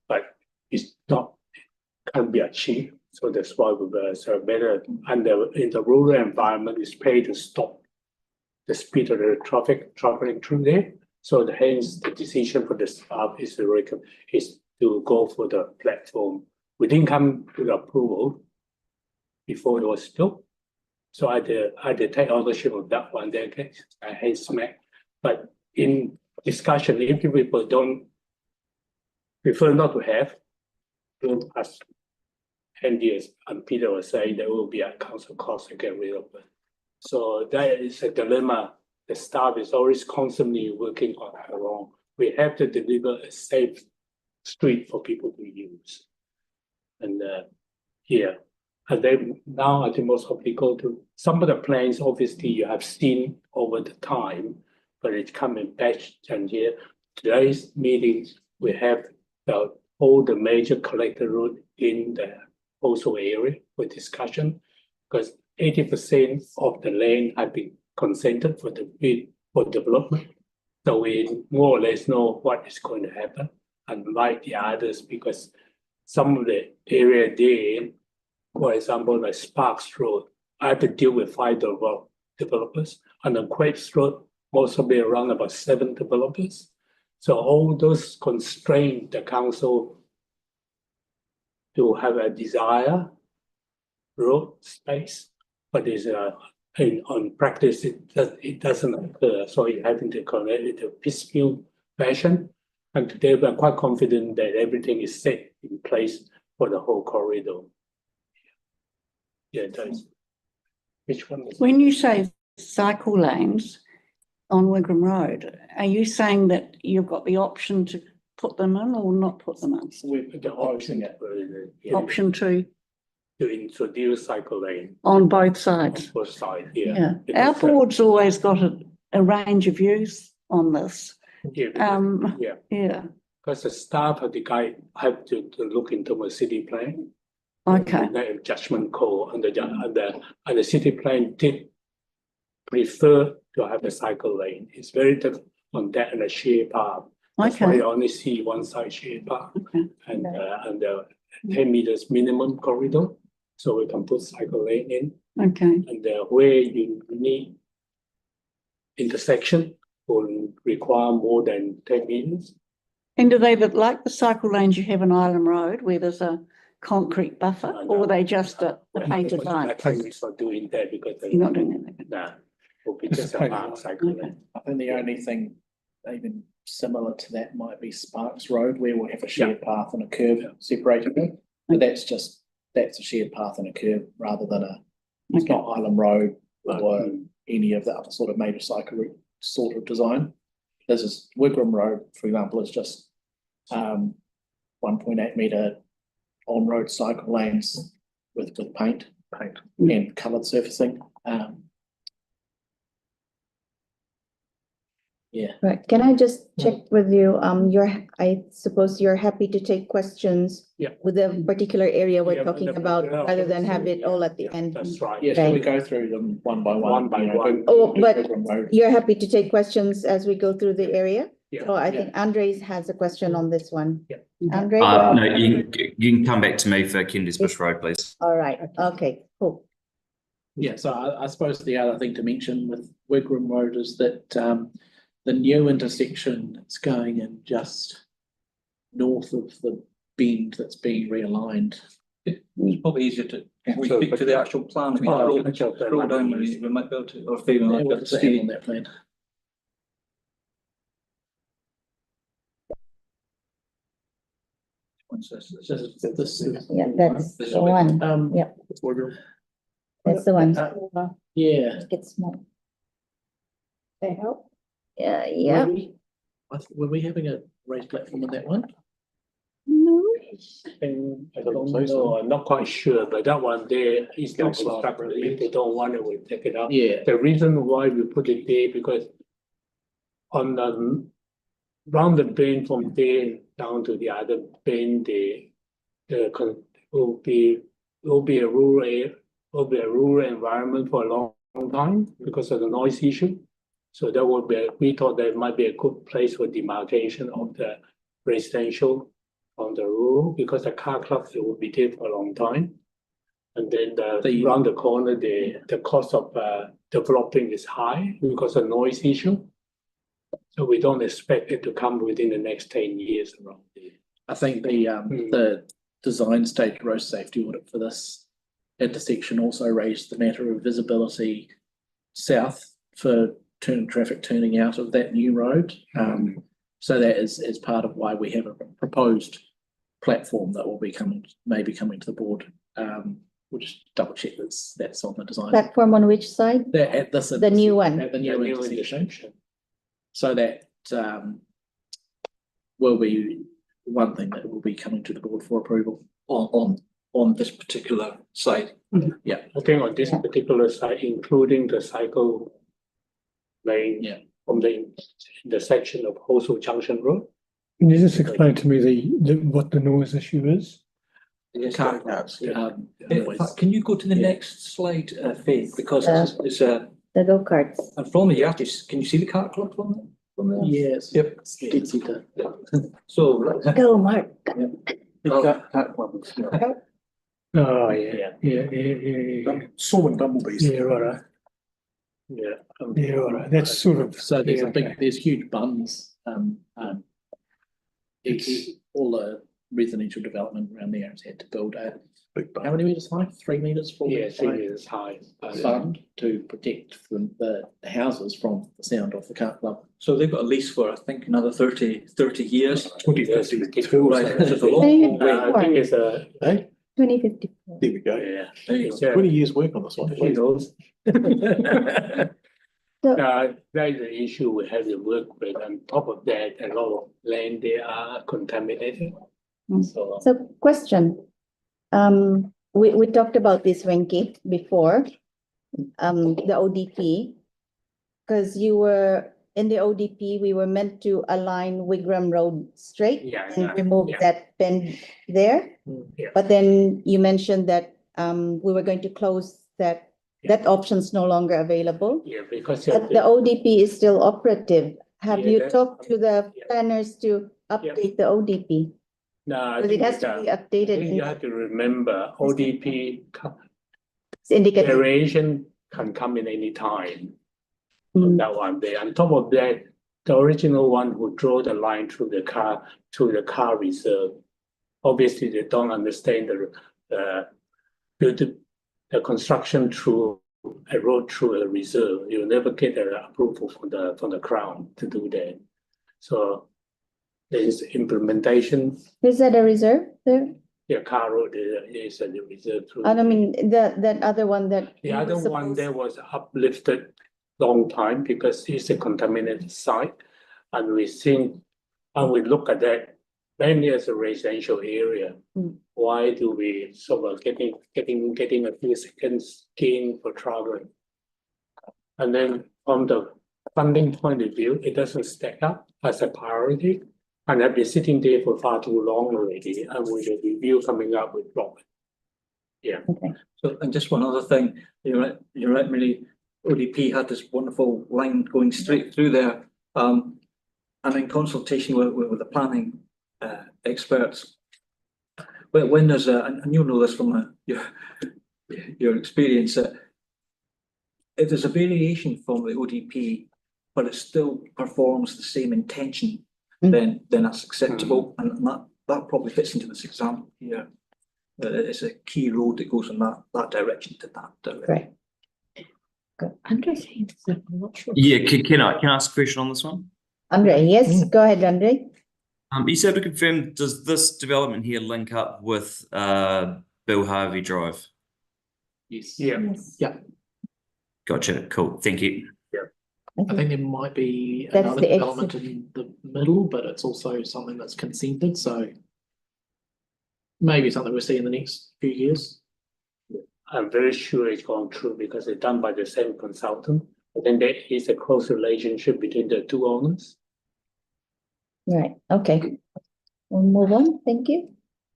but it's not, can't be achieved. So that's why we were better. And in the rural environment, it's paid to stop the speed of the traffic traveling through there. So hence the decision for the staff is to go for the platform. We didn't come to the approval before it was built. So I did take ownership of that one there, I hate smack. But in discussion, if people don't prefer not to have, as Andy and Peter were saying, there will be a council cost to get rid of it. So that is a dilemma. The staff is always constantly working on how long. We have to deliver a safe street for people to use. And and then now I think most of the go to some of the plans, obviously you have seen over the time, but it's coming batch. And here, today's meetings, we have all the major collector road in the coastal area for discussion, because 80% of the land have been consented for development. So we more or less know what is going to happen, unlike the others, because some of the area there, for example, like Sparks Road, I have to deal with 5 developers, and on Quapes Road, mostly around about 7 developers. So all those constrain the council to have a desire road space, but on practice it doesn't occur. So you're having to connect it in a piecemeal fashion. And today we're quite confident that everything is set in place for the whole corridor. Yeah, that's which one is when you say cycle lanes on Wigram Road, are you saying that you've got the option to put them in or not put them in? with the option Option to introduce cycle lane on both sides. on both sides. Yeah. Our board's always got a range of views on this. Yeah. Because the staff of the guy have to look into my city plan. Okay. And judgment call, and the city plan did prefer to have a cycle lane. It's very different on that and a shared path. That's why you only see one side shared path, and 10 meters minimum corridor, so we can put cycle lane in. Okay. And where you need intersection will require more than 10 meters. And do they look like the cycle lanes you have on Island Road, where there's a concrete buffer, or are they just a painted line? I think we're not doing that because you're not doing that. No, will be just a mark cycle lane. I think the only thing even similar to that might be Sparks Road, where we'll have a shared path and a curb separating it. But that's a shared path and a curb rather than it's not Island Road or any of the other sort of major cycle route sort of design. This is Wigram Road, for example, is just 1.8 metre on-road cycle lanes with paint and coloured surfacing. Yeah. Right, can I just check with you, I suppose you're happy to take questions Yeah. with a particular area we're Yeah, talking and the- about, yeah, rather than have it yeah, all at the yeah, end? That's right. Yeah, shall we Okay. go through them one by one? One by you know, one. Oh, but Wigram Road. you're happy to take questions as we go through the area? Yeah. So I think Andres has a question on this one. Yeah. Andre? No, you can come back to me for Kendy's Bush Road, please. All right, okay, cool. Yeah, so I suppose the other thing to mention with Wigram Road is that the new intersection is going in just north of the bend that's being realigned. It's probably easier to, if we speak to the actual plan, we scroll down, we might be able to, or Stephen might be able to see on that plan. Yeah, that's the one, yeah, that's the one. Yeah. Get small. They help? Yeah. Were we having a raised platform on that one? No. I don't know, I'm not quite sure, but that one there is not constructed. If they don't want it, we take it up. Yeah. The reason why we put it there, because on the round the bend from there down to the other bend, will be a rural environment for a long time because of the noise issue. So that would be, we thought that might be a good place for demarcation of the residential on the rural, because the car clubs, they will be there for a long time. And then around the corner, the cost of developing is high because of noise issue. So we don't expect it to come within the next 10 years around there. I think the design stage road safety audit for this intersection also raised the matter of visibility south for traffic turning out of that new road. So that is part of why we have a proposed platform that will be maybe coming to the board. We'll just double check that's on the design. Platform on which side? The new one. At the new intersection. So that will be one thing that will be coming to the board for approval on this particular site. Yeah. I think on this particular site, including the cycle lane from the section of Hosu Junction Road. Can you just explain to me what the noise issue is? Car parks. Can you go to the next slide, Faith, because it's the go-karts. and from here, can you see the car club from there? Yes. Yep. So Go, Mark. Oh, yeah. So many bumblebees. Yeah, right. Yeah. Yeah, right. That's sort of. So there's huge bums. All the residential development around there has had to build how many meters high? 3 meters, 4 meters high? 3 meters high. Fund to protect the houses from the sound of the car club. So they've got a lease for, I think, another 30 years. 2052. Right, it's a long way. I think it's a, 2054. There we go. yeah. It's 20 years work on this one. Who knows? That is the issue we have to work with. On top of that, a lot of land they are contaminated. So question, we talked about this, Wenki, before, the ODP, because you were in the ODP, we were meant to align Wigram Road straight and remove that bend there. But then you mentioned that we were going to close that option's no longer available. Yeah, because but the ODP is still operative. Have you talked to the planners to update the ODP? No, Because it has to be updated. You have to remember, ODP indicated variation can come in any time. That one there. On top of that, the original one who drew the line through the car reserve. Obviously, they don't understand the construction through a road through a reserve. You'll never get an approval from the Crown to do that. So there is implementation. Is that a reserve there? Yeah, car road is a reserve. I mean, that other one that. The other one there was uplifted long time because it's a contaminated site. And we look at that mainly as a residential area. Why do we sort of getting a few seconds gain for traveling? And then from the funding point of view, it doesn't stack up as a priority. And I've been sitting there for far too long already, and with the review coming up with Robert. Yeah. Okay. So, and just one other thing, you're right, Millie, ODP had this wonderful line going straight through there. And in consultation with the planning experts, when there's and you'll know this from your experience, if there's a variation from the ODP, but it still performs the same intention, then that's acceptable, and that probably fits into this example here. It's a key road that goes in that direction to that direction. Right. Andre's hand is up. I'm not sure. Yeah, can I ask a question on this one? Andre, yes, go ahead, Andre. You said to confirm, does this development here link up with Bill Harvey Drive? Yes. Yeah. Yes. Yeah. Gotcha. Cool. Thank you. I think there might be That's another the development in the middle, but it's also something that's consented, so maybe something we'll see in the next few years. I'm very sure it's gone through because it's done by the same consultant. But then there is a close relationship between the two owners. Right, okay. We'll move on, thank you.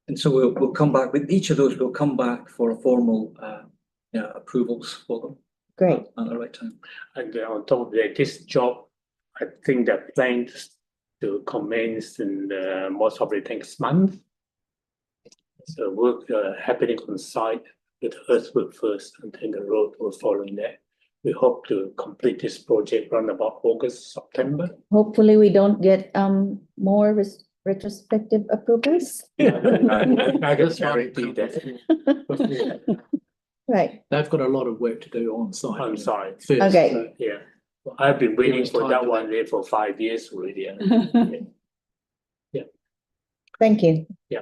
And so we'll come back with each of those. We'll come back for a formal approvals for them. Great. At the right time. And on top of that, this job, I think they're planned to commence in most probably next month. So work happening on site with earthwork first, and then the road will follow in that. We hope to complete this project around about August, September. Hopefully we don't get more retrospective approvals. I can guarantee that. Right. They've got a lot of work to do on site. On site. First, Okay. so Yeah. Well, I've been waiting There is for time that for one that. there for 5 years already. Thank you. Yeah.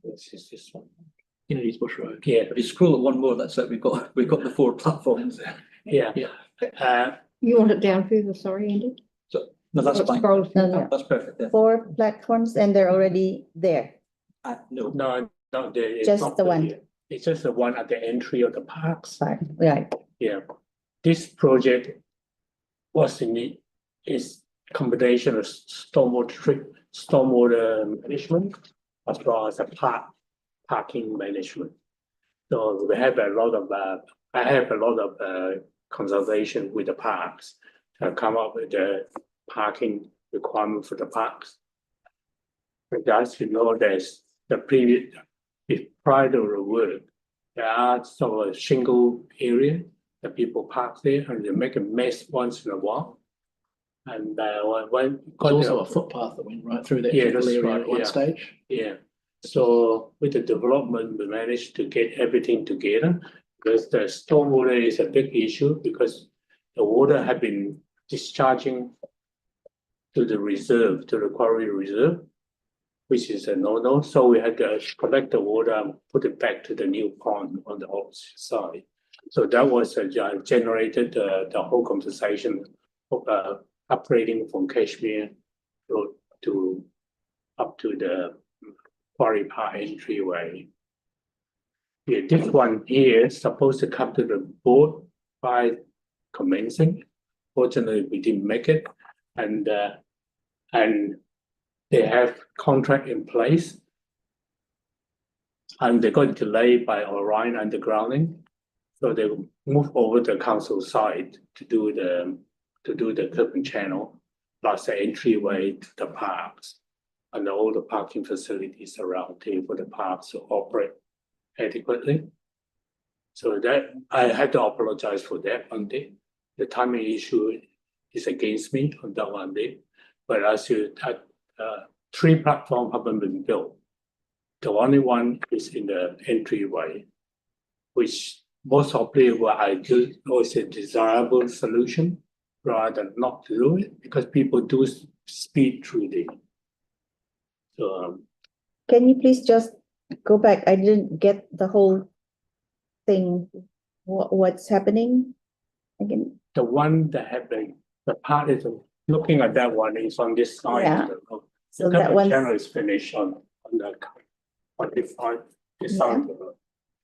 This is this one. Kennedy's Bush Road. Yeah. If you scroll at one more, that's it. We've got the 4 platforms there. Yeah. You want it down further, sorry, Andy? So no, that's fine. Scroll No, no. That's perfect. Yeah. 4 platforms and they're already there. No. No, it's Just not the one. here. It's just the one at the entry of the parks. Right. Yeah. This project was is combination of stormwater management as well as a parking management. So we have a lot of I have a lot of consultation with the parks to come up with the parking requirement for the parks. But as you know, there's the previous prior to the work, there are sort of shingle area that people park there and they make a mess once in a while. And when There's also a footpath that went right through that that's area right, at one stage. Yeah. So with the development, we managed to get everything together because the stormwater is a big issue because the water had been discharging to the reserve, to the quarry reserve, which is a no-no. So we had to collect the water and put it back to the new pond on the opposite side. So that was generated the whole conversation of upgrading from Kashmir Road to up to the Quarry Park entryway. Yeah, this one here is supposed to come to the board by commencing. Fortunately, we didn't make it, and they have contract in place, and they got delayed by Orion undergrounding, so they move over the council side to do the curving channel, plus the entryway to the parks, and all the parking facilities around here for the parks to operate adequately. So that I had to apologize for that one day. The timing issue is against me on that one day, but as you had 3 platforms haven't been built. The only one is in the entryway, which most probably what I do was a desirable solution rather than not to do it because people do speed through there. So Can you please just go back? I didn't get the whole thing. What's happening again? the one that happened, the part is looking at that one is on this side. Yeah. of the road. So The that curving one's- channel is finished on this side of the road.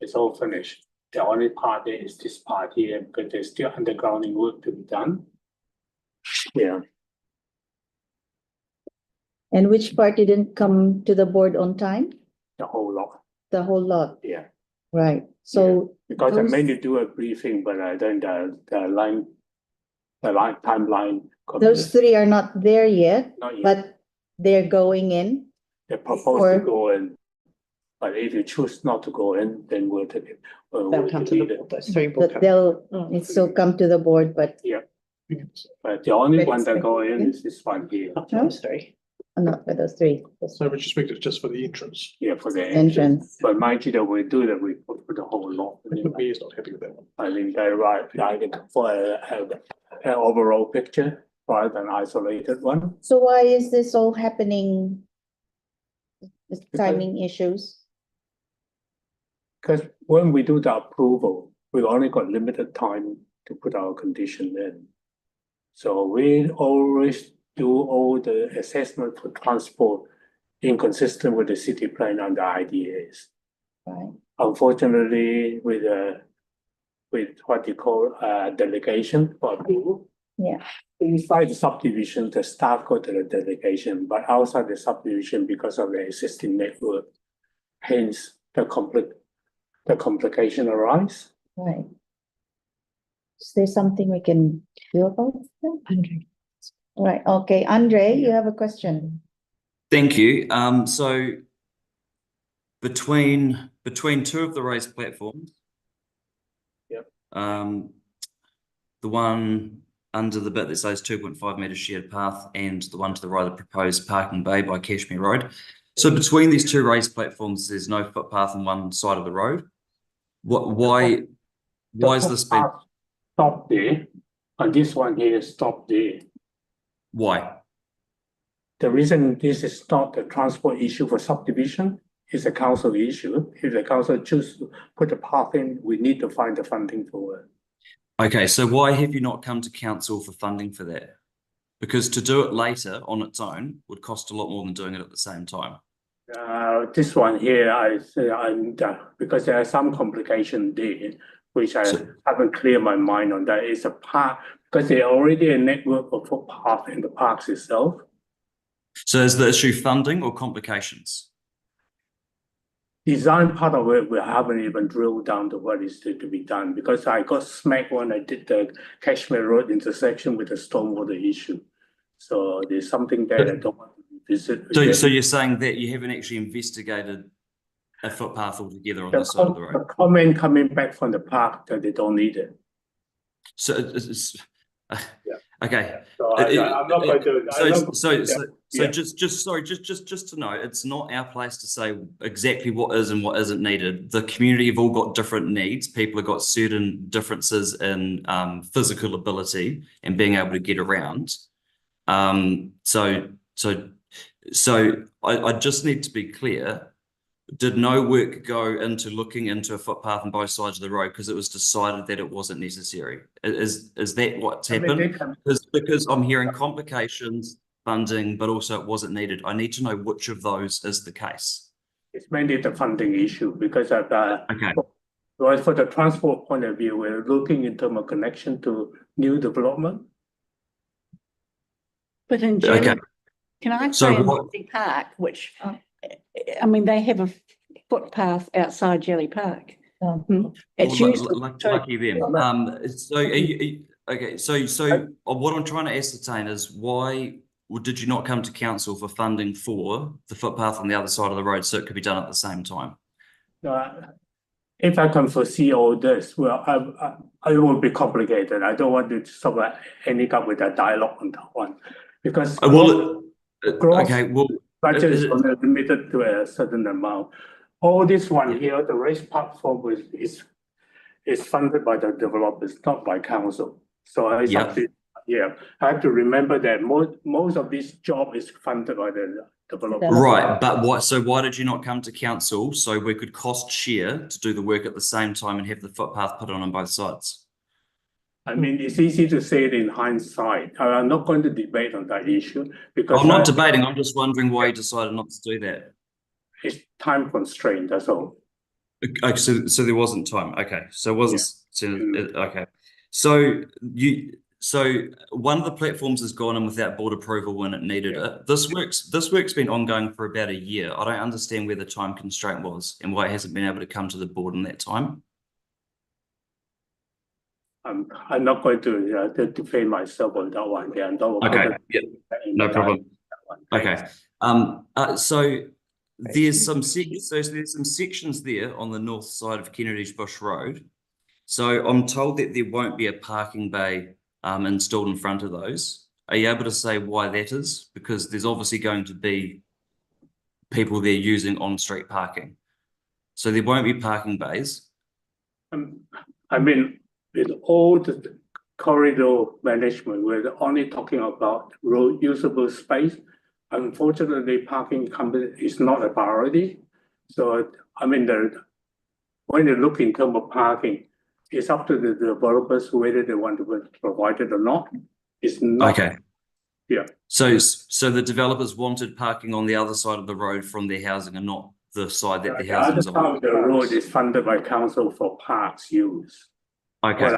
It's all finished. The only part there is this part here, because there's still undergrounding work to be done. Yeah, And which part didn't come to the board on time? the whole lot, The whole lot, yeah. right? So Because I those- meant to do a briefing, but then the line timeline. those three are not there yet, Not yet. but they're going in. They're proposed to go in. But if you choose not to go in, then we'll take it. They'll come to the board, those three will But come. it still come to the board, but Yeah. But the only But one it's that go in like- is this one here. Those three. not for those three. So we expect it's just for the entrance. Yeah, for the Entrance. entrance. But mind you, that we do the report for the whole lot. The mayor's not happy with that one. I think they're right. I think for an overall picture rather than isolated one. So why is this all happening? This timing issues? Because when we do the approval, we only got limited time to put our condition in. So we always do all the assessment for transport inconsistent with the city plan and the IDAs. Right. Unfortunately, with what you call delegation for approval. Yeah. Inside the subdivision, the staff go to the delegation, but outside the subdivision, because of the existing network, hence the complication arise. Right. Is there something we can do about that? Andre. Right, okay, Andre, you have a question. Thank you. So between two of the raised platforms. Yep. The one under the bit that says 2.5 metre shared path and the one to the right of the proposed parking bay by Cashmere Road. So between these two raised platforms, there's no footpath on one side of the road. Why is this been? Stop there, and this one here stop there. Why? The reason this is not a transport issue for subdivision is a council issue. If the council choose to put a path in, we need to find the funding for it. Okay, so why have you not come to council for funding for that? Because to do it later on its own would cost a lot more than doing it at the same time. This one here, because there are some complication there, which I haven't cleared my mind on that. It's a park, because there already a network of footpath in the parks itself. So is the issue funding or complications? Design part of it, we haven't even drilled down to what is to be done, because I got smacked when I did the Cashmere Road intersection with the stormwater issue. So there's something there I don't want to visit. So you're saying that you haven't actually investigated a footpath altogether on this side of the road? The comment coming back from the park that they don't need it. So it's okay. So I'm not going to. Just to know, it's not our place to say exactly what is and what isn't needed. The community have all got different needs. People have got certain differences in physical ability and being able to get around. So I just need to be clear. Did no work go into looking into a footpath on both sides of the road because it was decided that it wasn't necessary? Is that what's happened? Because I'm hearing complications, funding, but also it wasn't needed. I need to know which of those is the case. It's mainly the funding issue because of okay. Well, for the transport point of view, we're looking in terms of connection to new development. But in general, okay. Can I So say in what- Jelly Park, which I mean, they have a footpath outside Jelly Park. It's Well, usually lucky them. So okay. So what I'm trying to ascertain is why did you not come to council for funding for the footpath on the other side of the road so it could be done at the same time? If I can foresee all this, well, it will be complicated. I don't want to sort of end up with a dialogue on that one because okay, well, budget is only limited to a certain amount. All this one here, the raised platform is funded by the developers, not by council. So I have to remember that most of this job is funded by the developer. Right, but so why did you not come to council so we could cost share to do the work at the same time and have the footpath put on both sides? I mean, it's easy to say it in hindsight. I'm not going to debate on that issue because I'm not debating. I'm just wondering why you decided not to do that. It's time constraint. That's all. Okay, so there wasn't time. Okay, so it wasn't. Okay, so one of the platforms has gone in without board approval when it needed it. This work's been ongoing for about a year. I don't understand where the time constraint was and why it hasn't been able to come to the board in that time. I'm not going to defend myself on that one. Yeah, okay, no problem. Okay, so there's some sections there on the north side of Kennedy's Bush Road. So I'm told that there won't be a parking bay installed in front of those. Are you able to say why that is? Because there's obviously going to be people there using on-street parking. So there won't be parking bays. I mean, with all the corridor management, we're only talking about road usable space. Unfortunately, parking is not a priority. So, I mean, when you look in terms of parking, it's up to the developers whether they want to provide it or not. It's not. Okay. Yeah. So the developers wanted parking on the other side of the road from their housing and not the side that the housing is on. The other side of the road is funded by council for parks use. Okay.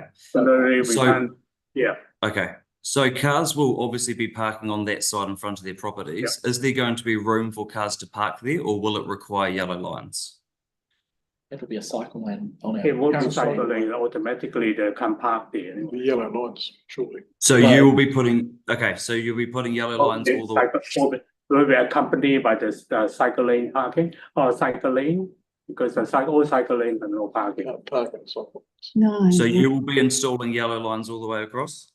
Yeah. Okay. So cars will obviously be parking on that side in front of their properties. Is there going to be room for cars to park there, or will it require yellow lines? It'll be a cycle lane on our. It won't be cycle lane automatically. They can park there. The yellow lines, surely. So you will be putting. Okay. So you'll be putting yellow lines all the way. Will be accompanied by the cycle lane parking or cycle lane, because all cycle lanes are no parking. No. So you will be installing yellow lines all the way across?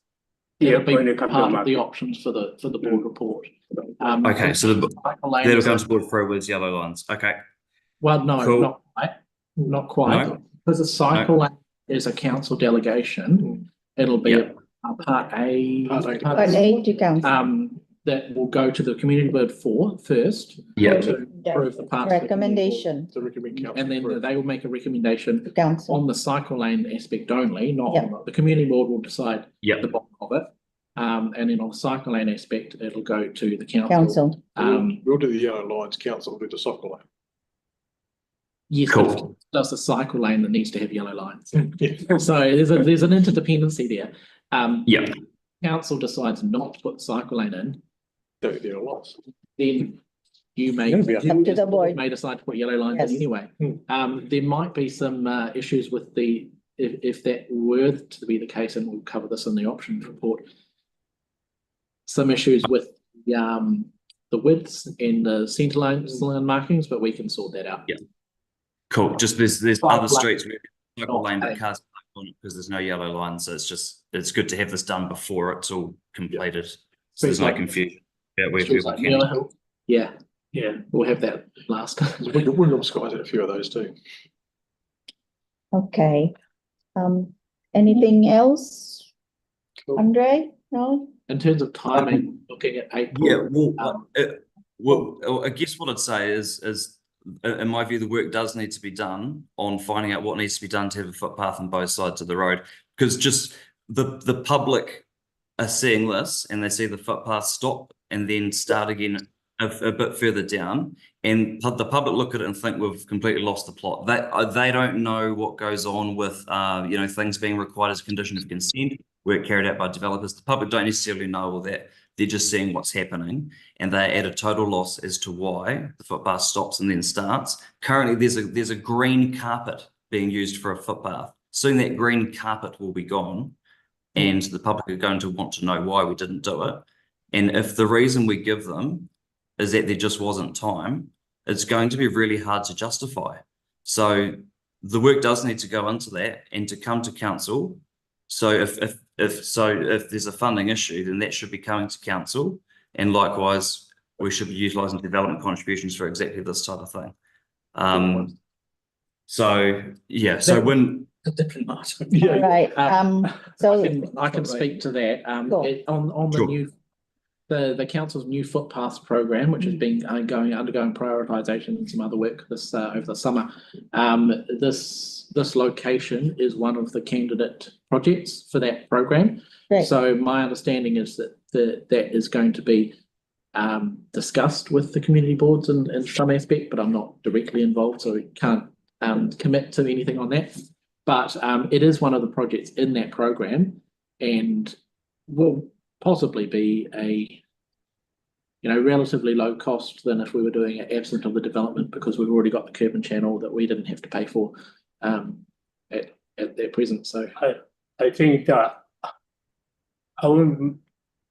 Yeah, when it comes part of the options for the board report. Okay, so that'll come to board through with yellow lines. Okay. Well, no, cool. not quite. No? Because a cycle lane is a council delegation. It'll be a part A. Part A to council. That will go to the community board first. Yeah. To approve the parts. Recommendation. And then they will make a recommendation to council on the cycle lane aspect only, not on the community board will decide the bulk of it. And then on the cycle lane aspect, it'll go to the council. We'll do the yellow lines, council will do the cycle lane. Yes, cool. That's the cycle lane that needs to have yellow lines. So there's an interdependency there. Council decides not to put the cycle lane in. Then you may up to the board. may decide to put yellow lines in anyway. There might be some issues with if that were to be the case, and we'll cover this in the options report. Some issues with the widths and the centre line markings, but we can sort that out. Yeah. Cool. Just there's other streets where cycle lane but cars on it because there's no yellow lines. So it's good to have this done before it's all completed. So there's no confusion. Yeah, we'll have that last. William Sky's had a few of those too. Okay. Anything else? Andre? No? In terms of timing, looking at April. Yeah, well, I guess what I'd say is in my view, the work does need to be done on finding out what needs to be done to have a footpath on both sides of the road, because just the public are seeing this and they see the footpath stop and then start again a bit further down, and the public look at it and think we've completely lost the plot. They don't know what goes on with things being required as a condition of consent, work carried out by developers. The public don't necessarily know all that. They're just seeing what's happening, and they're at a total loss as to why the footpath stops and then starts. Currently, there's a green carpet being used for a footpath. Soon that green carpet will be gone, and the public are going to want to know why we didn't do it. And if the reason we give them is that there just wasn't time, it's going to be really hard to justify. So the work does need to go into that and to come to council. So if there's a funding issue, then that should be coming to council. And likewise, we should be utilising development contributions for exactly this type of thing. So when a different matter. Right. So I can speak to that. On the new the council's new footpaths program, which has been undergoing prioritisation and some other work this over the summer. This location is one of the candidate projects for that program. Right. So my understanding is that that is going to be discussed with the community boards in some aspect, but I'm not directly involved, so we can't commit to anything on that. But it is one of the projects in that program and will possibly be a relatively low cost than if we were doing it absent of the development, because we've already got the curb and channel that we didn't have to pay for at their present. So I think that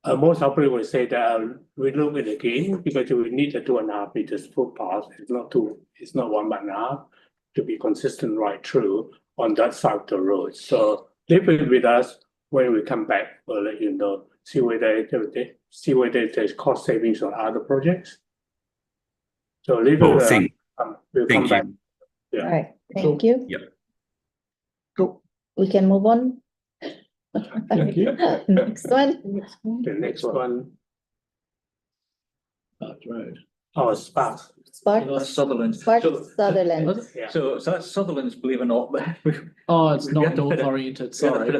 most probably will say that we look at it again because we need a 2.5 meters footpath. It's not 1.5 to be consistent right through on that side of the road. So leave it with us. When we come back, we'll let you know. See whether there's cost savings on other projects. So leave it. Thank we'll come back. you. Yeah. All right, thank you. Yep. Cool. We can move on. Thank you. Next one. The next one. Road. Oh, Sparks. Sparks. Sutherland. Sparks Sutherland. Yeah. So that's Sutherland's, believe it or not. Oh, it's not north oriented, sorry.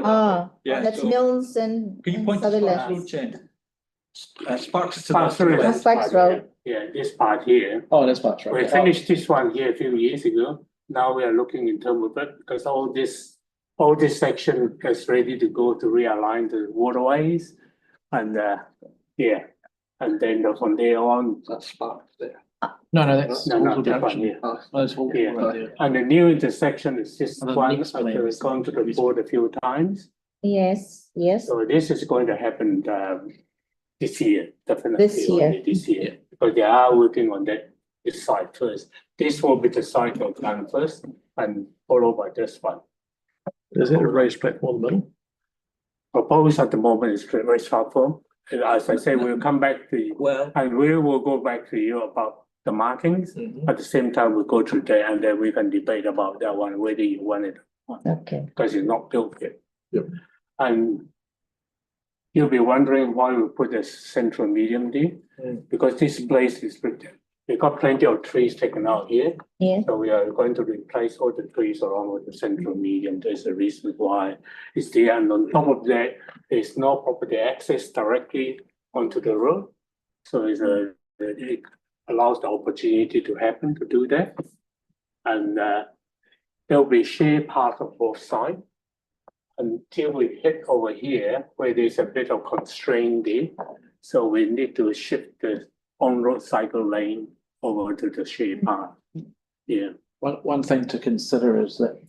That's Mills and Can you point to Sutherland. Sparks Road, Jen? Sparks is to Sparks the Road. west. Sparks Road. Yeah, this part here. Oh, that's Sparks Road. We finished this one here a few years ago. Now we are looking in terms of it because all this section is ready to go to realign the waterways, and and then from there on. That's Sparks there. No, that's no, that one here. That's all right there. And the new intersection is this And the one. next I've plan. gone to the board a few times. Yes, yes. So this is going to happen this year, definitely. This year, because they are working on this side first. This will be the side of plan first, and followed by this one. Is it a raised platform in the middle? Proposed at the moment is raised platform. And as I say, we'll come back to you. Well, and we will go back to you about the markings. At the same time, we'll go through there and then we can debate about that one, whether you want it or not. Okay. Because it's not built yet. Yep. And you'll be wondering why we put a central medium there. Because this place is, we got plenty of trees taken out here. Yeah. So we are going to replace all the trees along with the central medium. There's a reason why it's there. And on top of that, there's no property access directly onto the road. So it allows the opportunity to happen to do that. And there'll be shared path on both sides until we hit over here where there's a bit of constraint there. So we need to shift the on-road cycle lane over to the shared path. Yeah. One thing to consider is that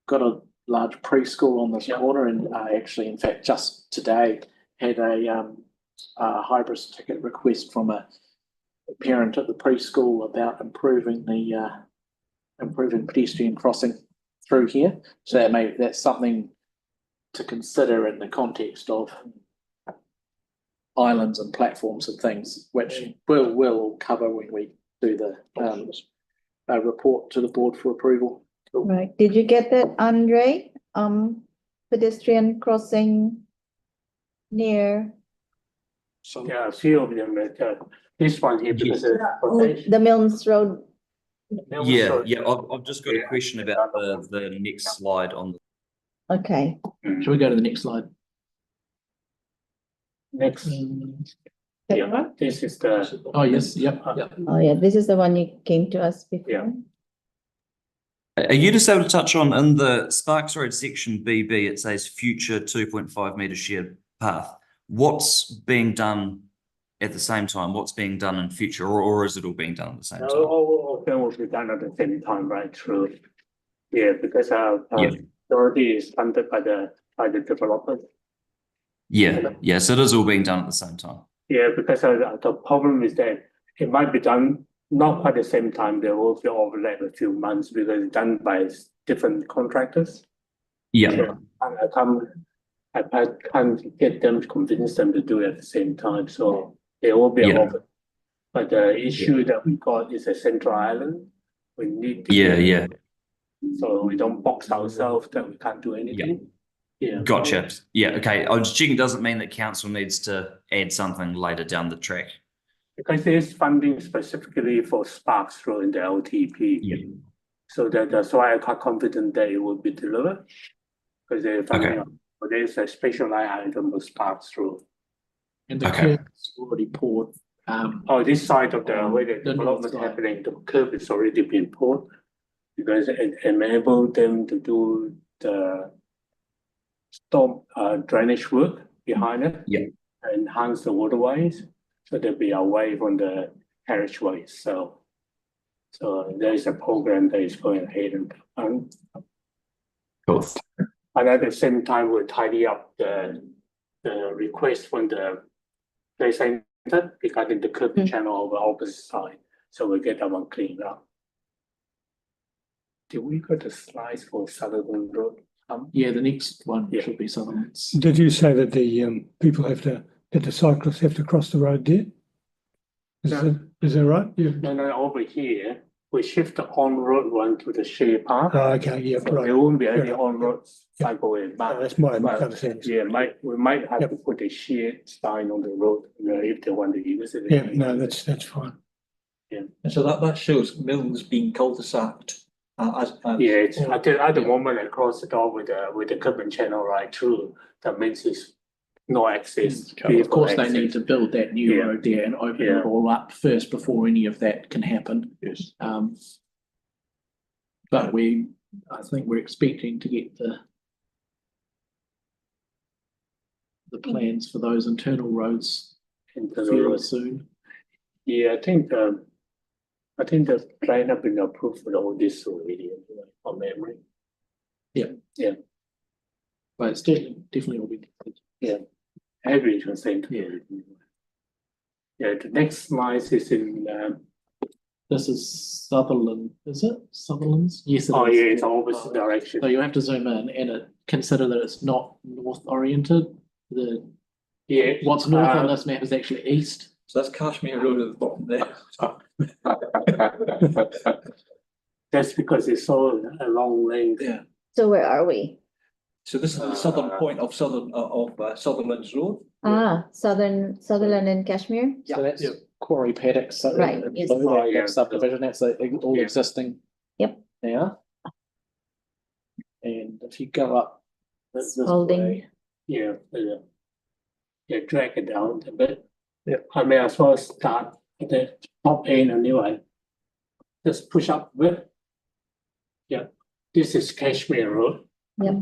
got a large preschool on this corner, and actually, in fact, just today had a hybris ticket request from a parent at the preschool about improving pedestrian crossing through here. So that's something to consider in the context of islands and platforms and things, which we'll cover when we do the report to the board for approval. Right. Did you get that, Andre? Pedestrian crossing near Yeah, a few of them. This one here because the Mills Road. I've just got a question about the next slide on the. Okay. Shall we go to the next slide? Next. Yeah, this is the. Oh, yes, yep. Oh, yeah, this is the one you came to us before. Yeah. Are you just able to touch on in the Sparks Road section BB, it says future 2.5 metre shared path. What's being done at the same time? What's being done in future, or is it all being done at the same time? All of them will be done at the same time, right through. Yeah, because authority is funded by the developers. Yeah, so it is all being done at the same time. Yeah, because the problem is that it might be done not quite the same time. There will be overlap a few months because it's done by different contractors. Yeah. So I can't get them to convince them to do it at the same time. So there will be a overlap. But the issue that we got is a central island. We need to so we don't box ourselves that we can't do anything. Yeah. Gotcha. Yeah, okay. I was checking, doesn't mean that council needs to add something later down the track. Because there's funding specifically for Sparks Road in the LTP. Yeah. So that's why I'm quite confident that it will be delivered. Because they're funding there's a special line item of Sparks Road. And the curb is already poured. This side of the way the development is happening, the curb is already been poured. because it enabled them to do the storm drainage work behind it. Yeah. Enhance the waterways, so they'll be away from the carriageways. So there is a program that is going ahead and Cool. and at the same time we'll tidy up the request from the play center regarding the curb channel on the opposite side. So we'll get that one cleaned up. Did we got the slides for Sutherland Road? Yeah, the next one should be Sutherland's. Did you say that the people that the cyclists have to cross the road there? Is that right? Yeah. No, over here, we shift the on-road one to the share path. Oh, okay, yeah, So right. there won't be any Fair enough. on-road cycleway. Oh, that's my understanding. Yeah, we might have to put a shared sign on the road, if they want to use it. Yeah, no, that's fine. Yeah. And so that shows Mills being cul-de-saced. Yeah, it's at the moment across the door with the curb and channel right through, that means it's no access. Of course, they need to build that new road there and open it all up first before any of that can happen. Yes. But I think we're expecting to get the plans for those internal roads fairly soon. Yeah, I think the plan have been approved for all this already, from memory. Yeah. But it's definitely will be. Yeah. Every consent. Yeah. Yeah, the next slide is in This is Sutherland, is it? Sutherland's? Yes, it oh is. yeah, it's opposite direction. So you have to zoom in and consider that it's not north oriented. What's north on this map is actually east. So that's Kashmir Road at the bottom there. That's because it's all a long length. Yeah. So where are we? So this is the southern point of Sutherland's Road. Sutherland and Kashmir? So that's Quarry Paddocks. So Right, yes. that subdivision, that's all existing. Yep. Now. And if you go up this Holding. way. Yeah, drag it down a bit. Yeah. I may as well start at the top end anyway. Just push up a bit. Yeah, this is Kashmir Road. Yep.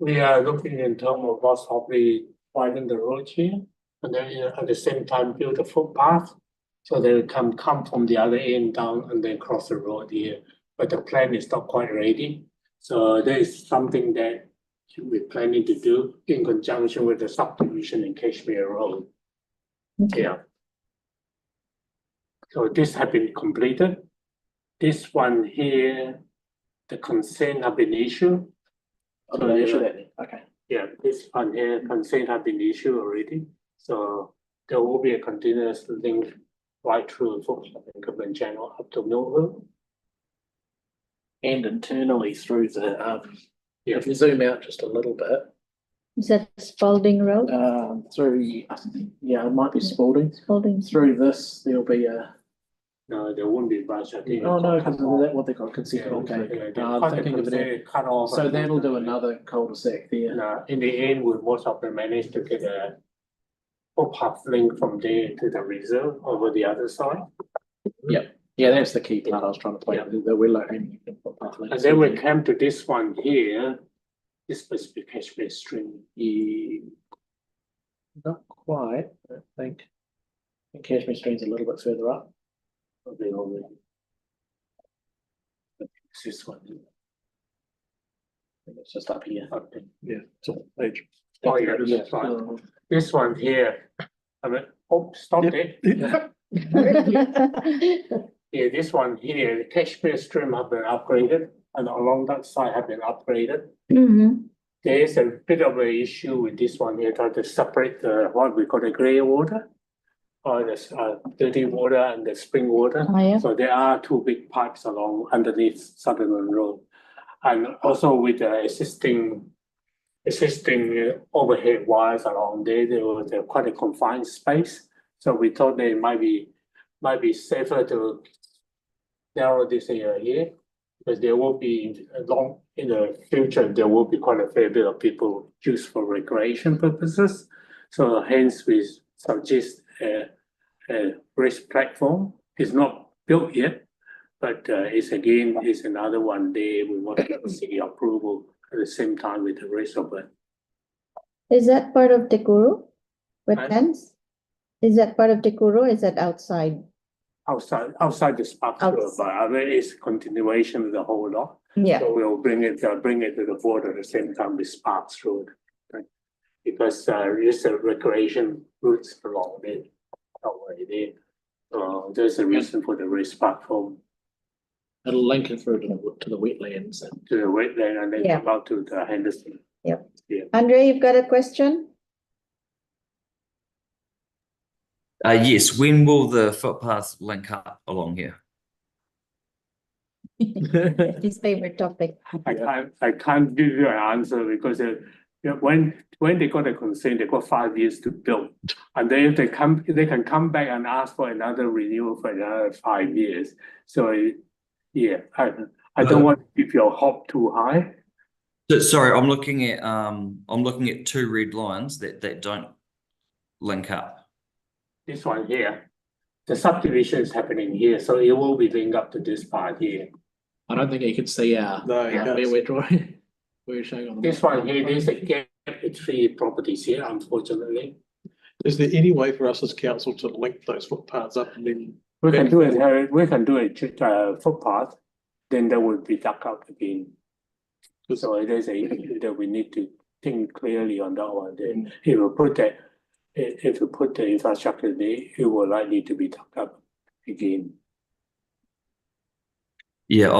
We are looking in terms of possibly widen the road here, and then at the same time build a footpath, so they come from the other end down and then cross the road here. But the plan is not quite ready, so there is something that we're planning to do in conjunction with the subdivision in Kashmir Road. Okay. Yeah. So this has been completed. This one here, the consent have been issued. Okay. Yeah, this one here, consent have been issued already. So there will be a continuous link right through the channel up to Millville. And internally through the if you zoom out just a little bit. Is that Spalding Road? Through it might be Spalding. Spalding. Through this there'll be a No, there won't be much. I think. Oh no, because of that what they call consent. I'm thinking of it. Cut off. So that'll do another cul-de-sac there. No, in the end, we most of them managed to get a footpath link from there to the reserve over the other side. Yep. Yeah, that's the key part I was trying to play. That we're aiming at footpath links. And then we came to this one here. This must be Kashmir Stream. Not quite, I think. I think Kashmir Stream's a little bit further up. Okay, over. This one. I think it's just up here. Okay. Yeah, so page. Oh, yeah, that's right. This one here. I mean, stop it. Yeah, this one here, the Kashmir Stream have been upgraded, and along that side have been upgraded. There is a bit of an issue with this one here, trying to separate the what we call the grey water, or the dirty water and the spring water. Oh, yeah. So there are two big pipes along underneath Sutherland Road, and also with the existing overhead wires along there was quite a confined space. So we thought they might be safer to narrow this area here, because there will be in the future, there will be quite a fair bit of people use for recreation purposes. So hence we suggest a raised platform. It's not built yet. But it's another one day we want to see approval at the same time with the rest of it. Is that part of Tekuru? Wetlands? Is that part of Tekuru or is that outside? Outside the Sparks Road, but I mean, it's continuation of the whole lot. Yeah. So we'll bring it to the border at the same time with Sparks Road. Right? Because there's a recreation routes along there. There's a reason for the race platform. It'll link it through to the wetlands. To the wetland and then Yeah. come out to the Henderson. Yep. Yeah. Andre, you've got a question? Yes, when will the footpath link up along here? His favorite topic. I can't give you an answer because when they got a consent, they got 5 years to build. And then if they can come back and ask for another renewal for another 5 years. So yeah, I don't want to keep your hope too high. Sorry, I'm looking at two red lines that don't link up. This one here, the subdivision is happening here, so it will be linked up to this part here. I don't think you can see where we're drawing. We're showing on the This one here, there's a gap between properties here, unfortunately. Is there any way for us as council to link those footpaths up and then? We can do it. We can do a footpath, then that would be dug out again. So it is a issue that we need to think clearly on that one. Then if we put the infrastructure there, it will likely to be dug up again. Yeah,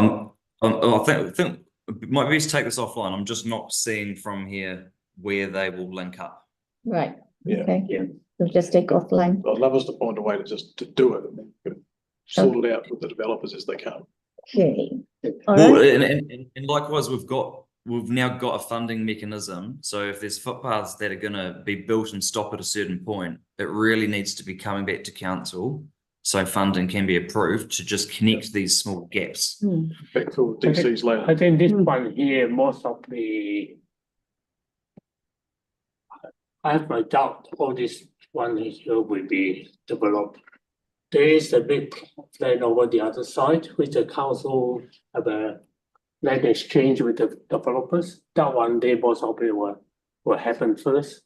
I think it might be best to take this offline. I'm just not seeing from here where they will link up. Right. Yeah. Okay. We'll just take offline. I'd love us to find a way to do it and then sort it out with the developers as they come. Okay. Well, and likewise, we've now got a funding mechanism. So if there's footpaths that are going to be built and stop at a certain point, it really needs to be coming back to council so funding can be approved to just connect these small gaps. Back to DCs later. I think this one here, most of the, I have my doubt all this one here will be developed. There is a big plan over the other side, which the council have a land exchange with the developers. That one, they most of it will happen first.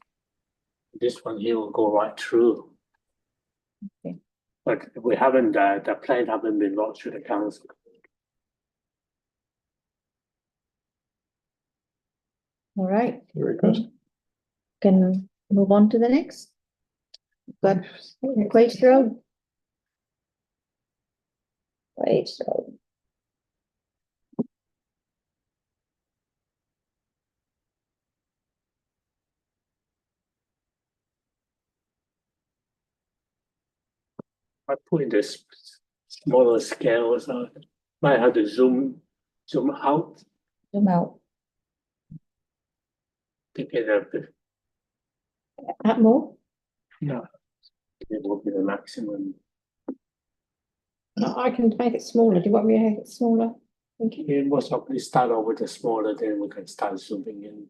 This one here will go right through. Okay. But we haven't, the plan haven't been lodged with the council. All right. Very good. Can move on to the next. Got Quaich Road. Quaich Road. I put in this smaller scale, so might have to zoom out Zoom out. to get a bit. Add more? No. It will be the maximum. No, I can make it smaller. Do you want me to make it smaller? Thank you. Yeah, most of we start off with the smaller, then we can start zooming in.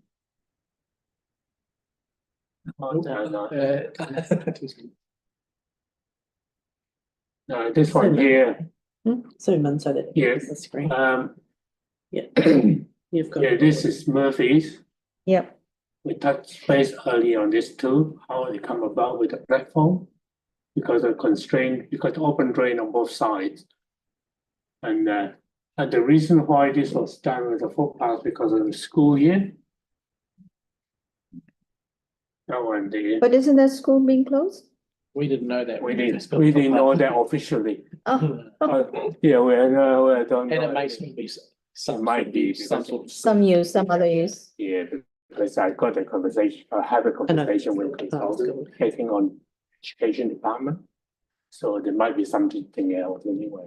Oh, no. No, this one here. Zoom in so that Yes. the screen. Yeah. You've got. Yeah, this is Murphy's. Yep. We touched base early on this too, how it come about with the platform. Because of constraint, because open drain on both sides. And the reason why this was done with the footpath because of the school year. That one there. But isn't the school being closed? We didn't know that. We didn't know that officially. Oh. Yeah, we don't know. And it may still be some. Might be some sort of. Some use, some other use. Yeah, because I got a conversation, I have a conversation with consultant taking on education department. So there might be something else anyway.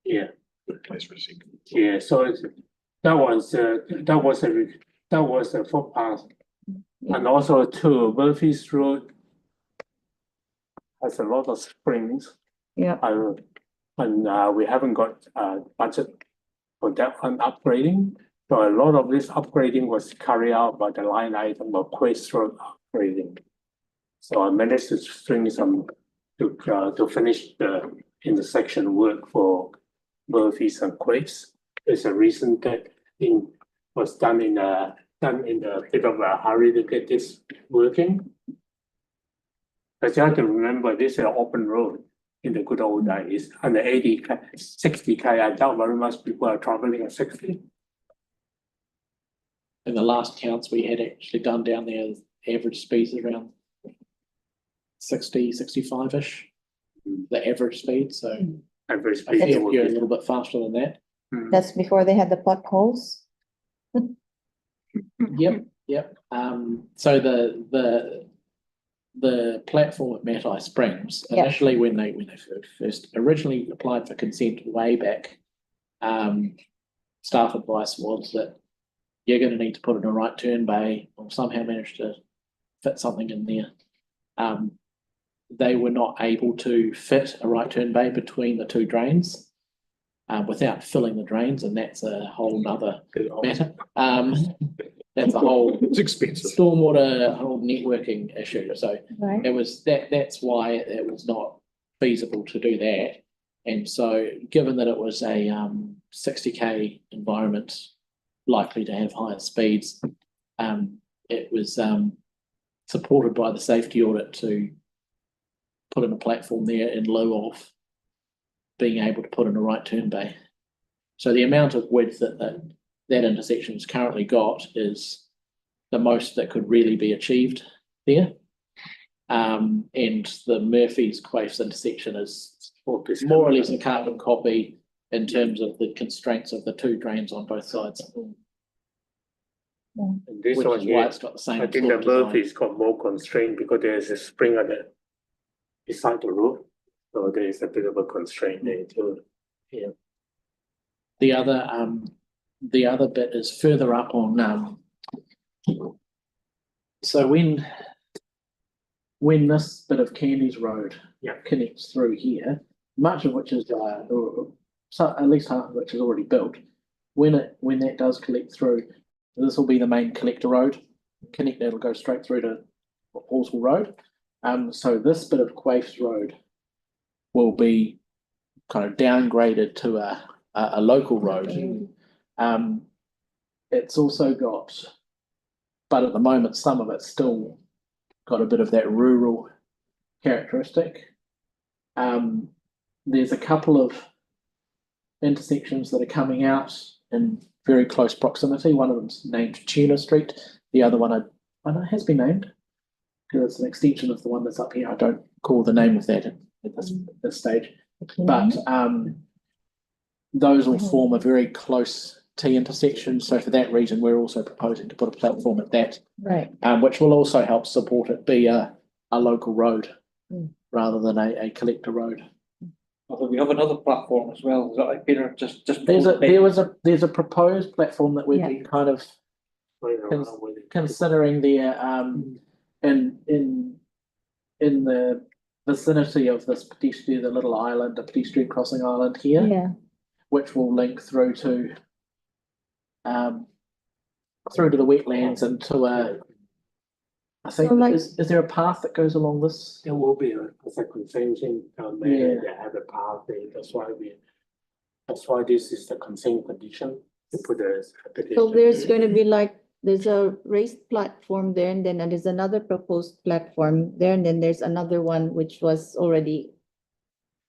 Yeah. Good place for a second. Yeah, so that was a footpath. And also too, Murphy's Road has a lot of springs. Yeah. And we haven't got budget for that one upgrading. So a lot of this upgrading was carried out by the line item of Quaich Road upgrading. So I managed to string some to finish the intersection work for Murphy's and Quays. There's a reason that was done in a bit of a hurry to get this working. But you have to remember this is an open road in the good old days, and the 60K, I doubt very much people are traveling at 60. In the last counts we had actually done down there, average speeds around 60, 65-ish, the average speed, so average I think speed you're a little bit faster than that. That's before they had the potholes. Yep. So the platform at Matai Springs, Yep. initially when they first originally applied for consent way back, staff advice was that you're going to need to put in a right turn bay, or somehow manage to fit something in there. They were not able to fit a right turn bay between the two drains without filling the drains, and that's a whole nother matter. That's a whole It's expensive. stormwater whole networking issue. So Right. it was that's why it was not feasible to do that. And so given that it was a 60K environment likely to have higher speeds, it was supported by the safety audit to put in a platform there in lieu of being able to put in a right turn bay. So the amount of width that intersection's currently got is the most that could really be achieved there. And the Murphy's Quays intersection is more or less a carbon copy in terms of the constraints of the two drains on both sides. And this Which one is why here, it's got the same I think sort the of design. Murphy's got more constraint because there's a spring at beside the roof. So there is a bit of a constraint there too. Yeah. The other bit is further up on so when this bit of Candies Road connects through here, much of which is so at least half of which is already built, when that does collect through, this will be the main collector road. It'll go straight through to Halswell Road. So this bit of Quays Road will be kind of downgraded to a local road. It's also got, but at the moment, some of it's still got a bit of that rural characteristic. There's a couple of intersections that are coming out in very close proximity. One of them's named Tuna Street. The other one I know has been named because it's an extension of the one that's up here. I don't call the name of that at this stage, but those will form a very close T intersection. So for that reason, we're also proposing to put a platform at that, Right. which will also help support it be a local road rather than a collector road. Although we have another platform as well. Is that like Peter? Just There's a proposed platform that we've Yeah. been kind of considering there in the vicinity of this pedestrian, the little island, the pedestrian crossing island here, Yeah. which will link through to the wetlands and to I think So, like- is there a path that goes along this? There will be a second fencing down there. They have a path there. That's why this is the consent condition to put a. So there's going to be there's a raised platform there, and then there's another proposed platform there, and then there's another one which was already.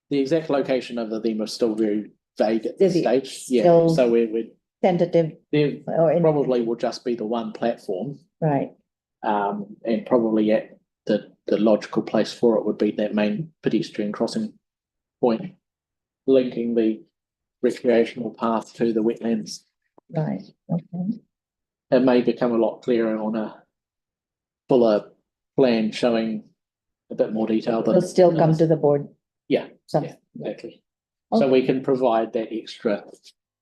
The exact location of them are still very vague at this Is it stage. Yeah, still so we're tentative. there Or probably will just be the one platform. Right. And probably at the logical place for it would be that main pedestrian crossing point, linking the recreational path to the wetlands. Right. Okay. It may become a lot clearer on a fuller plan showing a bit more detail. It'll still come to the board. Yeah, exactly. So we can provide that extra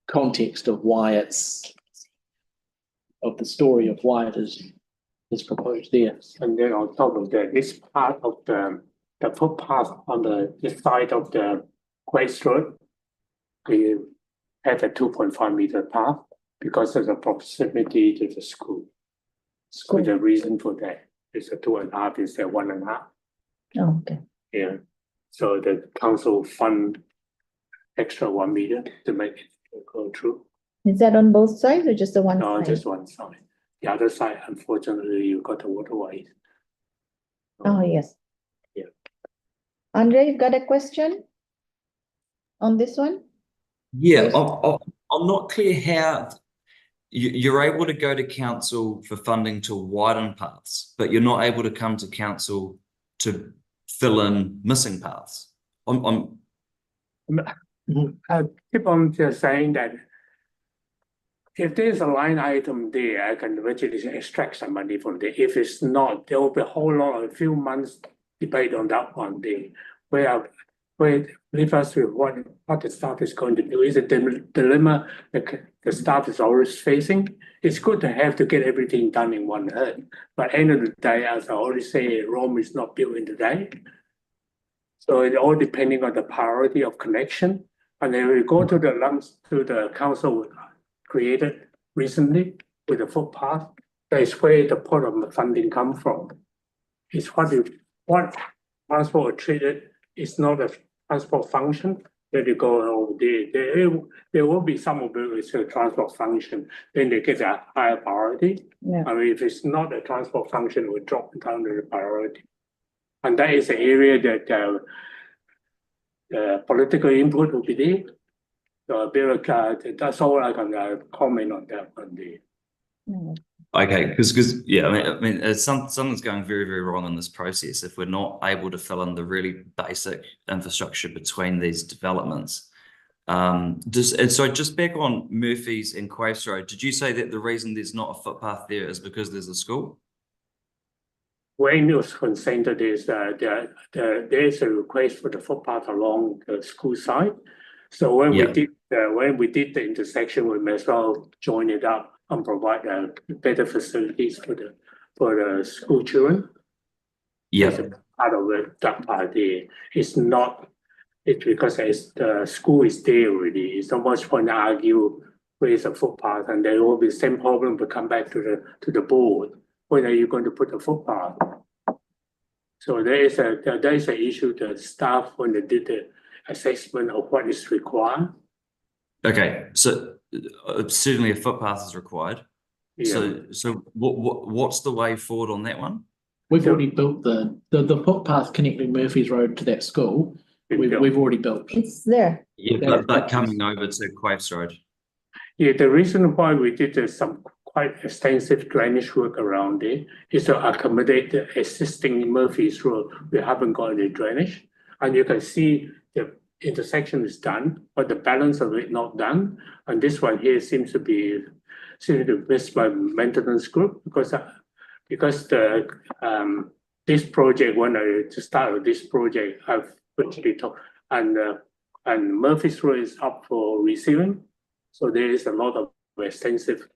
context of why the story of why it is proposed there. And then on top of that, this part of the footpath on this side of the Quays Road, we have a 2.5 meter path because of the proximity to the school. So the reason for that is a 2.5 is a 1.5. Oh, okay. Yeah. So the council fund extra 1 million to make it go through. Is that on both sides or just the one No, side? just one side. The other side, unfortunately, you got the waterways. Oh, yes. Yeah. Andre, you've got a question on this one? Yeah, I'm not clear how you're able to go to council for funding to widen paths, but you're not able to come to council to fill in missing paths. I keep on just saying that if there's a line item there, I can virtually extract some money from there. If it's not, there will be a whole lot, a few months debate on that one day, where leave us with what the staff is going to do. Is a dilemma the staff is always facing. It's good to have to get everything done in one hit, but end of the day, as I always say, Rome is not built in a day. So it all depending on the priority of connection. And then we go to the council created recently with the footpath. That is where the part of the funding come from. It's what transport treated is not a transport function. Then you go over there will be some of it is a transport function. Then they get a higher priority. Yeah. I mean, if it's not a transport function, we drop it down to the priority. And that is an area that political input will be there. So that's all I can comment on that one there. Okay, because yeah, I mean, something's going very, very wrong in this process if we're not able to fill in the really basic infrastructure between these developments. So just back on Murphy's and Quaves Road, did you say that the reason there's not a footpath there is because there's a school? When it was consented is there's a request for the footpath along the school side. So when we did the intersection, we may as well join it up and provide better facilities for the school children. Yeah, part of it, that part there. It's not. It's because the school is there already. It's not much point to argue where's the footpath, and there will be the same problem to come back to the board. When are you going to put the footpath? So there is an issue that staff when they did the assessment of what is required. Okay, so certainly a footpath is required. Yeah. So what's the way forward on that one? We've already built the footpath connecting Murphy's Road to that school. We've already built. It's there. Yeah, but coming over to Quaves Road. Yeah, the reason why we did some quite extensive drainage work around it is to accommodate the existing Murphy's Road. We haven't got any drainage, and you can see the intersection is done, but the balance of it not done. And this one here seems to miss by maintenance group because this project, when I started this project, I've virtually talked, and Murphy's Road is up for resealing, so there is a lot of extensive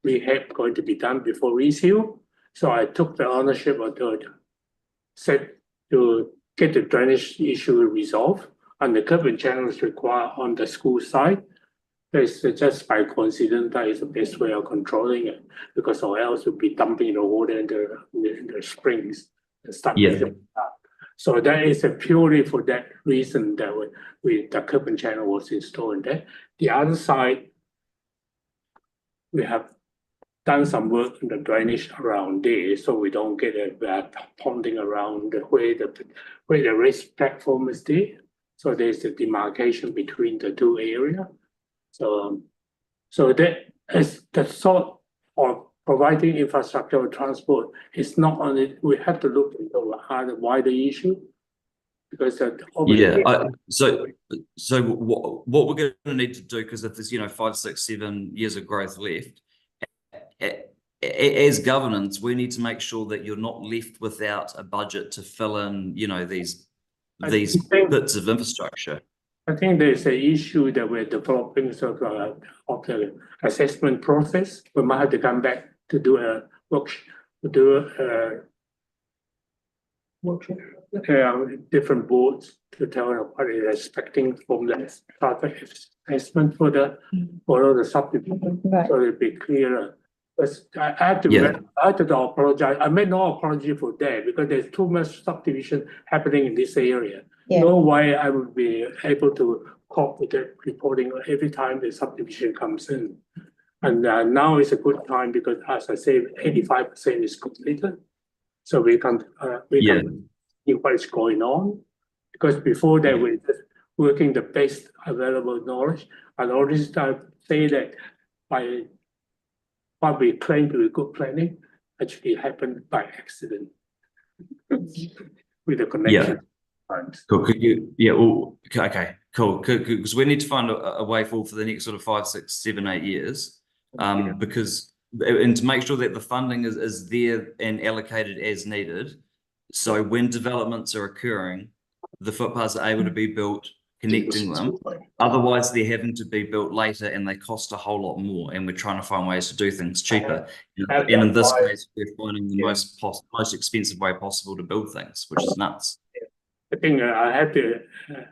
rehab going to be done before reseal. So I took the ownership of to get the drainage issue resolved, and the curb and channel is required on the school side. It's just by coincidence that is the best way of controlling it, because or else you'll be dumping the water in the springs and start messing it up. So that is purely for that reason that the curb and channel was installed there. The other side, we have done some work in the drainage around there, so we don't get a ponding around where the raised platform is there. So there's a demarcation between the two areas. So that is the sort of providing infrastructure transport is not only, we have to look into a wider issue. Because so what we're going to need to do, because if there's 5, 6, 7 years of growth left, as governance, we need to make sure that you're not left without a budget to fill in these bits of infrastructure. I think there's an issue that we're developing sort of the assessment process. We might have to come back to do a workshop, different boards to tell them what they're expecting from the traffic assessment for all the subdivision, so it'll be clearer. But I have to, Yeah. I have to apologize. I made no apology for that because there's too much subdivision happening in this area. Yeah. No way I would be able to cope with that reporting every time the subdivision comes in. And now is a good time because, as I say, 85% is completed. So we can see what is going on. Because before that, we're just working the best available knowledge. And always say that by what we claim to be good planning actually happened by accident with the connection. Cool. Could you, yeah, well, okay, cool. Because we need to find a way forward for the next sort of 5, 6, 7, 8 years. Because, and to make sure that the funding is there and allocated as needed. So when developments are occurring, the footpaths are able to be built, connecting them. Otherwise, they're having to be built later and they cost a whole lot more. And we're trying to find ways to do things cheaper. And in this case, we're finding the most expensive way possible to build things, which is nuts. I think I have to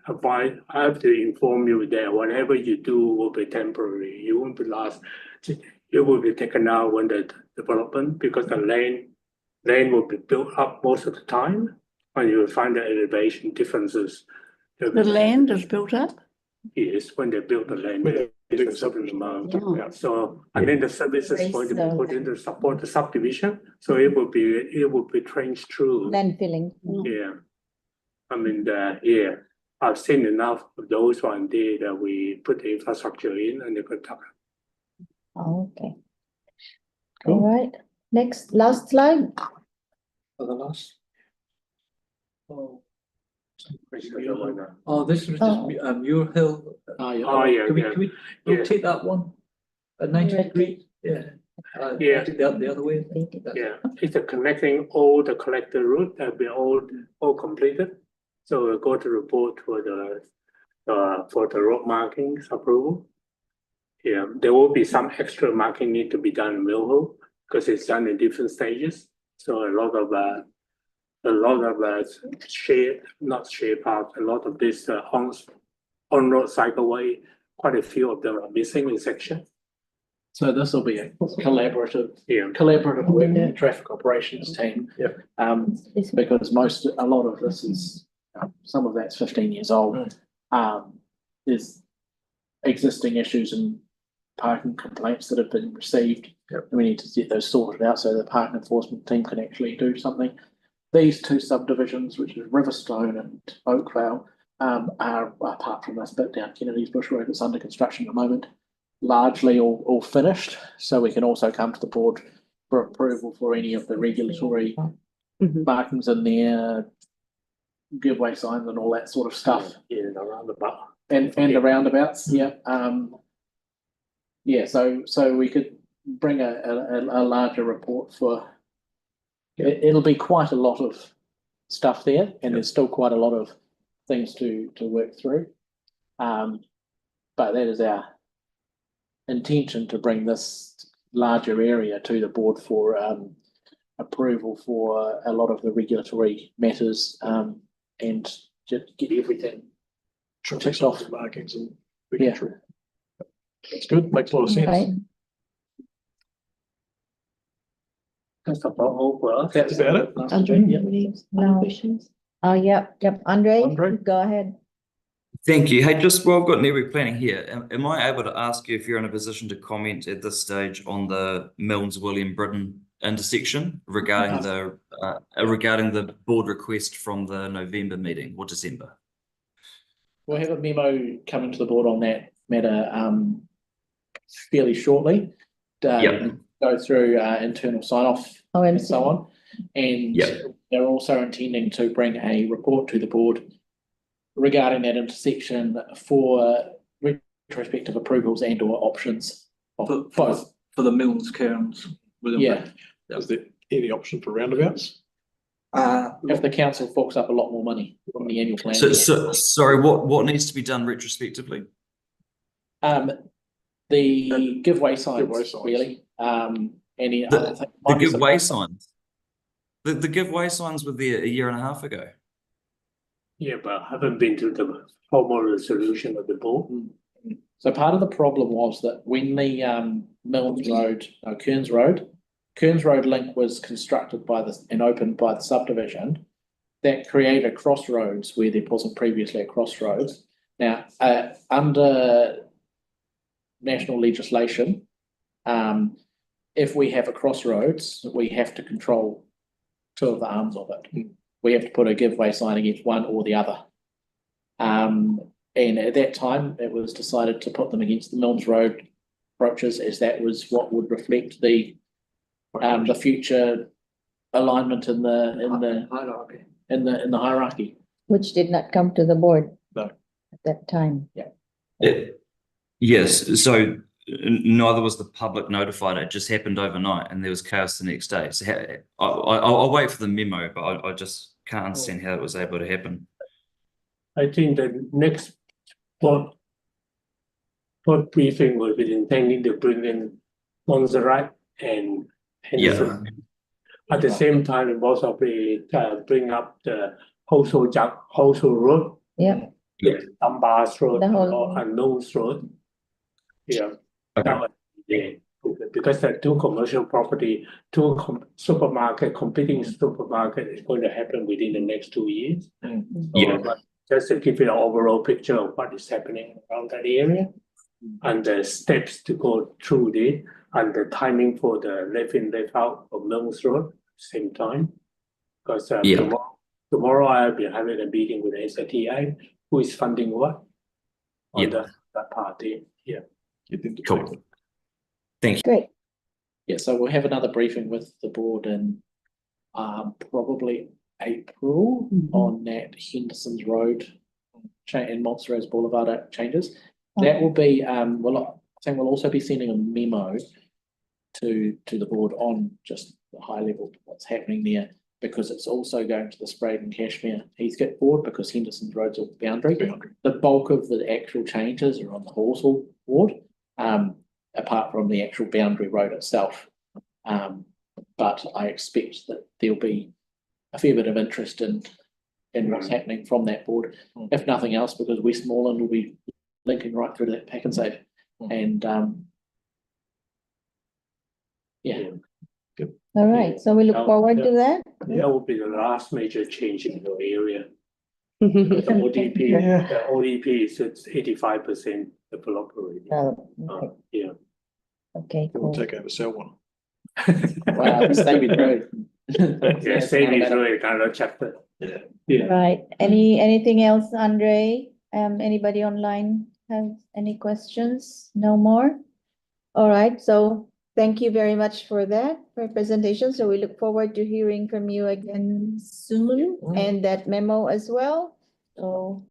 advise, I have to inform you that whatever you do will be temporary. You won't be last. It will be taken out when the development, because the land will be built up most of the time, and you will find the elevation differences. The land is built up? Yes, when they build the land, it's a certain amount. So, and then the service is going to be put in to support the subdivision. So it will be trenched through. Land filling. Yeah. I mean, I've seen enough of those one there that we put the infrastructure in and they could talk. Oh, okay. All right. Next, last slide. For the last. This was just Muir Hill. Can we rotate that one? At 90 degrees? Yeah. The other way. Yeah, it's a connecting all the collector route that we all completed. So we'll go to report for the road markings approval. Yeah, there will be some extra marking need to be done in Mill Hill because it's done in different stages. So a lot of not shared paths, a lot of this on-road cycleway, quite a few of them are missing in section. So this will be a collaborative work with the traffic operations team. Because a lot of this is, some of that's 15 years old. There's existing issues and parking complaints that have been received. And we need to get those sorted out so the parking enforcement team can actually do something. These two subdivisions, which is Riverstone and Oakvale, are, apart from this bit down Kennedy's Bush Road that's under construction at the moment, largely all finished. So we can also come to the board for approval for any of the regulatory markings in there, giveaway signs and all that sort of stuff. Yeah, the roundabout. And the roundabouts, so we could bring a larger report for, it'll be quite a lot of stuff there, and there's still quite a lot of things to work through. But that is our intention, to bring this larger area to the board for approval for a lot of the regulatory matters, and just get everything ticked off. Markings and regulatory. That's good, makes a lot of sense. Right. That's about all for us. That's about it. Andre, no questions? Oh, yep. Andre, go ahead. Thank you. Hey, just while I've got network planning here, am I able to ask you if you're in a position to comment at this stage on the Milnes-William-Britton intersection regarding the board request from the November meeting or December? We'll have a memo coming to the board on that matter fairly shortly. Go through internal sign-off and so on. And they're also intending to bring a report to the board regarding that intersection for retrospective approvals and or options of both. For the Milnes Cairns. Is there any option for roundabouts? If the council forks up a lot more money on the annual plan. So sorry, what needs to be done retrospectively? The giveaway signs, really. Any other thing. The giveaway signs. The giveaway signs were there a year and a half ago. Yeah, but I haven't been to the formal resolution of the board. So part of the problem was that when the Kearns Road link was constructed and opened by the subdivision, that created crossroads where there wasn't previously a crossroads. Now, under national legislation, if we have a crossroads, we have to control two of the arms of it. We have to put a give-way sign against one or the other. And at that time, it was decided to put them against the Milnes Road approaches, as that was what would reflect the future alignment in the hierarchy. In the hierarchy. Which did not come to the board. No. At that time. Yes, so neither was the public notified. It just happened overnight, and there was chaos the next day. So I'll wait for the memo, but I just can't understand how it was able to happen. I think the next board briefing will be intending to bring in Montserrat and Henderson. At the same time, it also be bring up the Household Road. Yeah. Dunbar's Road whole... and Knowles Road. Yeah. Because the two commercial property, competing supermarket is going to happen within the next 2 years. But just to give you an overall picture of what is happening around that area and the steps to go through it and the timing for the left in, left out of Knowles Road, same time. Because tomorrow I'll be having a meeting with the SATI, who is funding what on that party. Yeah. Cool. Thank you. Great. Yeah, so we'll have another briefing with the board in probably April on that Henderson's Road and Montserrat's Boulevard changes. That will be I think we'll also be sending a memo to the board on just the high level what's happening there, because it's also going to the Sprague and Cashmere Heathcote board, because Henderson's Road's a boundary. The bulk of the actual changes are on the Horsell ward, apart from the actual boundary road itself. But I expect that there'll be a fair bit of interest in what's happening from that board, if nothing else, because Westmoreland will be linking right through to that pack and save. And All right, so we look forward to that. That will be the last major change in the area. The ODP is it's 85% developed already. Okay. Okay, We'll take over sell one. Wow, Stevie Road. Stevie Road kind of chapter. Right. Anything else, Andre? Anybody online have any questions? No more? All right, so thank you very much for that, for presentation. So we look forward to hearing from you again soon, and that memo as well. So